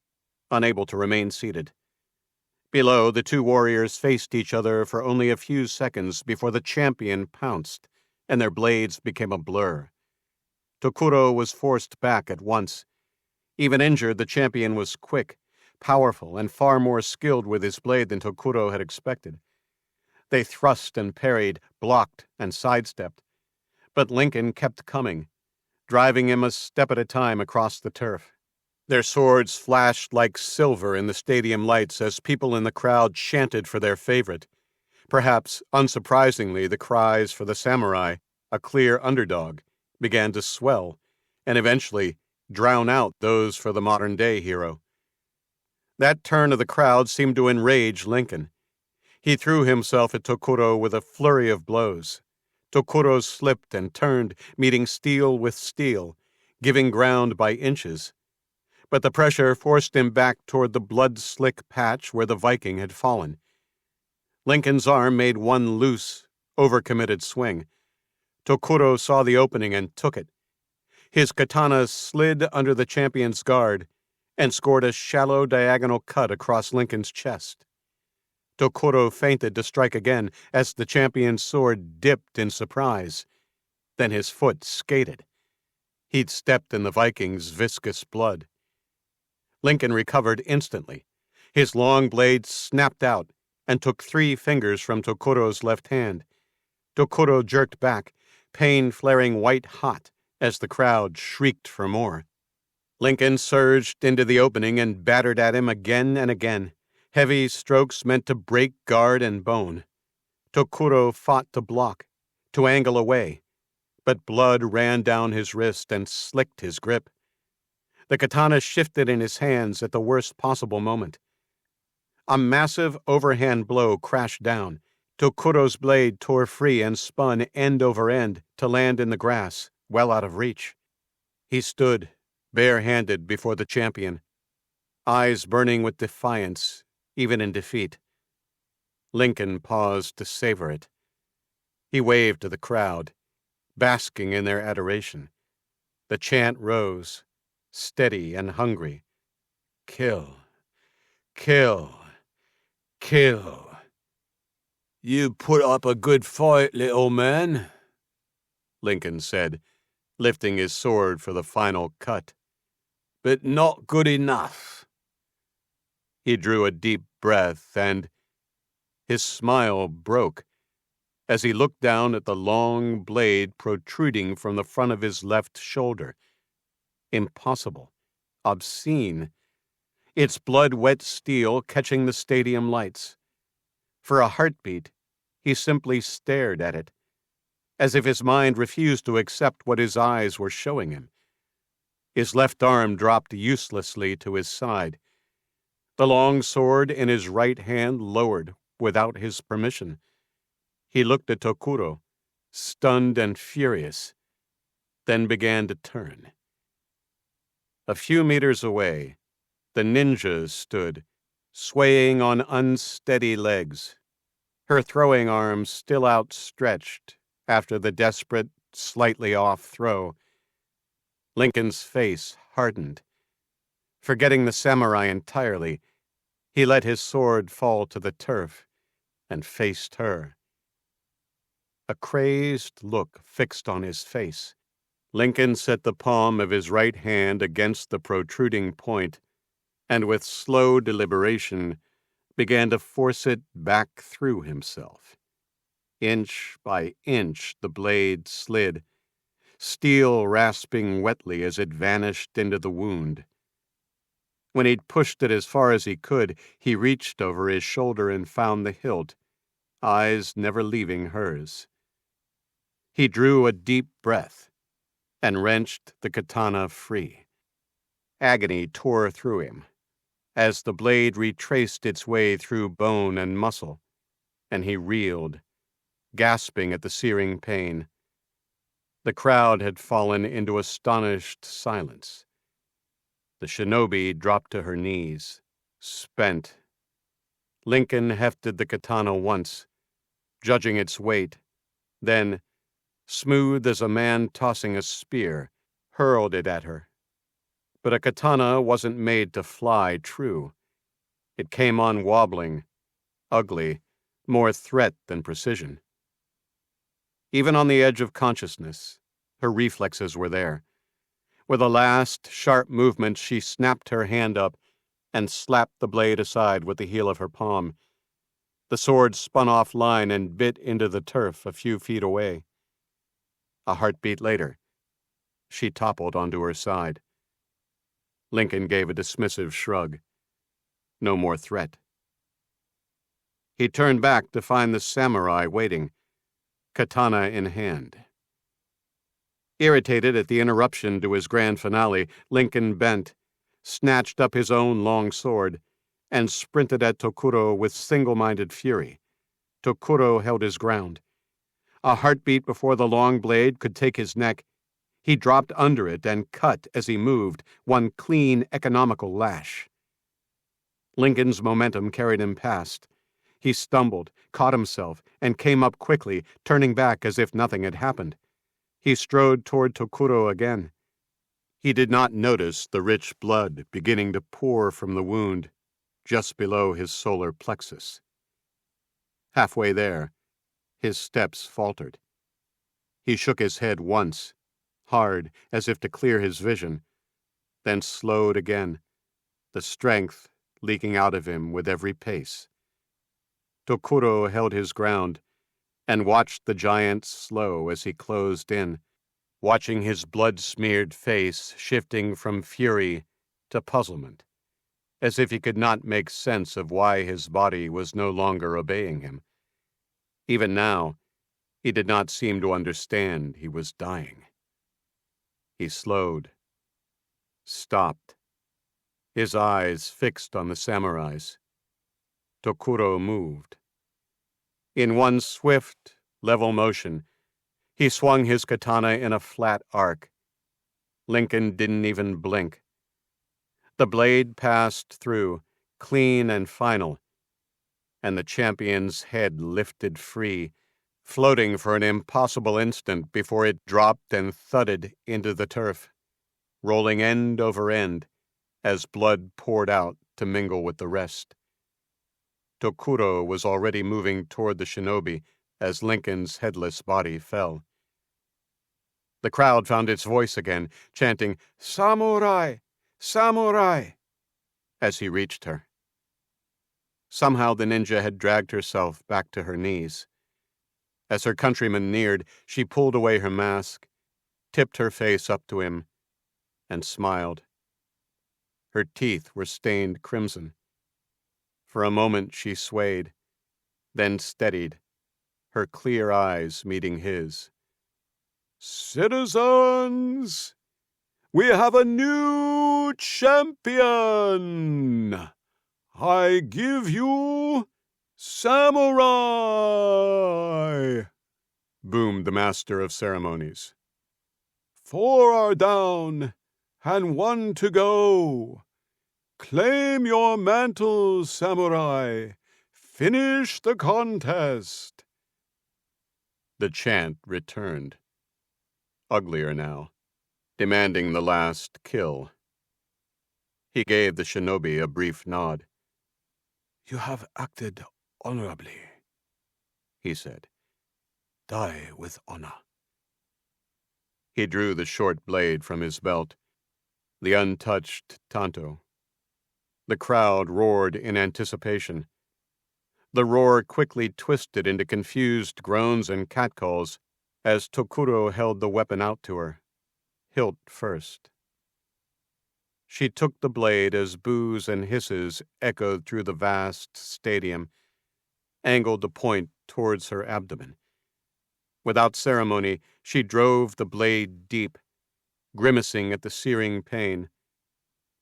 unable to remain seated. Below, the two warriors faced each other for only a few seconds before the champion pounced, and their blades became a blur. Tokuro was forced back at once. Even injured, the champion was quick, powerful, and far more skilled with his blade than Tokuro had expected. They thrust and parried, blocked and sidestepped. But Lincoln kept coming, driving him a step at a time across the turf. Their swords flashed like silver in the stadium lights as people in the crowd chanted for their favorite. Perhaps, unsurprisingly, the cries for the samurai, a clear underdog, began to swell, and eventually drown out those for the modern-day hero. That turn of the crowd seemed to enrage Lincoln. He threw himself at Tokuro with a flurry of blows. Tokuro slipped and turned, meeting steel with steel, giving ground by inches. But the pressure forced him back toward the blood-slick patch where the Viking had fallen. Lincoln's arm made one loose, overcommitted swing. Tokuro saw the opening and took it. His katana slid under the champion's guard and scored a shallow diagonal cut across Lincoln's chest. Tokuro feinted to strike again as the champion's sword dipped in surprise. Then his foot skated. He'd stepped in the Viking's viscous blood. Lincoln recovered instantly. His long blade snapped out and took 3 fingers from Tokuro's left hand. Tokuro jerked back, pain flaring white-hot as the crowd shrieked for more. Lincoln surged into the opening and battered at him again and again, heavy strokes meant to break guard and bone. Tokuro fought to block, to angle away, but blood ran down his wrist and slicked his grip. The katana shifted in his hands at the worst possible moment. A massive overhand blow crashed down. Tokuro's blade tore free and spun end over end to land in the grass, well out of reach. He stood, bare-handed, before the champion, eyes burning with defiance, even in defeat. Lincoln paused to savor it. He waved to the crowd, basking in their adoration. The chant rose, steady and hungry. Kill, kill, kill. You put up a good fight, little man, Lincoln said, lifting his sword for the final cut. but not good enough. He drew a deep breath, and his smile broke as he looked down at the long blade protruding from the front of his left shoulder. Impossible, obscene, its blood-wet steel catching the stadium lights. For a heartbeat, he simply stared at it, as if his mind refused to accept what his eyes were showing him. His left arm dropped uselessly to his side. The long sword in his right hand lowered without his permission. He looked at Tokuro, stunned and furious, then began to turn. A few meters away, the ninja stood, swaying on unsteady legs, her throwing arms still outstretched after the desperate, slightly off throw. Lincoln's face hardened. Forgetting the samurai entirely, he let his sword fall to the turf and faced her. A crazed look fixed on his face. Lincoln set the palm of his right hand against the protruding point, and with slow deliberation began to force it back through himself. Inch by inch the blade slid, steel rasping wetly as it vanished into the wound. When he'd pushed it as far as he could, he reached over his shoulder and found the hilt, eyes never leaving hers. He drew a deep breath and wrenched the katana free. Agony tore through him as the blade retraced its way through bone and muscle, and he reeled, gasping at the searing pain. The crowd had fallen into astonished silence. The shinobi dropped to her knees, spent. Lincoln hefted the katana once, judging its weight, then, smooth as a man tossing a spear, hurled it at her. But a katana wasn't made to fly true. It came on wobbling, ugly, more threat than precision. Even on the edge of consciousness, her reflexes were there. With a last, sharp movement, she snapped her hand up and slapped the blade aside with the heel of her palm. The sword spun offline and bit into the turf a few feet away. A heartbeat later, she toppled onto her side. Lincoln gave a dismissive shrug. No more threat. He turned back to find the samurai waiting, katana in hand. Irritated at the interruption to his grand finale, Lincoln bent, snatched up his own long sword, and sprinted at Tokuro with single-minded fury. Tokuro held his ground. A heartbeat before the long blade could take his neck, he dropped under it and cut as he moved, one clean, economical lash. Lincoln's momentum carried him past. He stumbled, caught himself, and came up quickly, turning back as if nothing had happened. He strode toward Tokuro again. He did not notice the rich blood beginning to pour from the wound just below his solar plexus. Halfway there, his steps faltered. He shook his head once, hard, as if to clear his vision, then slowed again, the strength leaking out of him with every pace. Tokuro held his ground and watched the giant slow as he closed in, watching his blood-smeared face shifting from fury to puzzlement, as if he could not make sense of why his body was no longer obeying him. Even now, He did not seem to understand he was dying. He slowed, stopped, his eyes fixed on the samurais. Tokuro moved. In one swift, level motion, he swung his katana in a flat arc. Lincoln didn't even blink. The blade passed through, clean and final, and the champion's head lifted free, floating for an impossible instant before it dropped and thudded into the turf, rolling end over end as blood poured out to mingle with the rest. Tokuro was already moving toward the shinobi as Lincoln's headless body fell. The crowd found its voice again, chanting, "Samurai! Samurai!" as he reached her. Somehow the ninja had dragged herself back to her knees. As her countryman neared, she pulled away her mask, tipped her face up to him, and smiled. Her teeth were stained crimson. For a moment she swayed, then steadied, her clear eyes meeting his. "Citizens, we have a new champion! I give you Samurai!" boomed the master of ceremonies. "4 are down, and 1 to go. Claim your mantles, Samurai. Finish the contest." The chant returned, uglier now, demanding the last kill. He gave the shinobi a brief nod. "You have acted honorably," he said. "Die with honor." He drew the short blade from his belt, the untouched tanto. The crowd roared in anticipation. The roar quickly twisted into confused groans and catcalls as Tokuro held the weapon out to her, hilt first. She took the blade as boos and hisses echoed through the vast stadium, angled the point towards her abdomen. Without ceremony, she drove the blade deep, grimacing at the searing pain,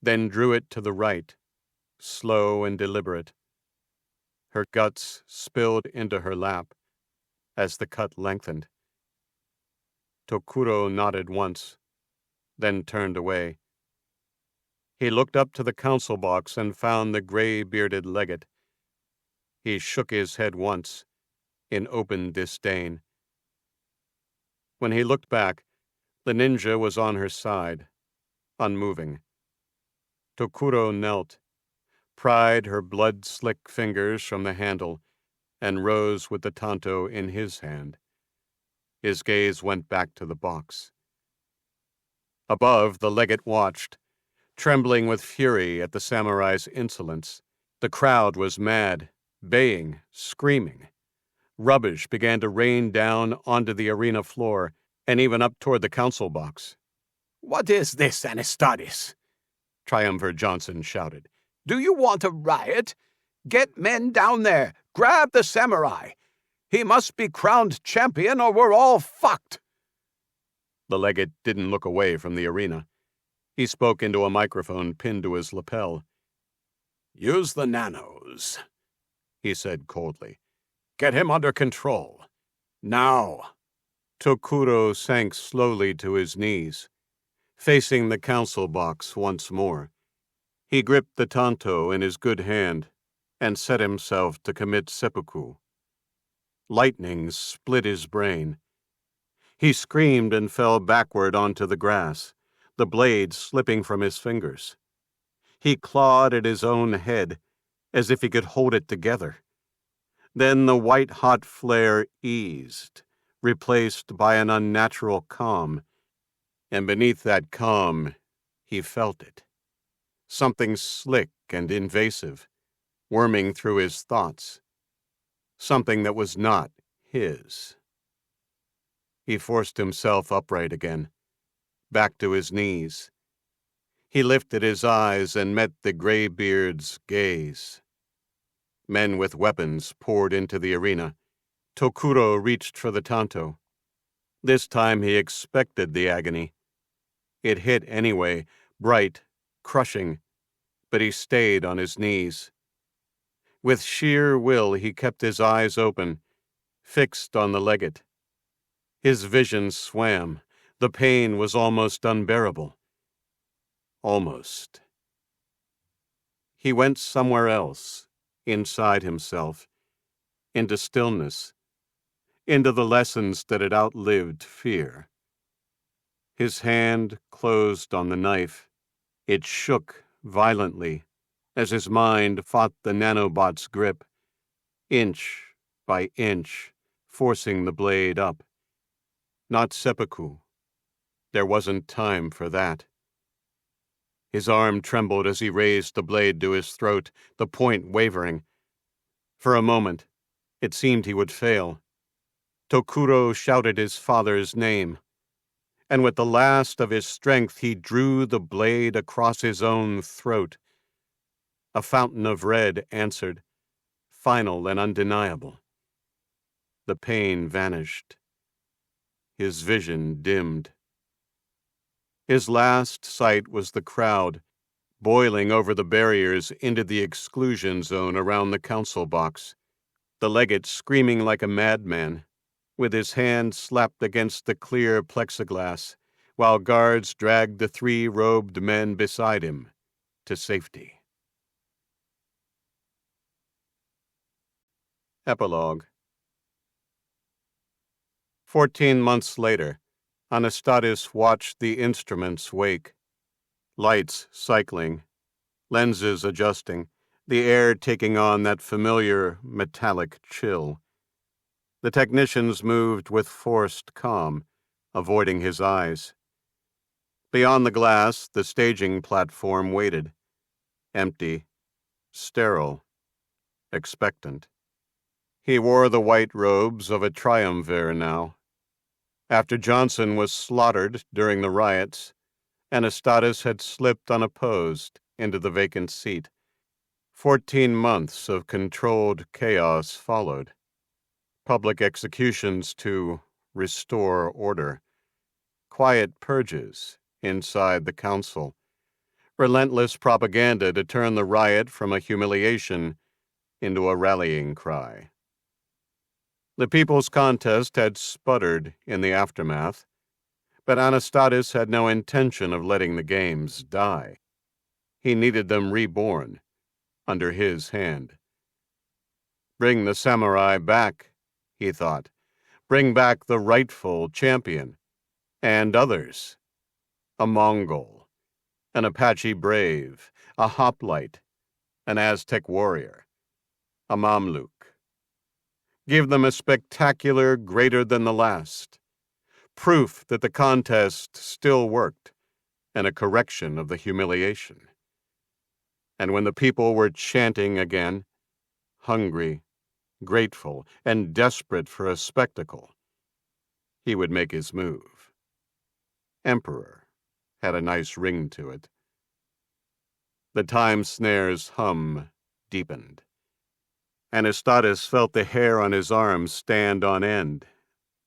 then drew it to the right, slow and deliberate. Her guts spilled into her lap as the cut lengthened. Tokuro nodded once, then turned away. He looked up to the council box and found the gray-bearded legate. He shook his head once, in open disdain. When he looked back, the ninja was on her side, unmoving. Tokuro knelt, pried her blood-slick fingers from the handle, and rose with the tanto in his hand. His gaze went back to the box. Above, the legate watched, trembling with fury at the samurai's insolence. The crowd was mad, baying, screaming. Rubbish began to rain down onto the arena floor and even up toward the council box. "What is this, Anastadis?" Triumvir Johnson shouted. "Do you want a riot? Get men down there. Grab the samurai. He must be crowned champion or we're all fucked." The legate didn't look away from the arena. He spoke into a microphone pinned to his lapel. "Use the nanos," he said coldly. "Get him under control. Now." Tokuro sank slowly to his knees, facing the council box once more. He gripped the tanto in his good hand and set himself to commit seppuku. Lightning split his brain. He screamed and fell backward onto the grass, the blade slipping from his fingers. He clawed at his own head as if he could hold it together. Then the white-hot flare eased, replaced by an unnatural calm, and beneath that calm, he felt it. Something slick and invasive, worming through his thoughts. Something that was not his. He forced himself upright again, back to his knees. He lifted his eyes and met the graybeard's gaze. Men with weapons poured into the arena, Tokuro reached for the tanto. This time he expected the agony. It hit anyway, bright, crushing, but he stayed on his knees. With sheer will, he kept his eyes open, fixed on the legate. His vision swam. The pain was almost unbearable. Almost. He went somewhere else, inside himself, into stillness, into the lessons that had outlived fear. His hand closed on the knife. It shook violently as his mind fought the nanobot's grip, inch by inch, forcing the blade up. Not seppuku. There wasn't time for that. His arm trembled as he raised the blade to his throat, the point wavering. For a moment, it seemed he would fail. Tokuro shouted his father's name, and with the last of his strength he drew the blade across his own throat. A fountain of red answered, final and undeniable. The pain vanished. His vision dimmed. His last sight was the crowd, boiling over the barriers into the exclusion zone around the council box. The legate screaming like a madman, with his hand slapped against the clear plexiglass, while guards dragged the 3 robed men beside him to safety. Epilogue. 14 months later, Anastadis watched the instruments wake. Lights cycling, lenses adjusting, the air taking on that familiar metallic chill. The technicians moved with forced calm, avoiding his eyes. Beyond the glass, the staging platform waited, empty, sterile, expectant. He wore the white robes of a triumvir now. After Johnson was slaughtered during the riots, Anastadis had slipped unopposed into the vacant seat. 14 months of controlled chaos followed. Public executions to restore order. Quiet purges inside the council. Relentless propaganda to turn the riot from a humiliation into a rallying cry. The People's Contest had sputtered in the aftermath, but Anastadis had no intention of letting the games die. He needed them reborn, under his hand. Bring the samurai back, he thought. Bring back the rightful champion, and others. A Mongol, an Apache brave, a hoplite, an Aztec warrior, a Mamluk. Give them a spectacular greater than the last. Proof that the contest still worked, and a correction of the humiliation. And when the people were chanting again, hungry, grateful, and desperate for a spectacle, he would make his move. Emperor had a nice ring to it. The Time Snare's hum deepened. Anastadis felt the hair on his arms stand on end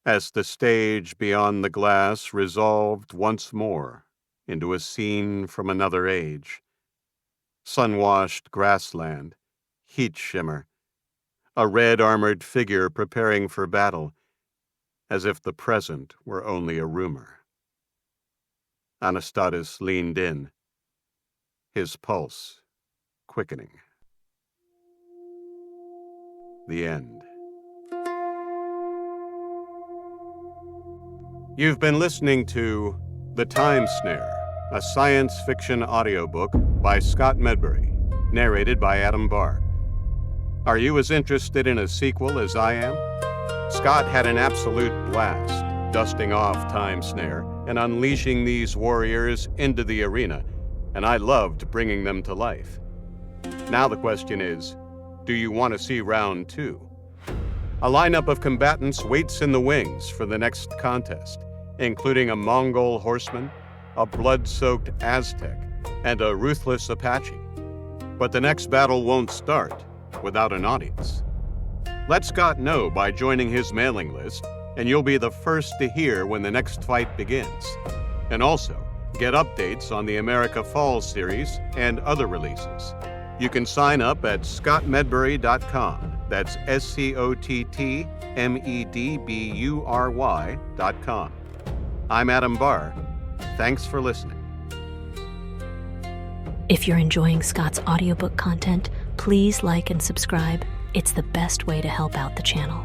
as the stage beyond the glass resolved once more into a scene from another age. Sun-washed grassland, heat shimmer, a red-armored figure preparing for battle, as if the present were only a rumor. Anastadis leaned in, his pulse quickening. The end. You've been listening to The Time Snare, a science fiction audiobook by Scott Medbury, narrated by Adam Barr. Are you as interested in a sequel as I am? Scott had an absolute blast dusting off Time Snare and unleashing these warriors into the arena, and I loved bringing them to life. Now the question is, do you want to see round 2? A lineup of combatants waits in the wings for the next contest, including a Mongol horseman, a blood-soaked Aztec, and a ruthless Apache. But the next battle won't start without an audience. Let Scott know by joining his mailing list, and you'll be the first to hear when the next fight begins. And also, get updates on the America Falls series and other releases. You can sign up at scottmedbury.com. That's SCOTTMEDBURY.com. I'm Adam Barr. Thanks for listening. If you're enjoying Scott's audiobook content, please like and subscribe. It's the best way to help out the channel.